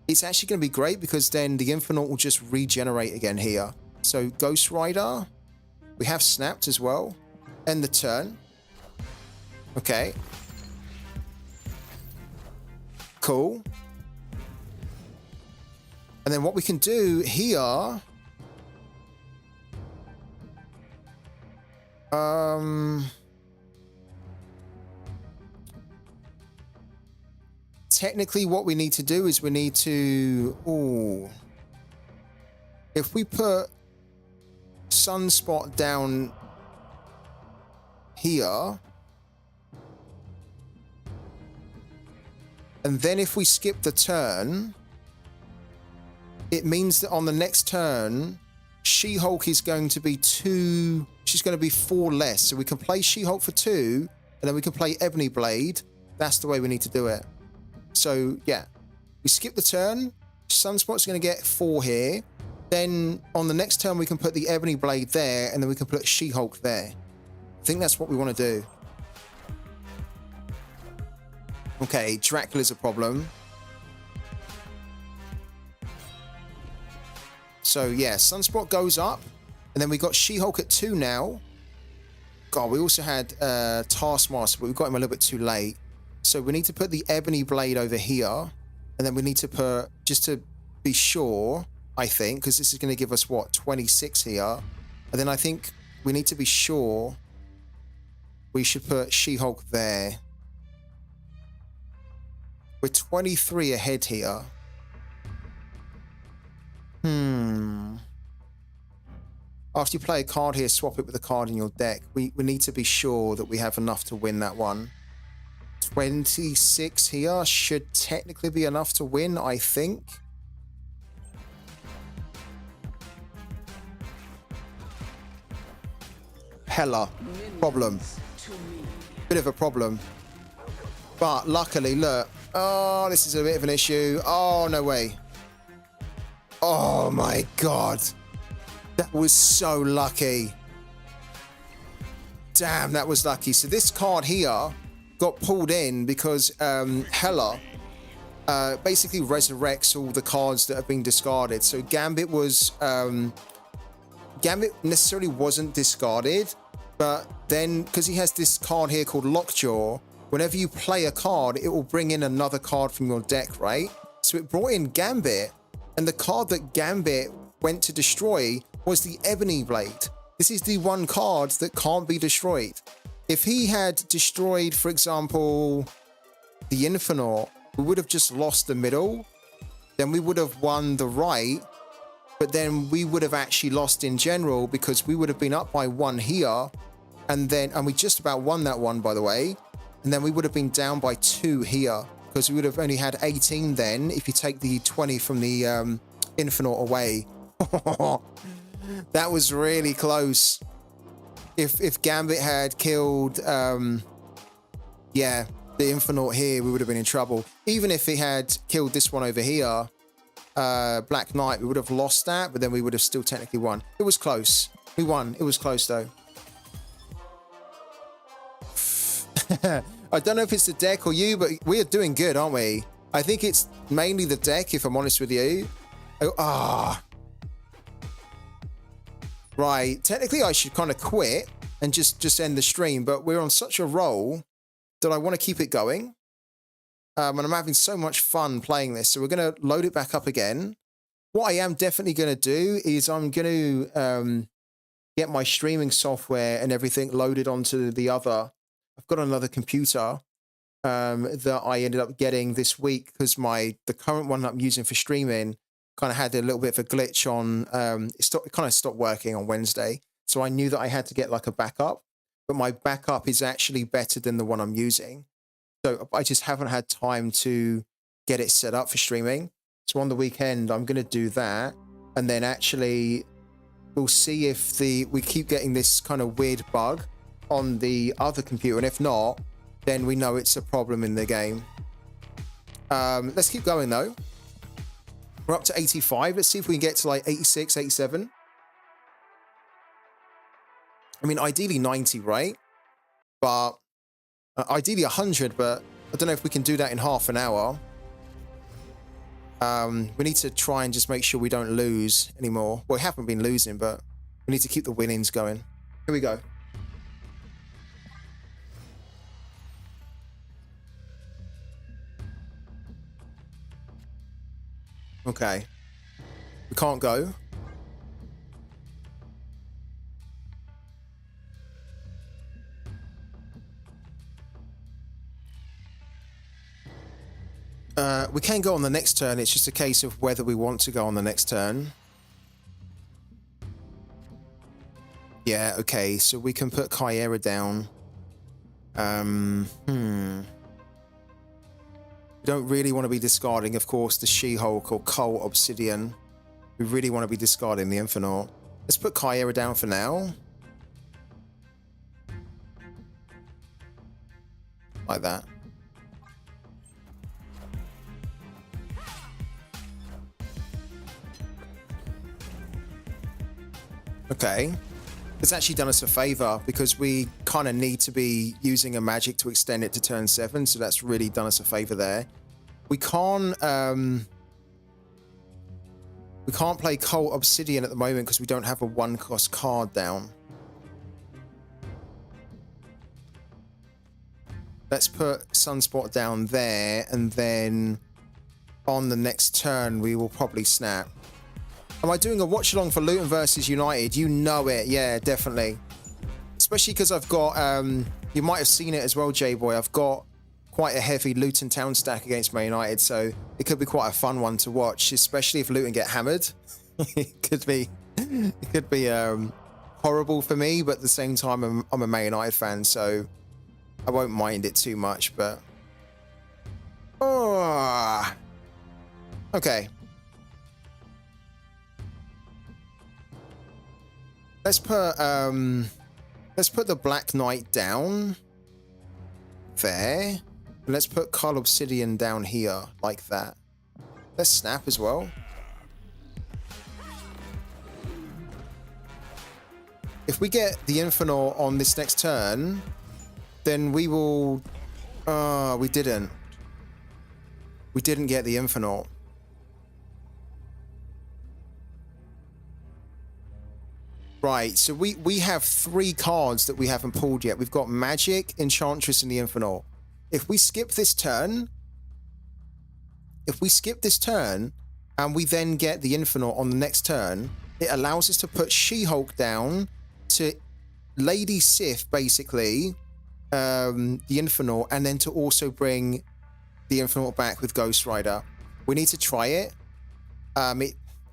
S1: it's actually going to be great because then the Infinite will just regenerate again here. So Ghost Rider, we have snapped as well. End the turn. Okay. Cool. And then what we can do here... technically what we need to do is we need to... ooh. If we put Sunspot down here, and then if we skip the turn, it means that on the next turn, She-Hulk is going to be 2... she's going to be 4 less. So we can play She-Hulk for 2, and then we can play Ebony Blade. That's the way we need to do it. So, yeah. We skip the turn. Sunspot's going to get 4 here. Then, on the next turn, we can put the Ebony Blade there, and then we can put She-Hulk there. I think that's what we want to do. Okay, Dracula's a problem. So yeah, Sunspot goes up, and then we got She-Hulk at 2 now. God, we also had Taskmaster, but we got him a little bit too late. So we need to put the Ebony Blade over here, and then we need to put, just to be sure, I think, because this is going to give us, what, 26 here. And then I think we need to be sure we should put She-Hulk there. We're 23 ahead here. After you play a card here, swap it with a card in your deck. We need to be sure that we have enough to win that one. 26 here should technically be enough to win, I think. Hella problem. Bit of a problem. But luckily, look. Oh, this is a bit of an issue. Oh, no way. Oh my God. That was so lucky. Damn, that was lucky. So this card here got pulled in because Hela basically resurrects all the cards that have been discarded. So Gambit was... Gambit necessarily wasn't discarded, but then because he has this card here called Lockjaw, whenever you play a card, it will bring in another card from your deck, right? So it brought in Gambit, and the card that Gambit went to destroy was the Ebony Blade. This is the one card that can't be destroyed. If he had destroyed, for example, the Infernaut, we would have just lost the middle. Then we would have won the right, but then we would have actually lost in general because we would have been up by 1 here, and we just about won that one, by the way. And then we would have been down by 2 here because we would have only had 18 then if you take the 20 from the Infernaut away. That was really close. If Gambit had killed, yeah, the Infernaut here, we would have been in trouble. Even if he had killed this one over here, Black Knight, we would have lost that, but then we would have still technically won. It was close. We won. It was close, though. I don't know if it's the deck or you, but we are doing good, aren't we? I think it's mainly the deck, if I'm honest with you. Oh, right. Technically, I should kind of quit and just end the stream, but we're on such a roll that I want to keep it going. And I'm having so much fun playing this, so we're going to load it back up again. What I am definitely going to do is I'm going to get my streaming software and everything loaded onto the other. I've got another computer that I ended up getting this week because the current one that I'm using for streaming kind of had a little bit of a glitch on, it kind of stopped working on Wednesday. So I knew that I had to get like a backup, but my backup is actually better than the one I'm using. So I just haven't had time to get it set up for streaming. So on the weekend, I'm going to do that. And then actually we'll see if we keep getting this kind of weird bug on the other computer. And if not, then we know it's a problem in the game. Let's keep going though. We're up to 85. Let's see if we can get to like 86, 87. I mean, ideally 90, right? But ideally 100, but I don't know if we can do that in half an hour. We need to try and just make sure we don't lose anymore. Well, we haven't been losing, but we need to keep the winnings going. Here we go. Okay. We can't go. We can go on the next turn. It's just a case of whether we want to go on the next turn. Yeah, okay. So we can put Kyera down. We don't really want to be discarding, of course, the She-Hulk or Cull Obsidian. We really want to be discarding the Infernaut. Let's put Kyera down for now. Like that. Okay. It's actually done us a favor because we kind of need to be using a magic to extend it to turn 7. So that's really done us a favor there. We can't play Cult Obsidian at the moment because we don't have a 1-cost card down. Let's put Sunspot down there, and then on the next turn, we will probably snap. Am I doing a watch-along for Luton versus United? You know it. Yeah, definitely. Especially because I've got, you might have seen it as well, J-Boy. I've got quite a heavy Luton Town stack against Man United, so it could be quite a fun one to watch, especially if Luton get hammered. It could be horrible for me, but at the same time, I'm a Man United fan, so I won't mind it too much, but... Oh. Okay. Let's put the Black Knight down there. And let's put Carl Obsidian down here, like that. Let's snap as well. If we get the Infernaut on this next turn, then we will... we didn't. We didn't get the Infernaut. Right, so we have 3 cards that we haven't pulled yet. We've got Magic, Enchantress, and the Infernaut. If we skip this turn, and we then get the Infernaut on the next turn, it allows us to put She-Hulk down to Lady Sif, basically, the Infernaut, and then to also bring the Infernaut back with Ghost Rider. We need to try it.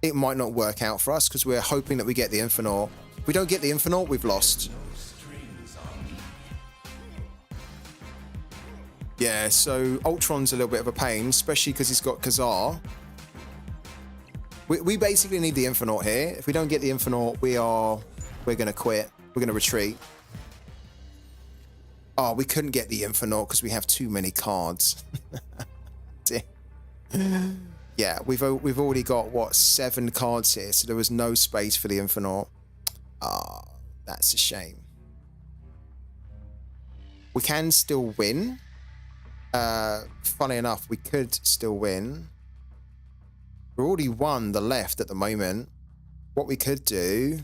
S1: It might not work out for us because we're hoping that we get the Infernaut. If we don't get the Infernaut, we've lost. Yeah, so Ultron's a little bit of a pain, especially because he's got Kazar. We basically need the Infernaut here. If we don't get the Infernaut, we're going to quit. We're going to retreat. Oh, we couldn't get the Infernaut because we have too many cards. Yeah, we've already got, what, 7 cards here, so there was no space for the Infernaut. Ah, that's a shame. We can still win. Funny enough, we could still win. We're already won the left at the moment. What we could do...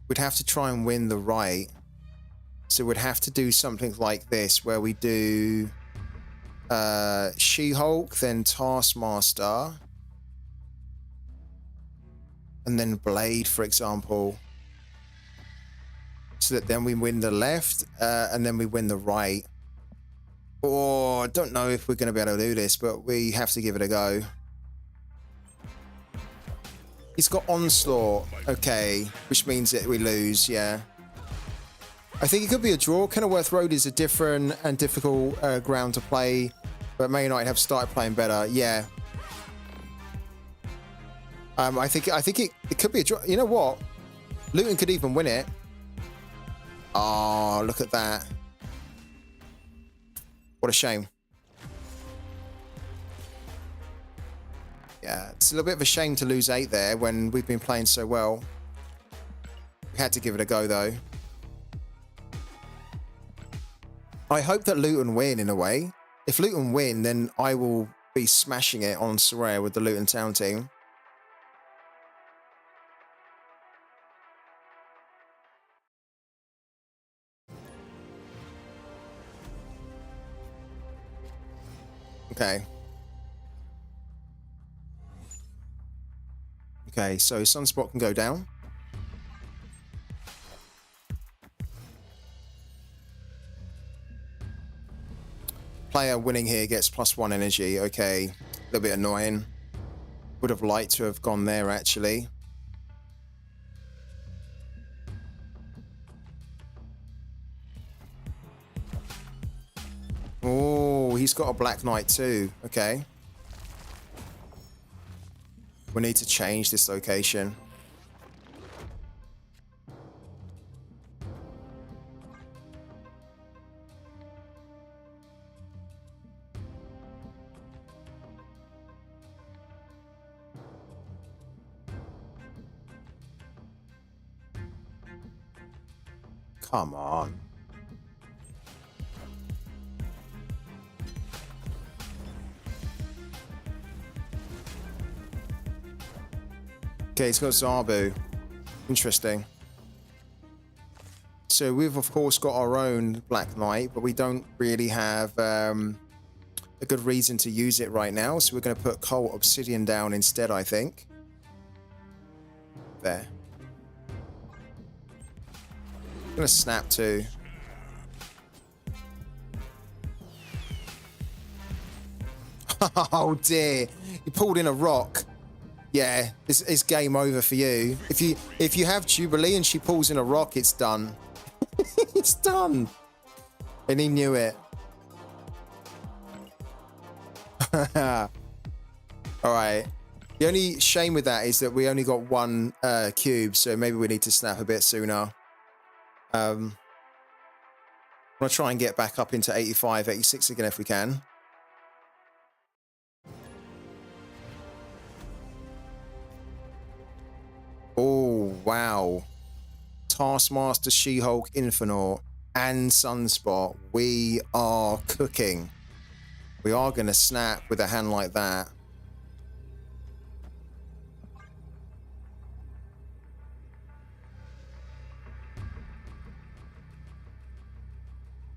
S1: We'd have to try and win the right. So we'd have to do something like this, where we do She-Hulk, then Taskmaster, and then Blade, for example. So that then we win the left, and then we win the right. Or I don't know if we're going to be able to do this, but we have to give it a go. He's got Onslaught, okay, which means that we lose, yeah. I think it could be a draw. Kenilworth Road is a different and difficult ground to play, but Man United have started playing better. Yeah. I think it could be a draw. You know what? Luton could even win it. Oh, look at that. What a shame. Yeah, it's a little bit of a shame to lose 8 there when we've been playing so well. We had to give it a go, though. I hope that Luton win in a way. If Luton win, then I will be smashing it on Sorare with the Luton Town team. Okay. Okay, so Sunspot can go down. Player winning here gets +1 energy. Okay, a little bit annoying. Would have liked to have gone there, actually. Oh, he's got a Black Knight too. Okay. We need to change this location. Come on. Okay, it's got Zabu. Interesting. So we've of course got our own Black Knight, but we don't really have a good reason to use it right now. So we're going to put Coal Obsidian down instead, I think. There. I'm going to snap too. Oh dear, you pulled in a rock. Yeah, it's game over for you. If you have Jubilee and she pulls in a rock, it's done. It's done. And he knew it. All right. The only shame with that is that we only got one cube, so maybe we need to snap a bit sooner. I'm going to try and get back up into 85, 86 again if we can. Oh, wow. Taskmaster, She-Hulk, Infernaut, and Sunspot. We are cooking. We are going to snap with a hand like that.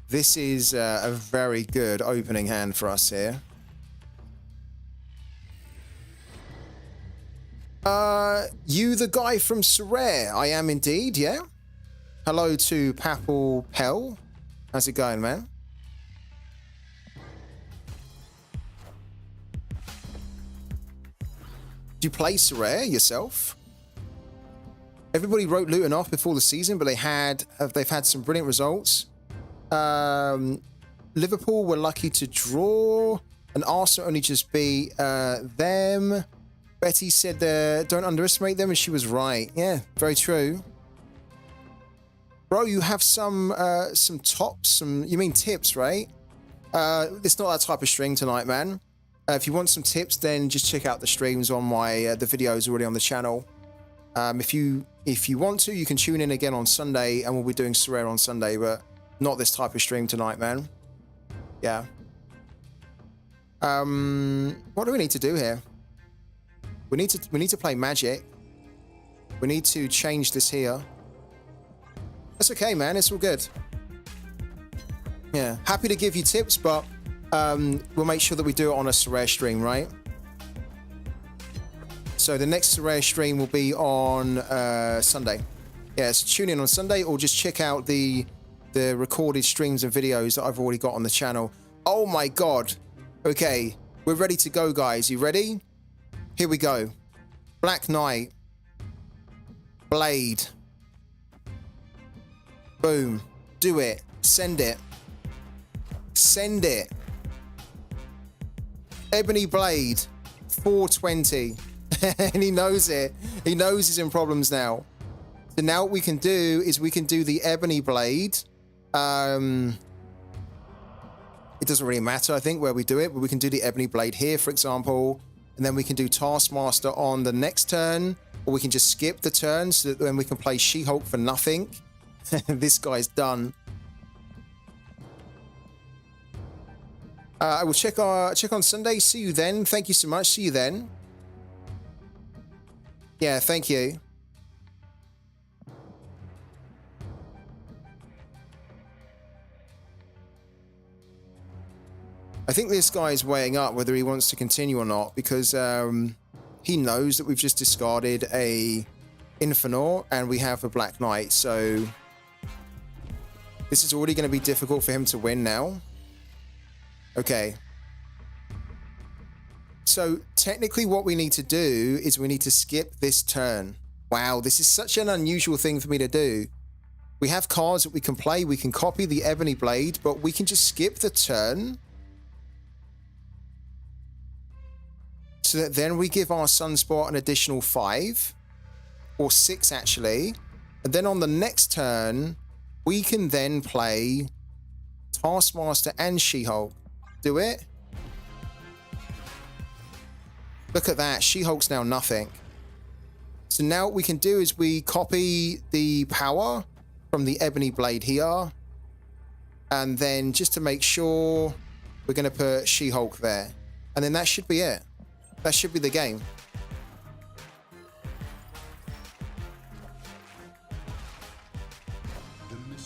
S1: This is a very good opening hand for us here. You the guy from Sorare? I am indeed, yeah. Hello to Papal Pell. How's it going, man? Do you play Sorare yourself? Everybody wrote Luton off before the season, but they've had some brilliant results. Liverpool were lucky to draw, and Arsenal only just beat them. Betty said, don't underestimate them, and she was right. Yeah, very true. Bro, you have some tops, you mean tips, right? It's not that type of stream tonight, man. If you want some tips, then just check out the streams on my, the videos already on the channel. If you want to, you can tune in again on Sunday, and we'll be doing Sorare on Sunday, but not this type of stream tonight, man. Yeah. What do we need to do here? We need to play Magic. We need to change this here. That's okay, man. It's all good. Yeah. Happy to give you tips, but we'll make sure that we do it on a Sorare stream, right? So the next Sorare stream will be on Sunday. Yeah, so tune in on Sunday or just check out the recorded streams and videos that I've already got on the channel. Oh my God. Okay, we're ready to go, guys. You ready? Here we go. Black Knight. Blade. Boom. Do it. Send it. Send it. Ebony Blade. 420. And he knows it. He knows he's in problems now. So now what we can do is we can do the Ebony Blade. It doesn't really matter, I think, where we do it, but we can do the Ebony Blade here, for example. And then we can do Taskmaster on the next turn, or we can just skip the turn so that then we can play She-Hulk for nothing. This guy's done. I will check on Sunday. See you then. Thank you so much. See you then. Yeah, thank you. I think this guy is weighing up whether he wants to continue or not, because he knows that we've just discarded a Infernaut and we have a Black Knight, so this is already going to be difficult for him to win now. Okay. So technically what we need to do is we need to skip this turn. Wow, this is such an unusual thing for me to do. We have cards that we can play. We can copy the Ebony Blade, but we can just skip the turn. So that then we give our Sunspot an additional 5 or 6 actually. And then on the next turn, we can then play Taskmaster and She-Hulk. Do it. Look at that. She-Hulk's now nothing. So now what we can do is we copy the power from the Ebony Blade here. And then just to make sure, we're going to put She-Hulk there. And then that should be it. That should be the game.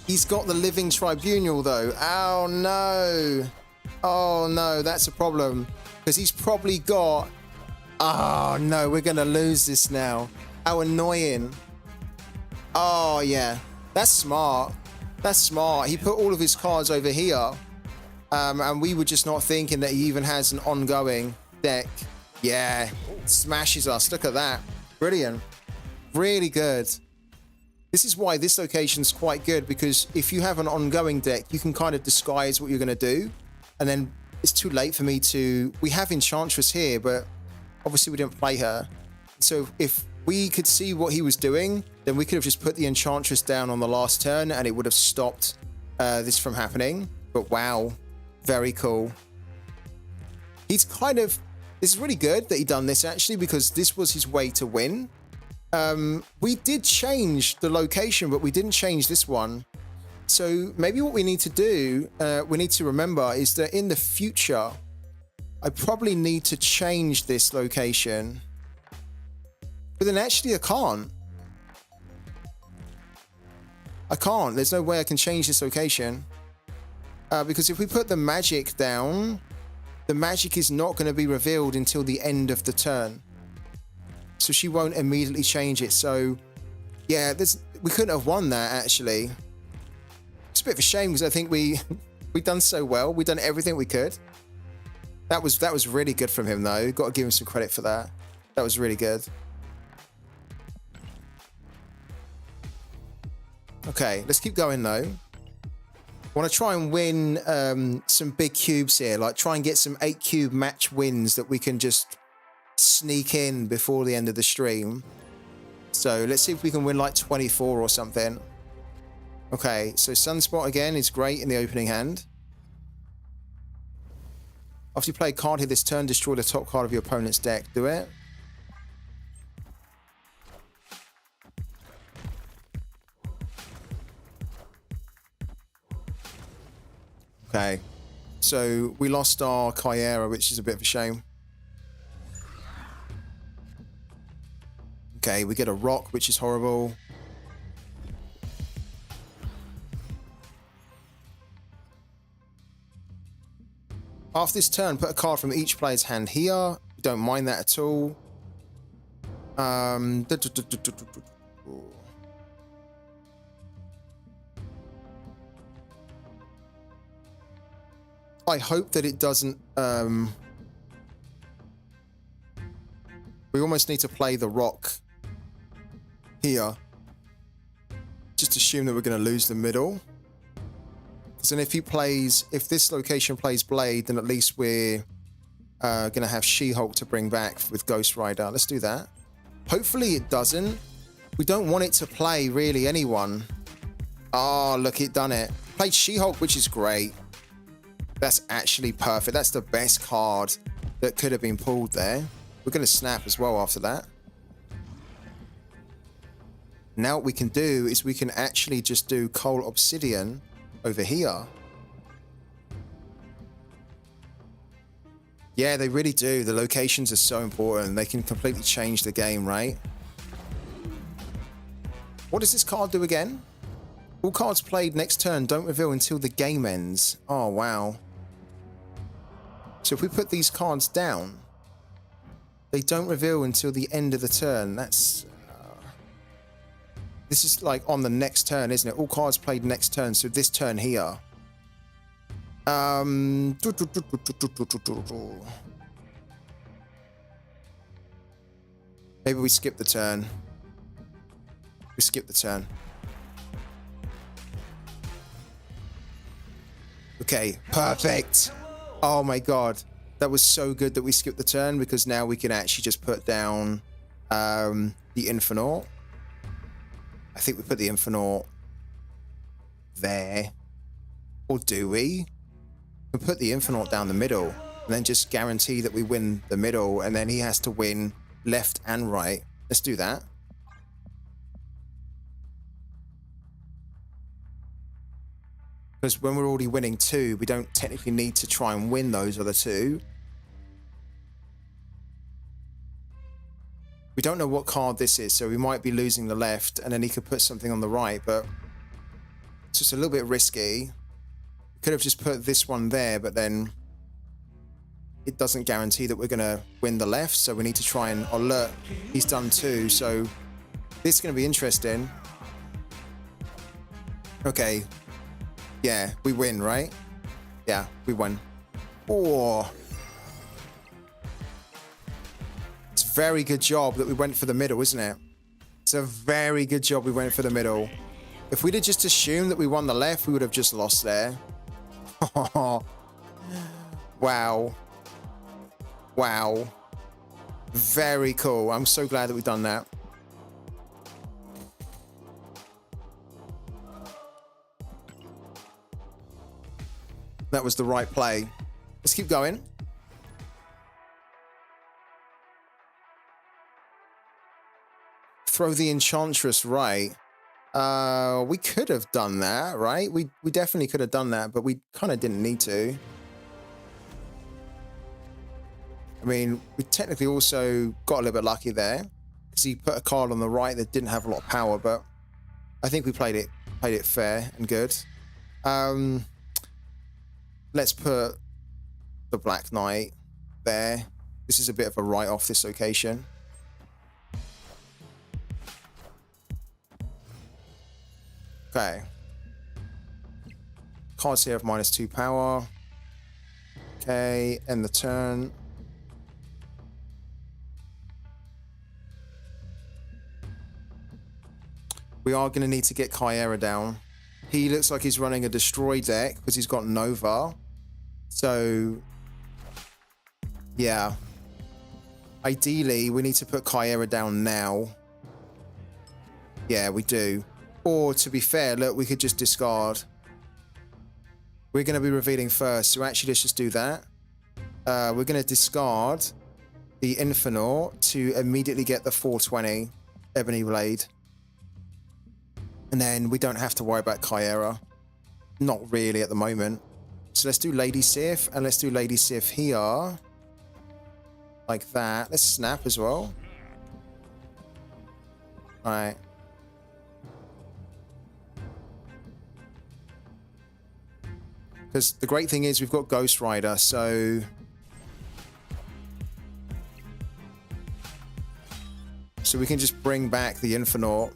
S1: He's got the Living Tribunal though. Oh no. Oh no, that's a problem. Because he's probably got... Oh no, we're going to lose this now. How annoying. Oh yeah, that's smart. That's smart. He put all of his cards over here. And we were just not thinking that he even has an ongoing deck. Yeah, smashes us. Look at that. Brilliant. Really good. This is why this location's quite good, because if you have an ongoing deck, you can kind of disguise what you're going to do. And then it's too late for me to... We have Enchantress here, but obviously we didn't play her. So if we could see what he was doing, then we could have just put the Enchantress down on the last turn and it would have stopped this from happening. But wow, very cool. He's kind of... It's really good that he done this actually, because this was his way to win. We did change the location, but we didn't change this one. So maybe what we need to do, we need to remember, is that in the future, I probably need to change this location. But then actually I can't. I can't. There's no way I can change this location. Because if we put the magic down, the magic is not going to be revealed until the end of the turn. So she won't immediately change it. So yeah, we couldn't have won that actually. It's a bit of a shame because I think we done so well. We done everything we could. That was really good from him though. Got to give him some credit for that. That was really good. Okay, let's keep going though. I want to try and win some big cubes here. Like try and get some 8 cube match wins that we can just sneak in before the end of the stream. So let's see if we can win like 24 or something. Okay, so Sunspot again is great in the opening hand. After you play a card here this turn, destroy the top card of your opponent's deck. Do it. Okay, so we lost our Kyera, which is a bit of a shame. Okay, we get a rock, which is horrible. After this turn, put a card from each player's hand here. Don't mind that at all. I hope that it doesn't... we almost need to play the rock here. Just assume that we're going to lose the middle. Because then if this location plays Blade, then at least we're going to have She-Hulk to bring back with Ghost Rider. Let's do that. Hopefully it doesn't. We don't want it to play really anyone. Oh, look, it done it. Played She-Hulk, which is great. That's actually perfect. That's the best card that could have been pulled there. We're going to snap as well after that. Now what we can do is we can actually just do Coal Obsidian over here. Yeah, they really do. The locations are so important. They can completely change the game, right? What does this card do again? All cards played next turn don't reveal until the game ends. Oh, wow. So if we put these cards down, they don't reveal until the end of the turn. That's... this is like on the next turn, isn't it? All cards played next turn, so this turn here. Maybe we skip the turn. We skip the turn. Okay, perfect. Oh my god. That was so good that we skipped the turn, because now we can actually just put down the Infernaut. I think we put the Infernaut there. Or do we? We put the Infernaut down the middle and then just guarantee that we win the middle, and then he has to win left and right. Let's do that. Because when we're already winning 2, we don't technically need to try and win those other 2. We don't know what card this is, so we might be losing the left, and then he could put something on the right, but it's just a little bit risky. We could have just put this one there, but then it doesn't guarantee that we're going to win the left, so we need to try and... Oh, look, he's done 2, so this is going to be interesting. Okay. Yeah, we win, right? Yeah, we won. Oh. It's a very good job that we went for the middle, isn't it? It's a very good job we went for the middle. If we'd have just assumed that we won the left, we would have just lost there. Wow. Wow. Very cool. I'm so glad that we've done that. That was the right play. Let's keep going. Throw the Enchantress right. We could have done that, right? We definitely could have done that, but we kind of didn't need to. I mean, we technically also got a little bit lucky there because he put a card on the right that didn't have a lot of power, but I think we played it fair and good. Let's put the Black Knight there. This is a bit of a write-off, this location. Okay. Cards here have -2 power. Okay, end the turn. We are going to need to get Kyera down. He looks like he's running a destroy deck because he's got Nova. So, yeah. Ideally, we need to put Kyera down now. Yeah, we do. Or, to be fair, look, we could just discard. We're going to be revealing first, so actually let's just do that. We're going to discard the Infernaut to immediately get the 420 Ebony Blade. And then we don't have to worry about Kyera. Not really at the moment. So let's do Lady Sif, and let's do Lady Sif here. Like that. Let's snap as well. Alright. Because the great thing is we've got Ghost Rider, so... So we can just bring back the Infernaut.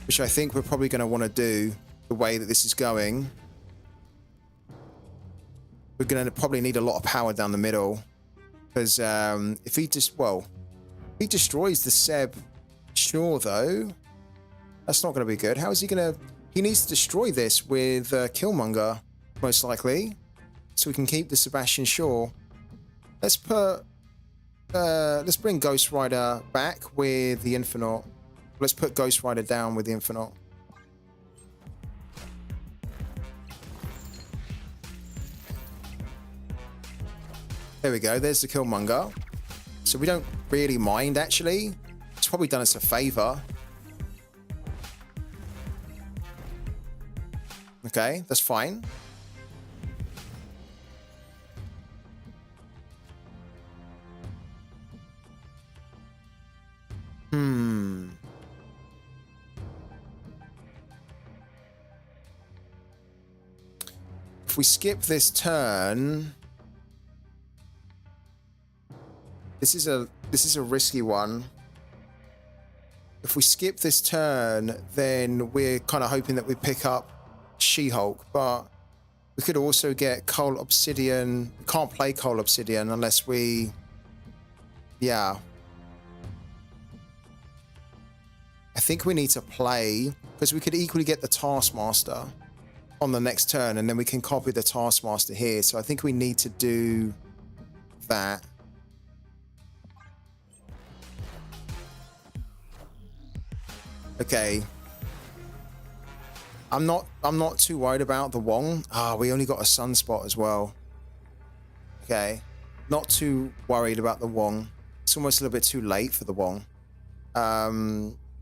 S1: Which I think we're probably going to want to do the way that this is going. We're going to probably need a lot of power down the middle. Because if he just, well, he destroys the Seb, sure though. That's not going to be good. How is he going to, he needs to destroy this with Killmonger, most likely. So we can keep the Sebastian Shaw. Let's put, let's bring Ghost Rider back with the Infernaut. Let's put Ghost Rider down with the Infernaut. There we go. There's the Killmonger. So we don't really mind, actually. It's probably done us a favor. Okay, that's fine. If we skip this turn, this is a risky one. If we skip this turn, then we're kind of hoping that we pick up She-Hulk, but we could also get Coal Obsidian. We can't play Coal Obsidian unless we, yeah. I think we need to play, because we could equally get the Taskmaster on the next turn, and then we can copy the Taskmaster here. So I think we need to do that. Okay. I'm not too worried about the Wong. Ah, we only got a Sunspot as well. Okay. Not too worried about the Wong. It's almost a little bit too late for the Wong.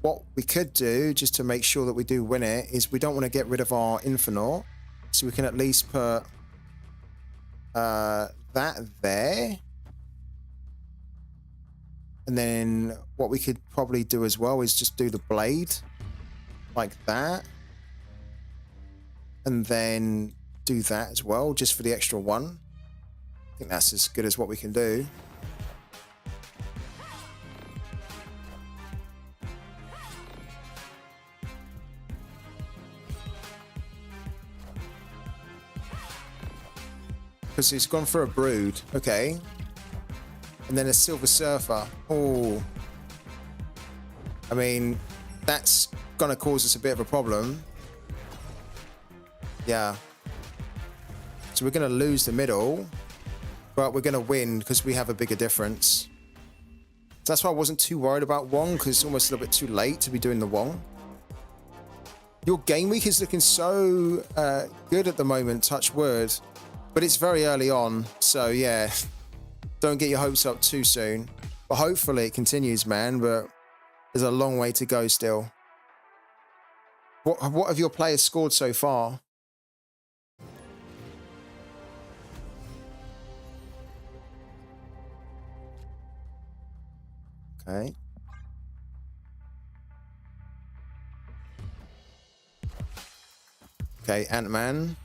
S1: what we could do, just to make sure that we do win it, is we don't want to get rid of our Infernaut. So we can at least put that there. And then what we could probably do as well is just do the blade like that. And then do that as well, just for the extra one. I think that's as good as what we can do. Because he's gone for a brood. Okay. And then a Silver Surfer. Oh. I mean, that's going to cause us a bit of a problem. Yeah. So we're going to lose the middle, but we're going to win because we have a bigger difference. So that's why I wasn't too worried about Wong, because it's almost a little bit too late to be doing the Wong. Your game week is looking so good at the moment, touch wood, but it's very early on. So yeah, don't get your hopes up too soon. But hopefully it continues, man, but there's a long way to go still. What have your players scored so far? Okay. Okay, Ant-Man.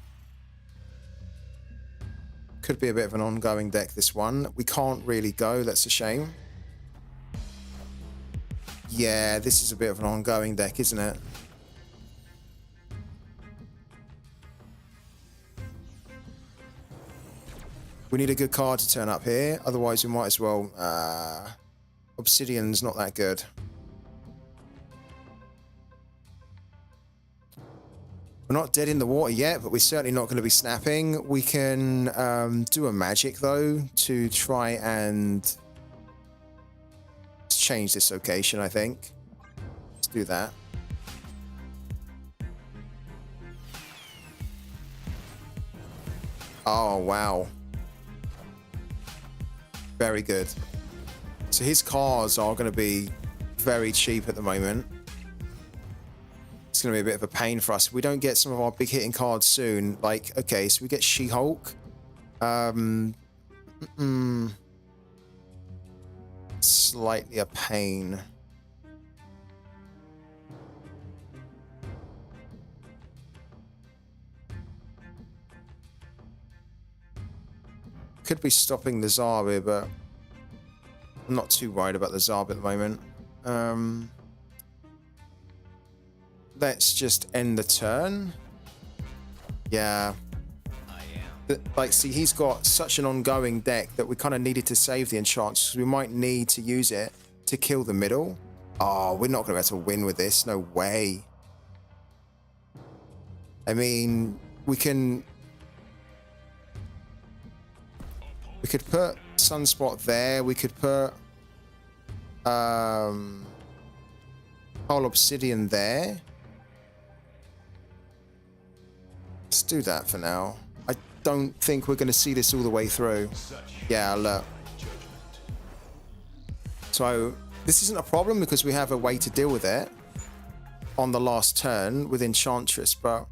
S1: Could be a bit of an ongoing deck, this one. We can't really go, that's a shame. Yeah, this is a bit of an ongoing deck, isn't it? We need a good card to turn up here, otherwise we might as well... Obsidian's not that good. We're not dead in the water yet, but we're certainly not going to be snapping. We can do a magic, though, to try and change this location, I think. Let's do that. Oh, wow. Very good. So his cars are going to be very cheap at the moment. It's going to be a bit of a pain for us. If we don't get some of our big hitting cards soon, like, okay, so we get She-Hulk. Slightly a pain. Could be stopping the Zabu, but I'm not too worried about the Zabu at the moment. Let's just end the turn. Yeah. Like, see, he's got such an ongoing deck that we kind of needed to save the enchants. We might need to use it to kill the middle. Oh, we're not going to be able to win with this. No way. I mean, we could put Sunspot there. We could put whole Obsidian there. Let's do that for now. I don't think we're going to see this all the way through. Yeah, look. So this isn't a problem because we have a way to deal with it on the last turn with Enchantress, but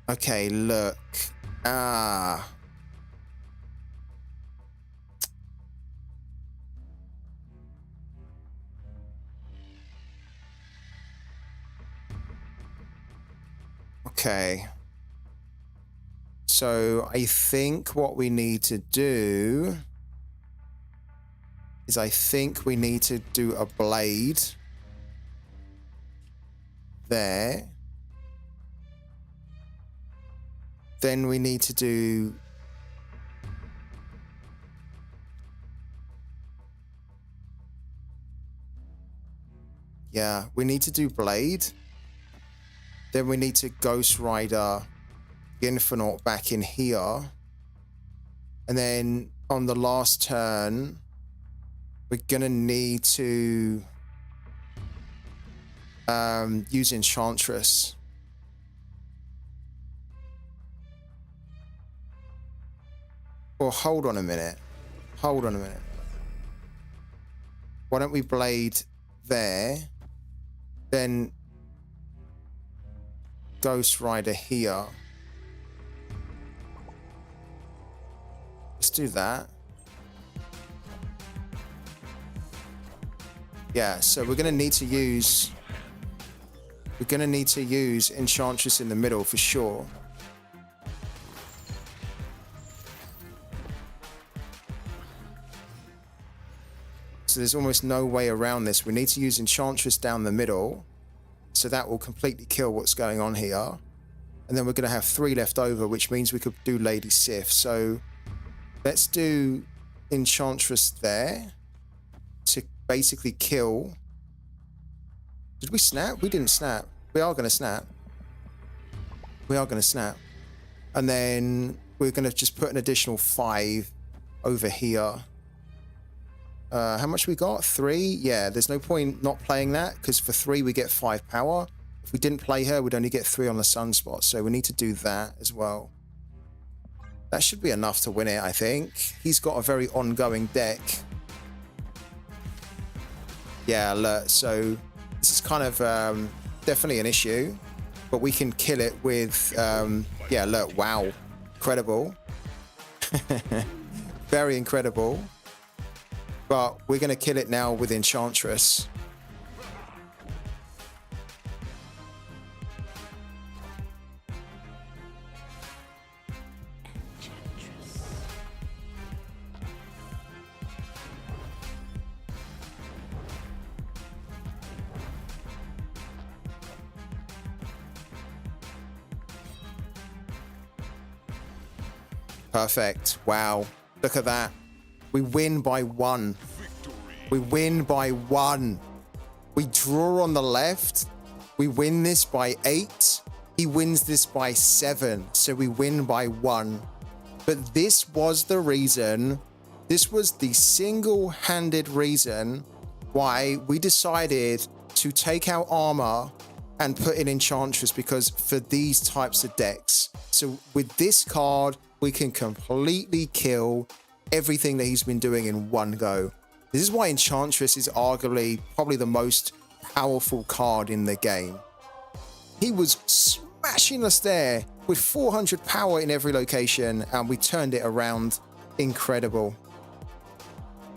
S1: okay, look. Okay. So I think what we need to do is I think we need to do a blade there. Then we need to do we need to do blade. Then we need to Ghost Rider Infernaut back in here. And then on the last turn, we're gonna need to use Enchantress. Or hold on a minute. Hold on a minute. Why don't we blade there? then Ghost Rider here. Let's do that. Yeah, so we're gonna need to use Enchantress in the middle for sure. So there's almost no way around this. We need to use Enchantress down the middle. So that will completely kill what's going on here. And then we're going to have 3 left over, which means we could do Lady Sif. So let's do Enchantress there to basically kill. Did we snap? We didn't snap. We are going to snap. We are going to snap. And then we're going to just put an additional 5 over here. How much we got? 3? Yeah, there's no point not playing that because for 3 we get 5 power. If we didn't play her, we'd only get 3 on the sunspot. So we need to do that as well. That should be enough to win it, I think. He's got a very ongoing deck. Yeah, look, so this is kind of definitely an issue, but we can kill it with, yeah, look, wow, incredible. Very incredible. But we're going to kill it now with Enchantress. Perfect. Wow. Look at that. We win by 1. We win by 1. We draw on the left. We win this by 8. He wins this by 7. So we win by 1. But this was the reason. This was the single-handed reason why we decided to take out armor and put in Enchantress, because for these types of decks. So with this card, we can completely kill everything that he's been doing in one go. This is why Enchantress is arguably probably the most powerful card in the game. He was smashing us there with 400 power in every location, and we turned it around. Incredible.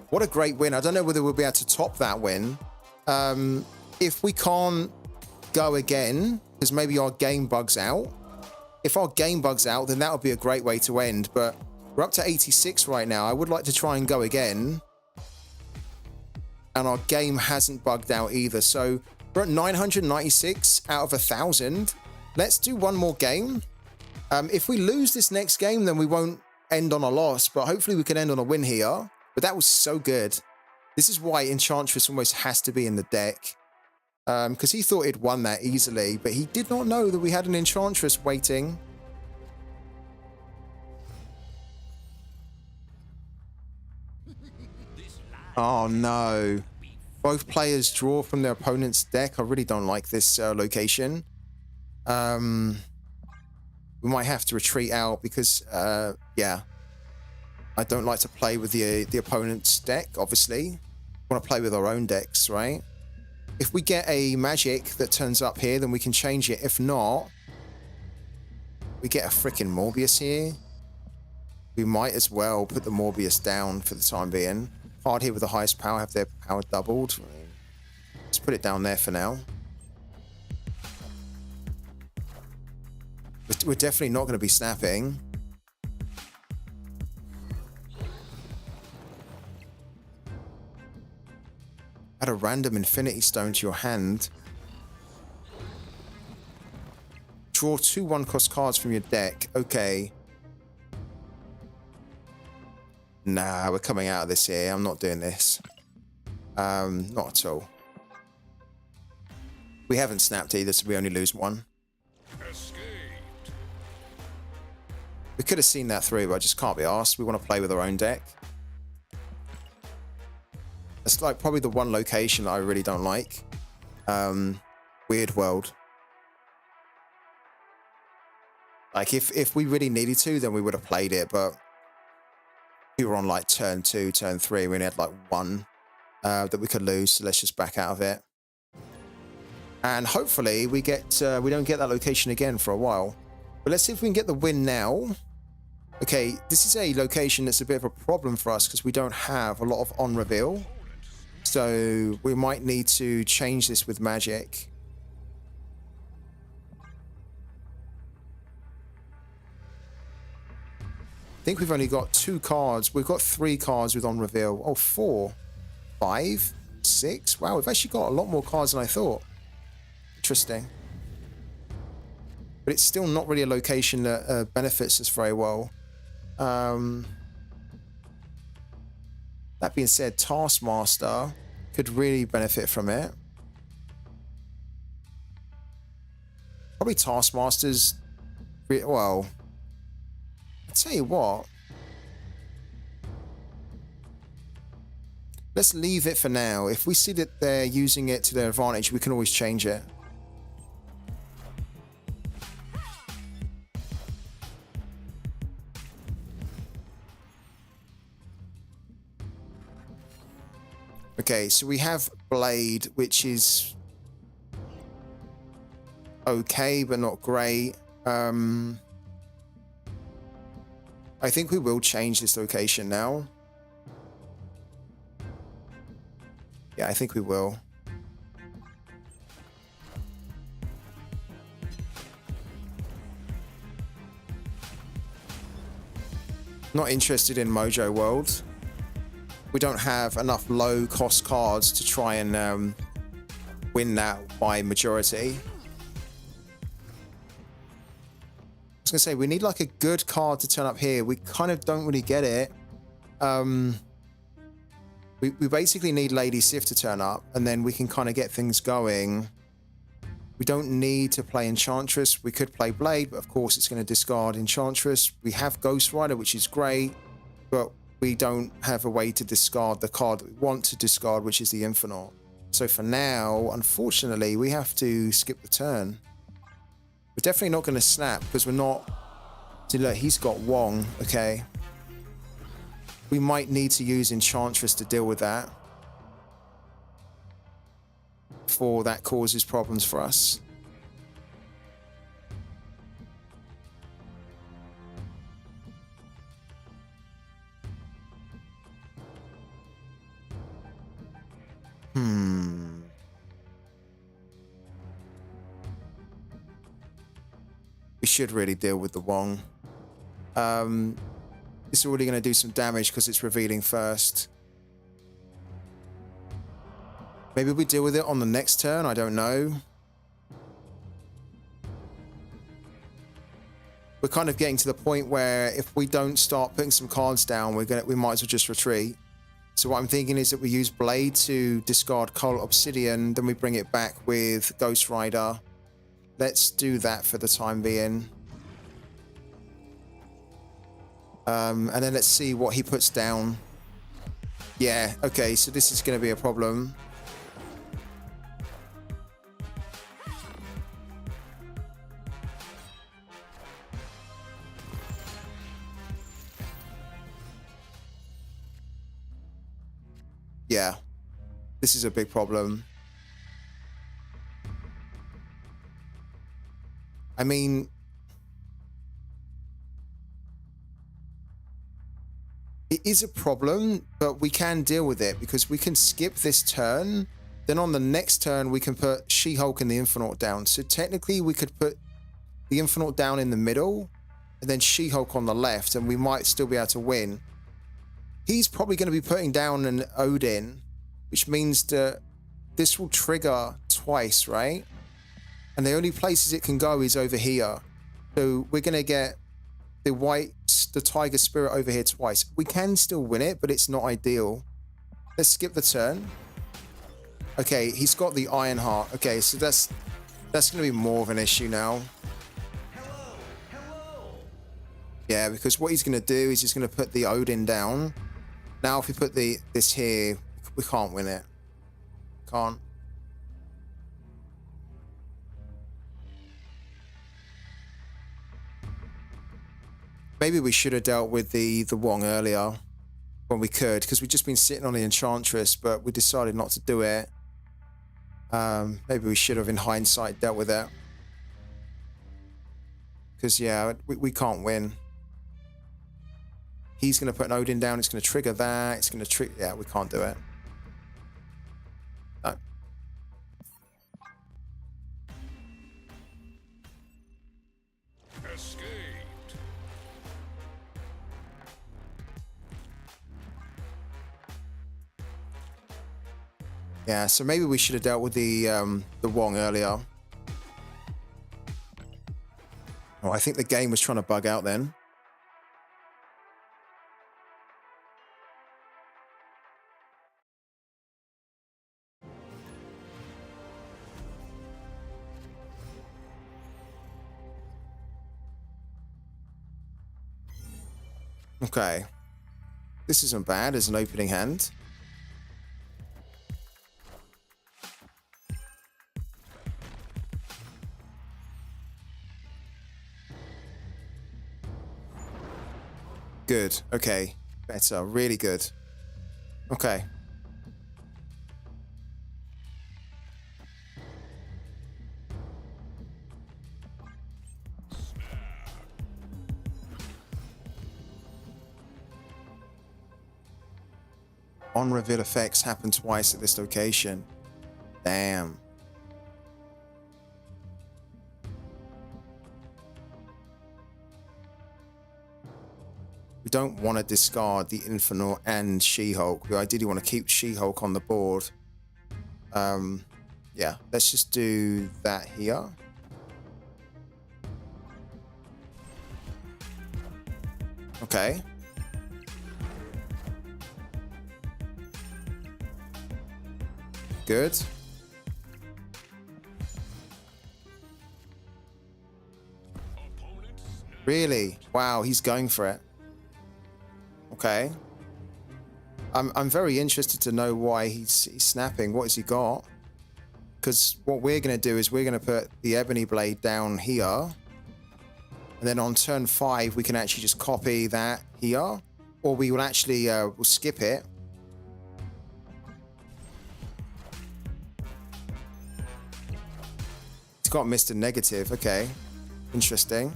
S1: What a great win. I don't know whether we'll be able to top that win. If we can't go again, because maybe our game bugs out. If our game bugs out, then that would be a great way to end. But we're up to 86 right now. I would like to try and go again. And our game hasn't bugged out either. So we're at 996 out of 1,000. Let's do one more game. If we lose this next game, then we won't end on a loss. But hopefully we can end on a win here. But that was so good. This is why Enchantress almost has to be in the deck. Because he thought he'd won that easily, but he did not know that we had an Enchantress waiting. Oh no. Both players draw from their opponent's deck. I really don't like this location. We might have to retreat out because, yeah. I don't like to play with the opponent's deck, obviously. We want to play with our own decks, right? If we get a magic that turns up here, then we can change it. If not, we get a freaking Morbius here. We might as well put the Morbius down for the time being. Hard here with the highest power, have their power doubled. Let's put it down there for now. We're definitely not going to be snapping. Add a random Infinity Stone to your hand. Draw 2 1-cost cards from your deck. Okay. Nah, we're coming out of this here. I'm not doing this. Not at all. We haven't snapped either, so we only lose 1.
S2: Escaped.
S1: We could have seen that through, but I just can't be arsed. We want to play with our own deck. It's like probably the one location that I really don't like. Weird World. Like if we really needed to, then we would have played it, but we were on like turn 2, turn 3. We only had like 1 that we could lose, so let's just back out of it. And hopefully we don't get that location again for a while. But let's see if we can get the win now. Okay, this is a location that's a bit of a problem for us because we don't have a lot of on reveal. So we might need to change this with magic. I think we've only got 2 cards. We've got 3 cards with on reveal. Oh, 4, 5, 6. Wow, we've actually got a lot more cards than I thought. Interesting. But it's still not really a location that benefits us very well. That being said, Taskmaster could really benefit from it. Probably Taskmaster's... Well, I'll tell you what. Let's leave it for now. If we see that they're using it to their advantage, we can always change it. Okay, so we have Blade, which is okay, but not great. I think we will change this location now. Yeah, I think we will. Not interested in Mojo World. We don't have enough low-cost cards to try and win that by majority. I was going to say, we need like a good card to turn up here. We kind of don't really get it. We basically need Lady Sif to turn up, and then we can kind of get things going. We don't need to play Enchantress. We could play Blade, but of course it's going to discard Enchantress. We have Ghost Rider, which is great, but we don't have a way to discard the card that we want to discard, which is the Infinite. So for now, unfortunately, we have to skip the turn. We're definitely not going to snap because we're not... See, look, he's got Wong, okay. We might need to use Enchantress to deal with that before that causes problems for us. We should really deal with the Wong. It's already going to do some damage because it's revealing first. Maybe we deal with it on the next turn, I don't know. We're kind of getting to the point where if we don't start putting some cards down, we might as well just retreat. So what I'm thinking is that we use Blade to discard Cold Obsidian, then we bring it back with Ghost Rider. Let's do that for the time being. And then let's see what he puts down. Yeah, okay, so this is going to be a problem. Yeah, this is a big problem. I mean, it is a problem, but we can deal with it because we can skip this turn. Then on the next turn, we can put She-Hulk and the Infinite down. So technically, we could put the Infinite down in the middle and then She-Hulk on the left, and we might still be able to win. He's probably going to be putting down an Odin, which means that this will trigger twice, right? And the only places it can go is over here. So we're going to get the Tiger Spirit over here twice. We can still win it, but it's not ideal. Let's skip the turn. Okay, he's got the Iron Heart. Okay, so that's going to be more of an issue now.
S3: Hello.
S1: Yeah, because what he's going to do is he's going to put the Odin down. Now, if we put this here, we can't win it. Can't. Maybe we should have dealt with the Wong earlier when we could, because we've just been sitting on the Enchantress, but we decided not to do it. Maybe we should have, in hindsight, dealt with it. Because, yeah, we can't win. He's going to put an Odin down. It's going to trigger that. It's going to trigger... Yeah, we can't do it. No.
S2: Escaped.
S1: Yeah, so maybe we should have dealt with the Wong earlier. Oh, I think the game was trying to bug out then. Okay. This isn't bad as an opening hand. Good. Okay. Better. Really good. Okay. On reveal effects happen twice at this location. Damn. We don't want to discard the Inferno and She-Hulk. We ideally want to keep She-Hulk on the board. Yeah, let's just do that here. Okay. Good. Really? Wow, he's going for it. Okay. I'm very interested to know why he's snapping. What has he got? Because what we're going to do is we're going to put the Ebony Blade down here. And then on turn 5, we can actually just copy that here. Or we will actually we'll skip it. It's got Mr. Negative. Okay. Interesting.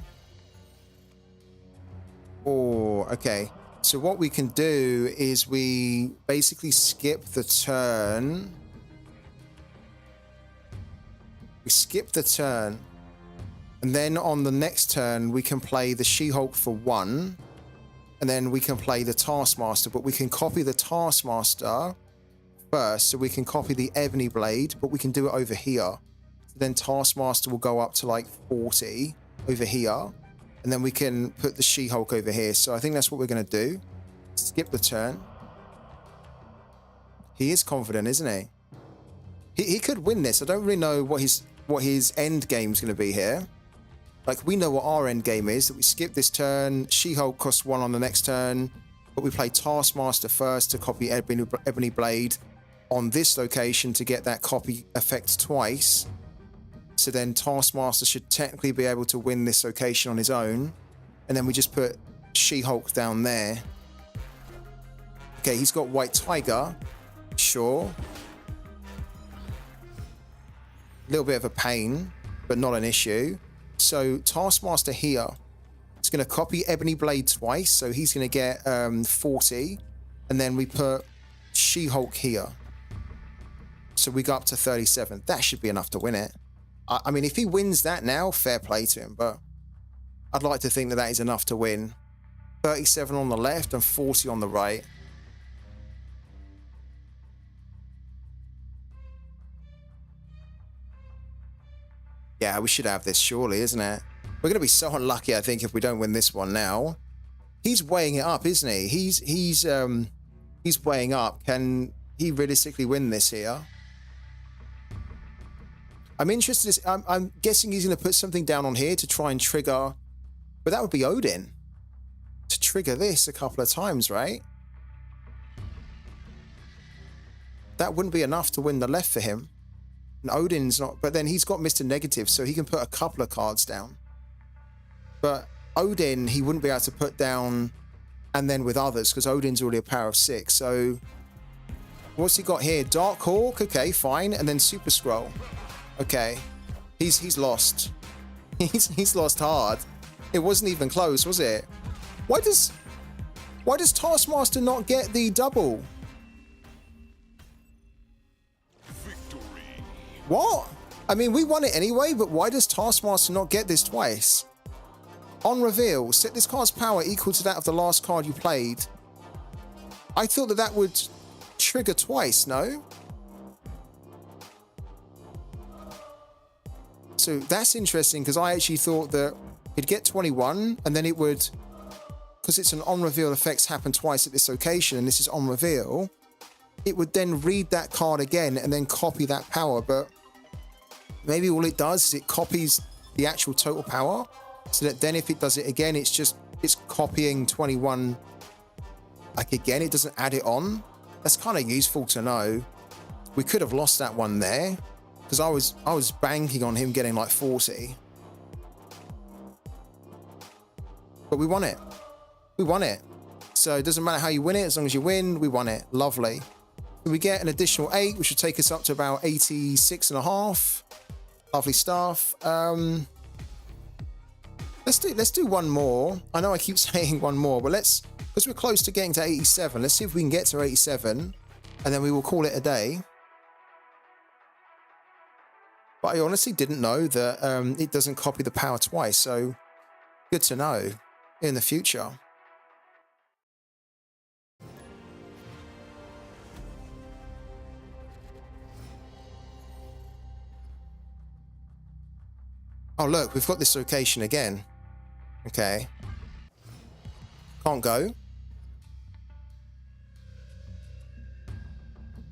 S1: Oh, okay. So what we can do is we basically skip the turn. We skip the turn. And then on the next turn, we can play the She-Hulk for 1. And then we can play the Taskmaster. But we can copy the Taskmaster first. So we can copy the Ebony Blade. But we can do it over here. So then Taskmaster will go up to like 40 over here. And then we can put the She-Hulk over here. So I think that's what we're going to do. Skip the turn. He is confident, isn't he? He could win this. I don't really know what his end game is going to be here. Like, we know what our end game is. That we skip this turn. She-Hulk costs 1 on the next turn. But we play Taskmaster first to copy Ebony Blade on this location to get that copy effect twice. So then Taskmaster should technically be able to win this location on his own. And then we just put She-Hulk down there. Okay, he's got White Tiger. Sure. A little bit of a pain, but not an issue. So Taskmaster here is going to copy Ebony Blade twice. So he's going to get 40. And then we put She-Hulk here. So we go up to 37. That should be enough to win it. I mean, if he wins that now, fair play to him, but I'd like to think that that is enough to win. 37 on the left and 40 on the right. Yeah, we should have this, surely, isn't it? We're going to be so unlucky, I think, if we don't win this one now. He's weighing it up, isn't he? He's weighing up. Can he realistically win this here? I'm interested. I'm guessing he's going to put something down on here to try and trigger, but that would be Odin to trigger this a couple of times, right? That wouldn't be enough to win the left for him. And Odin's not, but then he's got Mr. Negative, so he can put a couple of cards down. But Odin, he wouldn't be able to put down and then with others because Odin's already a power of 6. So What's he got here? Dark Hawk. Okay, fine. And then Super Scroll. Okay. He's lost. He's lost hard. It wasn't even close, was it? Why does Taskmaster not get the double?
S2: Victory.
S1: What? I mean, we won it anyway, but why does Taskmaster not get this twice? On reveal, set this card's power equal to that of the last card you played. I thought that would trigger twice, no? So that's interesting, because I actually thought that it'd get 21 and then it would, because it's an on reveal effects happen twice at this location and this is on reveal, it would then read that card again and then copy that power. But maybe all it does is it copies the actual total power, so that then if it does it again, it's copying 21 like again. It doesn't add it on. That's kind of useful to know. We could have lost that one there, because I was banking on him getting like 40. But we won it. We won it. So it doesn't matter how you win it, as long as you win, we won it. Lovely. So we get an additional 8, which should take us up to about 86.5. Lovely stuff. Let's do one more. I know I keep saying one more, but because we're close to getting to 87, let's see if we can get to 87, and then we will call it a day. But I honestly didn't know that it doesn't copy the power twice, so good to know in the future. Oh look, we've got this location again. Okay. Can't go.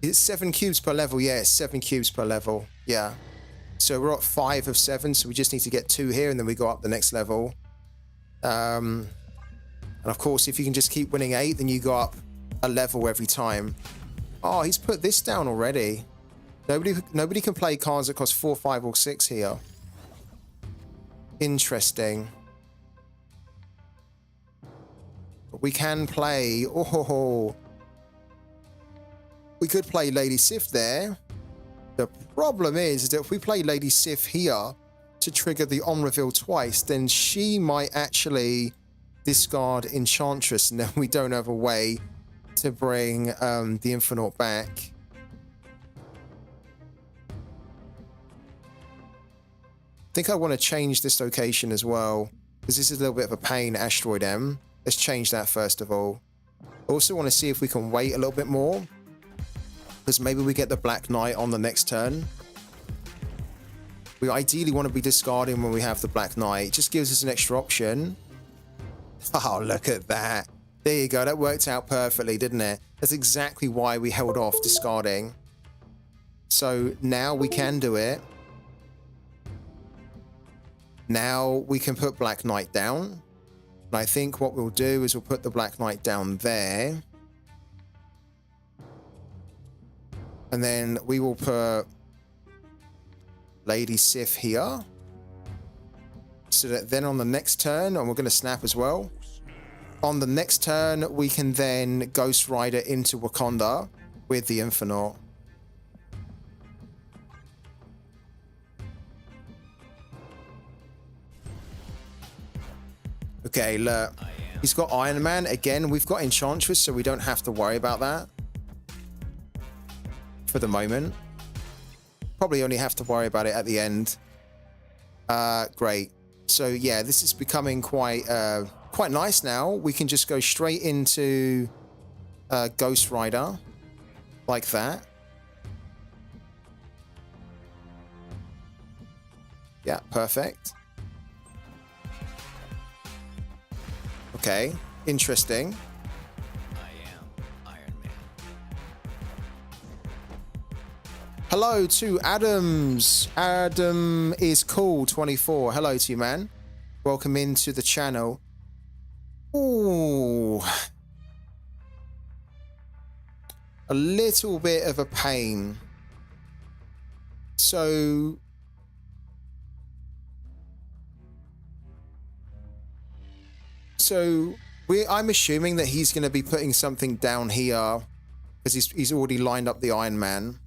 S1: It's 7 cubes per level. Yeah, it's 7 cubes per level. Yeah. So we're at 5 of 7, so we just need to get 2 here, and then we go up the next level. And of course, if you can just keep winning 8, then you go up a level every time. Oh, he's put this down already. Nobody can play cards that cost 4, 5, or 6 here. Interesting. But we can play... Oh, we could play Lady Sif there. The problem is that if we play Lady Sif here to trigger the on reveal twice, then she might actually discard Enchantress, and then we don't have a way to bring the Infinite back. I think I want to change this location as well, because this is a little bit of a pain, Asteroid M. Let's change that first of all. I also want to see if we can wait a little bit more, because maybe we get the Black Knight on the next turn. We ideally want to be discarding when we have the Black Knight. It just gives us an extra option. Oh, look at that. There you go. That worked out perfectly, didn't it? That's exactly why we held off discarding. So now we can do it. Now we can put Black Knight down. And I think what we'll do is we'll put the Black Knight down there. And then we will put Lady Sif here. So that then on the next turn, and we're going to snap as well. On the next turn, we can then Ghost Rider into Wakanda with the Infinite. Okay, look. He's got Iron Man. Again, we've got Enchantress, so we don't have to worry about that. For the moment. Probably only have to worry about it at the end. Great. So yeah, this is becoming quite nice now. We can just go straight into Ghost Rider. Like that. Yeah, perfect. Okay, interesting.
S3: I am Iron Man.
S1: Hello to Adams. Adam is cool 24. Hello to you, man. Welcome into the channel. Ooh. A little bit of a pain. So I'm assuming that he's going to be putting something down here because he's already lined up the Iron Man.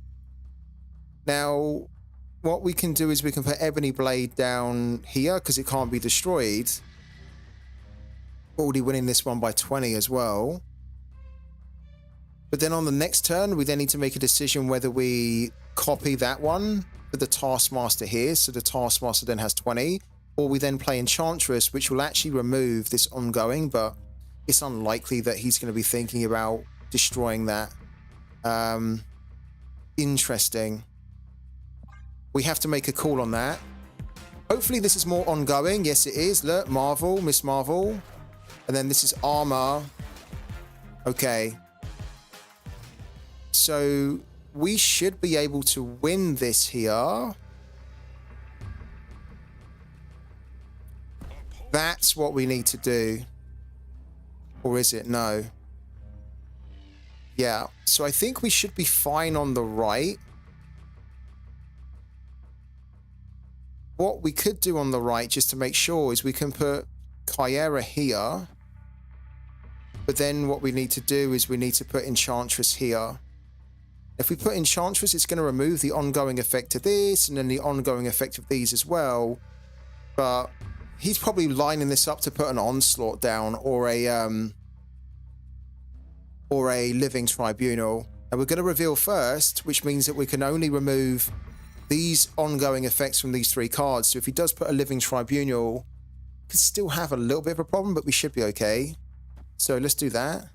S1: Now, what we can do is we can put Ebony Blade down here because it can't be destroyed. Already winning this one by 20 as well. But then on the next turn, we then need to make a decision whether we copy that one with the Taskmaster here, so the Taskmaster then has 20, or we then play Enchantress, which will actually remove this ongoing, but it's unlikely that he's going to be thinking about destroying that. Interesting. We have to make a call on that. Hopefully this is more ongoing. Yes, it is. Look, Marvel, Miss Marvel. And then this is Armor. Okay. So we should be able to win this here. That's what we need to do. Or is it? No. Yeah. So I think we should be fine on the right. What we could do on the right, just to make sure, is we can put Kyera here. But then what we need to do is we need to put Enchantress here. If we put Enchantress, it's going to remove the ongoing effect of this and then the ongoing effect of these as well. But he's probably lining this up to put an Onslaught down or a Living Tribunal. And we're going to reveal first, which means that we can only remove these ongoing effects from these 3 cards. So if he does put a Living Tribunal, we could still have a little bit of a problem, but we should be okay. So let's do that.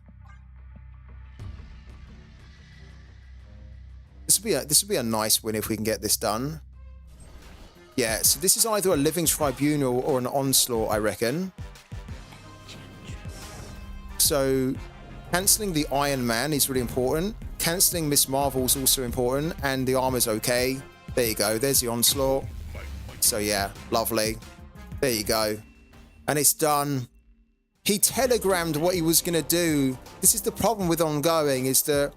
S1: This would be a nice win if we can get this done. Yeah, so this is either a Living Tribunal or an Onslaught, I reckon. So cancelling the Iron Man is really important. Cancelling Miss Marvel is also important. And the armor's okay. There you go. There's the Onslaught. So yeah, lovely. There you go. And it's done. He telegrammed what he was going to do. This is the problem with ongoing, is that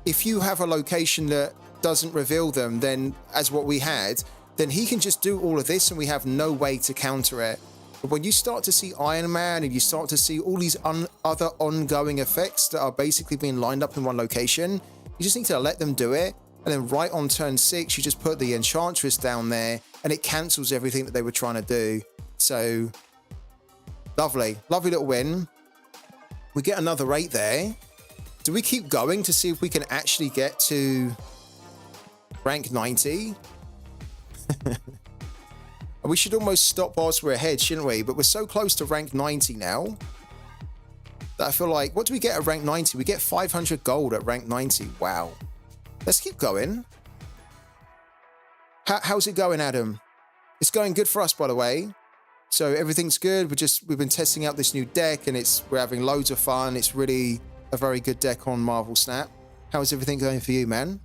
S1: if you have a location that doesn't reveal them, then as what we had, then he can just do all of this and we have no way to counter it. But when you start to see Iron Man and you start to see all these other ongoing effects that are basically being lined up in one location, you just need to let them do it. And then right on turn 6, you just put the Enchantress down there and it cancels everything that they were trying to do. So lovely, lovely little win. We get another 8 there. Do we keep going to see if we can actually get to rank 90? We should almost stop whilst we're ahead, shouldn't we? But we're so close to rank 90 now that I feel like, what do we get at rank 90? We get 500 gold at rank 90. Wow. Let's keep going. How's it going, Adam? It's going good for us, by the way. So everything's good. We've been testing out this new deck and we're having loads of fun. It's really a very good deck on Marvel Snap. How is everything going for you, man?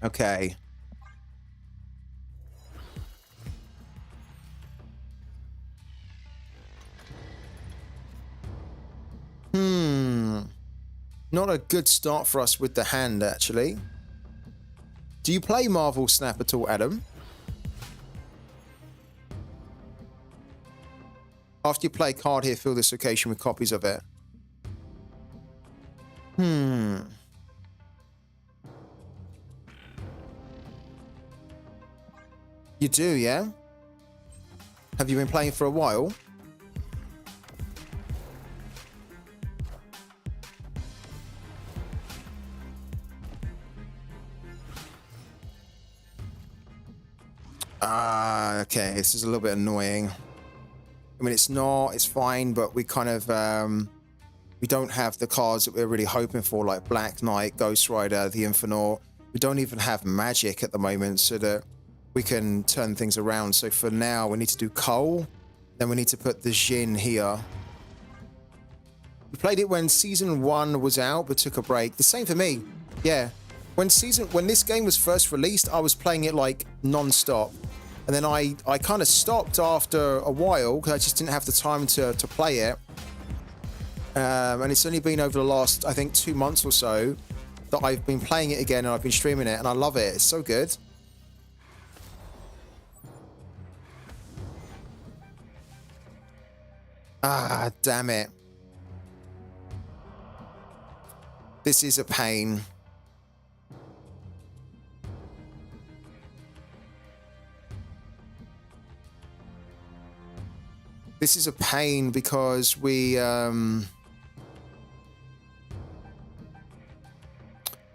S1: Okay. Not a good start for us with the hand, actually. Do you play Marvel Snap at all, Adam? After you play a card here, fill this location with copies of it. You do, yeah? Have you been playing for a while? Okay, this is a little bit annoying. I mean, it's not, it's fine, but we kind of, we don't have the cards that we're really hoping for, like Black Knight, Ghost Rider, the Infernaut. We don't even have Magic at the moment so that we can turn things around. So for now, we need to do Cole. Then we need to put the Jin here. We played it when Season 1 was out, but took a break. The same for me. Yeah. When this game was first released, I was playing it like non-stop. And then I kind of stopped after a while because I just didn't have the time to play it. And it's only been over the last, I think, 2 months or so that I've been playing it again and I've been streaming it and I love it. It's so good. Ah, damn it. This is a pain. This is a pain because we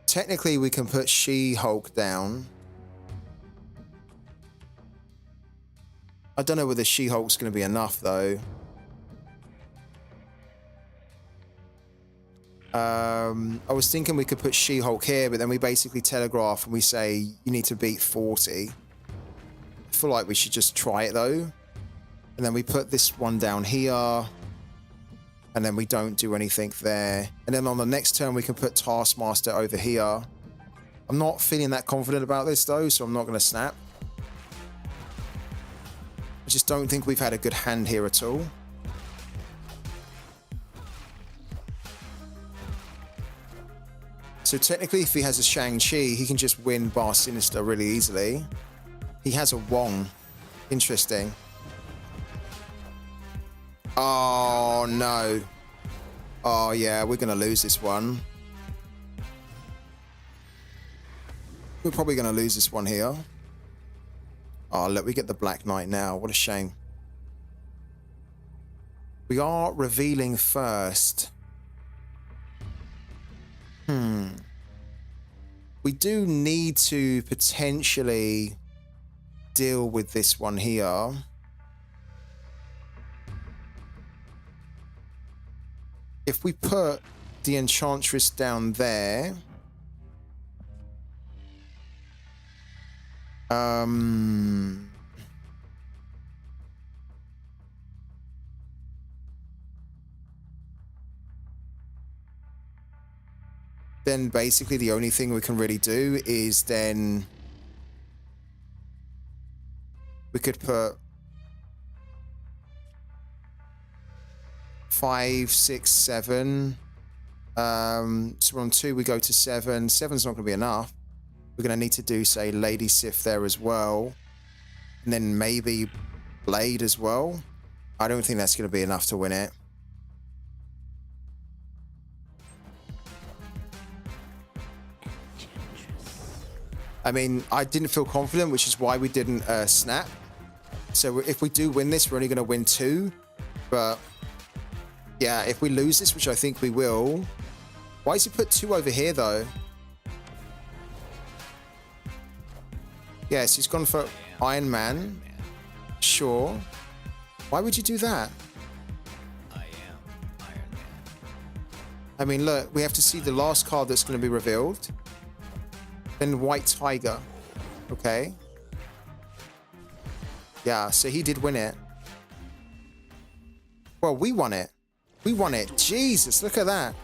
S1: technically we can put She-Hulk down. I don't know whether She-Hulk's going to be enough though. I was thinking we could put She-Hulk here, but then we basically telegraph and we say you need to beat 40. I feel like we should just try it though. And then we put this one down here. And then we don't do anything there. And then on the next turn, we can put Taskmaster over here. I'm not feeling that confident about this though, so I'm not going to snap. I just don't think we've had a good hand here at all. So technically, if he has a Shang-Chi, he can just win Bar Sinister really easily. He has a Wong. Interesting. Oh, no. Oh, yeah, we're going to lose this one. We're probably going to lose this one here. Oh, look, we get the Black Knight now. What a shame. We are revealing first. We do need to potentially deal with this one here. If we put the Enchantress down there, then basically the only thing we can really do is then we could put 5, 6, 7. So we're on 2, we go to 7. 7's not going to be enough. We're going to need to do, say, Lady Sif there as well. And then maybe Blade as well. I don't think that's going to be enough to win it. I mean, I didn't feel confident, which is why we didn't snap. So if we do win this, we're only going to win 2. But yeah, if we lose this, which I think we will. Why does he put 2 over here, though? Yes, he's gone for Iron Man. Sure. Why would you do that?
S3: I am Iron Man.
S1: I mean, look, we have to see the last card that's going to be revealed. Then White Tiger. Okay. Yeah, so he did win it. Well, we won it. We won it. Jesus, look at that.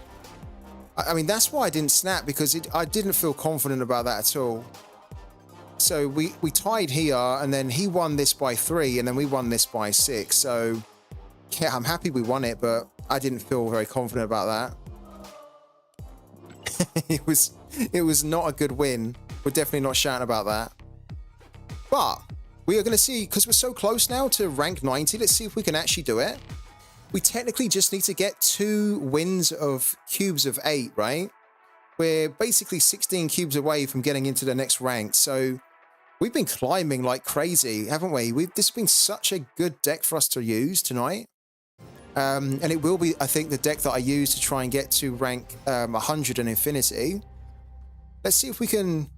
S1: I mean, that's why I didn't snap, because I didn't feel confident about that at all. So we tied here, and then he won this by 3, and then we won this by 6. So, yeah, I'm happy we won it, but I didn't feel very confident about that. It was not a good win. We're definitely not shouting about that. But we are going to see, because we're so close now to rank 90, let's see if we can actually do it. We technically just need to get 2 wins of cubes of 8, right? We're basically 16 cubes away from getting into the next rank. So we've been climbing like crazy, haven't we? This has been such a good deck for us to use tonight. And it will be, I think, the deck that I use to try and get to rank 100 in Infinity. Let's see if we can,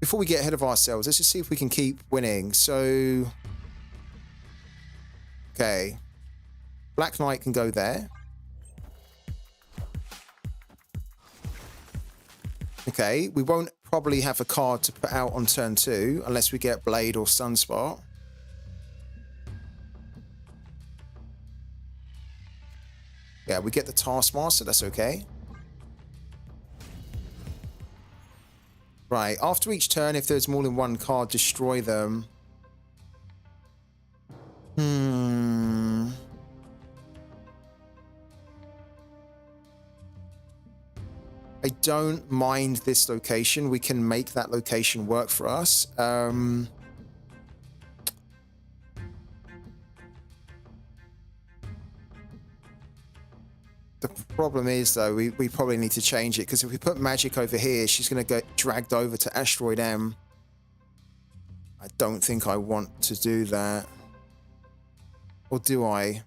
S1: before we get ahead of ourselves, let's just see if we can keep winning. So, okay. Black Knight can go there. Okay, we won't probably have a card to put out on turn 2 unless we get Blade or Sunspot. Yeah, we get the Taskmaster, that's okay. Right, after each turn, if there's more than one card, destroy them. I don't mind this location. We can make that location work for us. The problem is, though, we probably need to change it, because if we put magic over here, she's going to get dragged over to Asteroid M. I don't think I want to do that. Or do I?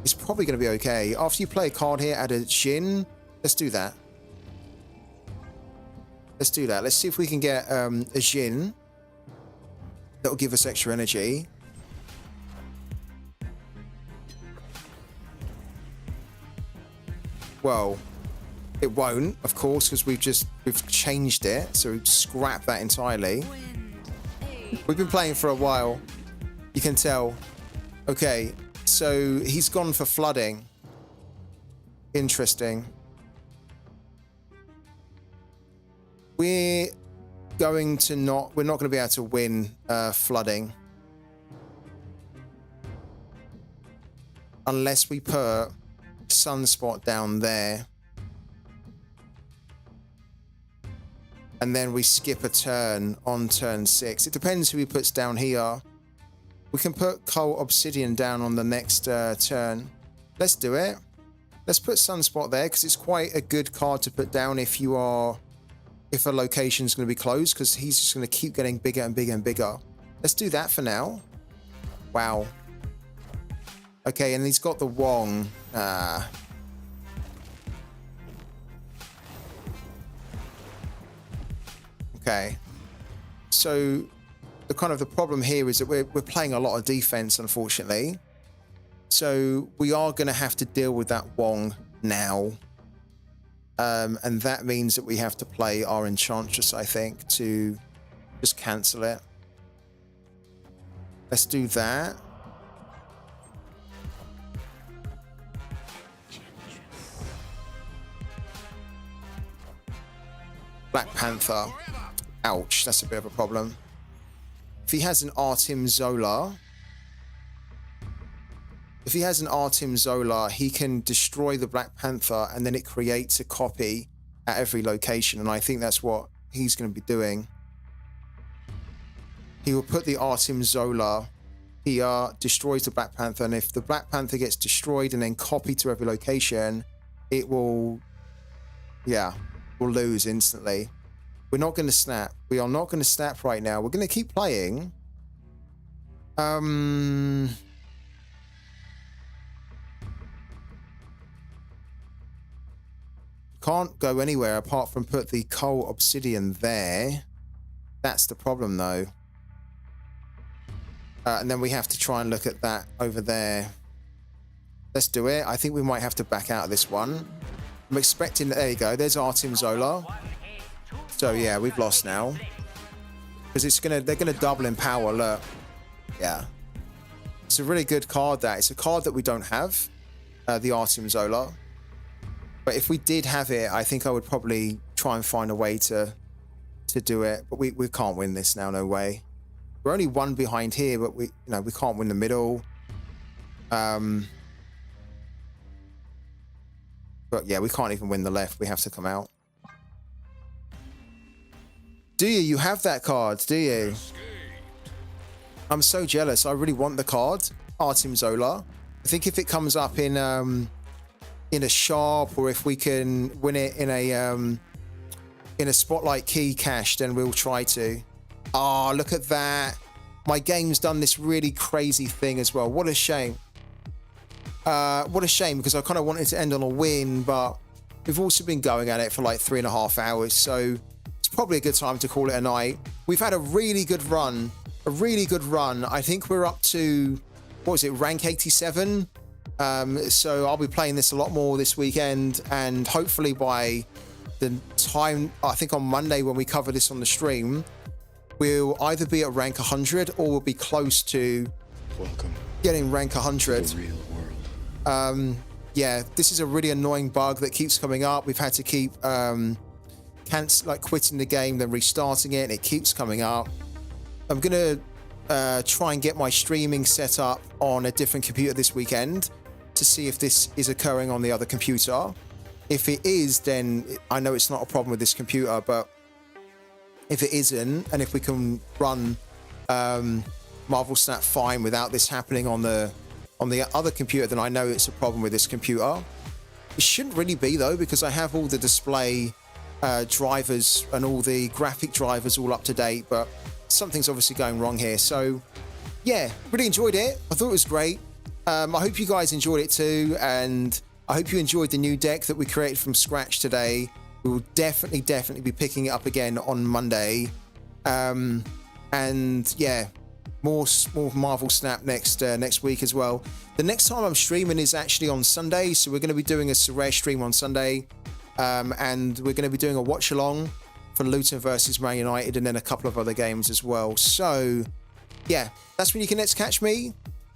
S1: It's probably going to be okay. After you play a card here, add a Jin. Let's do that. Let's do that. Let's see if we can get a Jin that will give us extra energy. Well, it won't, of course, because we've changed it. So scrap that entirely. We've been playing for a while. You can tell. Okay, so he's gone for flooding. Interesting. We're not going to be able to win flooding unless we put Sunspot down there, and then we skip a turn on turn 6. It depends who he puts down here. We can put Coal Obsidian down on the next turn. Let's do it. Let's put Sunspot there, because it's quite a good card to put down if a location is going to be closed, because he's just going to keep getting bigger and bigger and bigger. Let's do that for now. Wow. Okay, and he's got the Wong. Okay. So the problem here is that we're playing a lot of defense, unfortunately. So we are going to have to deal with that Wong now. And that means that we have to play our Enchantress, I think, to just cancel it. Let's do that. Black Panther. Ouch, that's a bit of a problem. If he has an Artim Zola, he can destroy the Black Panther, and then it creates a copy at every location, and I think that's what he's going to be doing. He will put the Artim Zola here, destroys the Black Panther, and if the Black Panther gets destroyed and then copied to every location, it will, yeah, we'll lose instantly. We're not going to snap. We are not going to snap right now. We're going to keep playing. Can't go anywhere apart from put the Coal Obsidian there. That's the problem, though. And then we have to try and look at that over there. Let's do it. I think we might have to back out of this one. I'm expecting... There you go. There's Artim Zola. So, yeah, we've lost now. Because they're going to double in power, look. Yeah. It's a really good card, that. It's a card that we don't have. The Artim Zola. But if we did have it, I think I would probably try and find a way to do it. But we can't win this now, no way. We're only one behind here, but we can't win the middle. But yeah, we can't even win the left. We have to come out. Do you? You have that card, do you? I'm so jealous. I really want the card, Artim Zola. I think if it comes up in a shop, or if we can win it in a spotlight key cache, then we'll try to. Oh, look at that. My game's done this really crazy thing as well. What a shame. What a shame, because I kind of wanted to end on a win, but we've also been going at it for like 3.5 hours, so it's probably a good time to call it a night. We've had a really good run. I think we're up to, what was it, rank 87? So I'll be playing this a lot more this weekend, and hopefully by the time, I think on Monday when we cover this on the stream, we'll either be at rank 100 or we'll be close to getting rank 100.
S3: The real world.
S1: Yeah, this is a really annoying bug that keeps coming up. We've had to keep quitting the game, then restarting it, and it keeps coming up. I'm gonna try and get my streaming set up on a different computer this weekend to see if this is occurring on the other computer. If it is, then I know it's not a problem with this computer, but if it isn't, and if we can run Marvel Snap fine without this happening on the other computer, then I know it's a problem with this computer. It shouldn't really be though, because I have all the display drivers and all the graphic drivers all up to date, but something's obviously going wrong here. So yeah, really enjoyed it. I thought it was great. I hope you guys enjoyed it too, and I hope you enjoyed the new deck that we created from scratch today. We will definitely be picking it up again on Monday. And yeah, more Marvel Snap next week as well. The next time I'm streaming is actually on Sunday, so we're going to be doing a sorare stream on Sunday, and we're going to be doing a watch along for Luton versus Man United, and then a couple of other games as well. So yeah, that's when you can next catch me.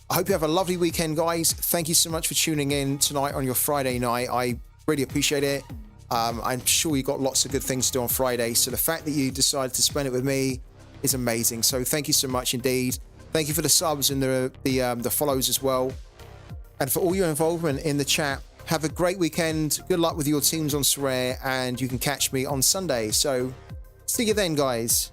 S1: I hope you have a lovely weekend, guys. Thank you so much for tuning in tonight on your Friday night. I really appreciate it. I'm sure you got lots of good things to do on Friday, so the fact that you decided to spend it with me is amazing. So thank you so much indeed. Thank you for the subs and the follows as well, and for all your involvement in the chat. Have a great weekend. Good luck with your teams on Sorare, and you can catch me on Sunday. So see you then, guys.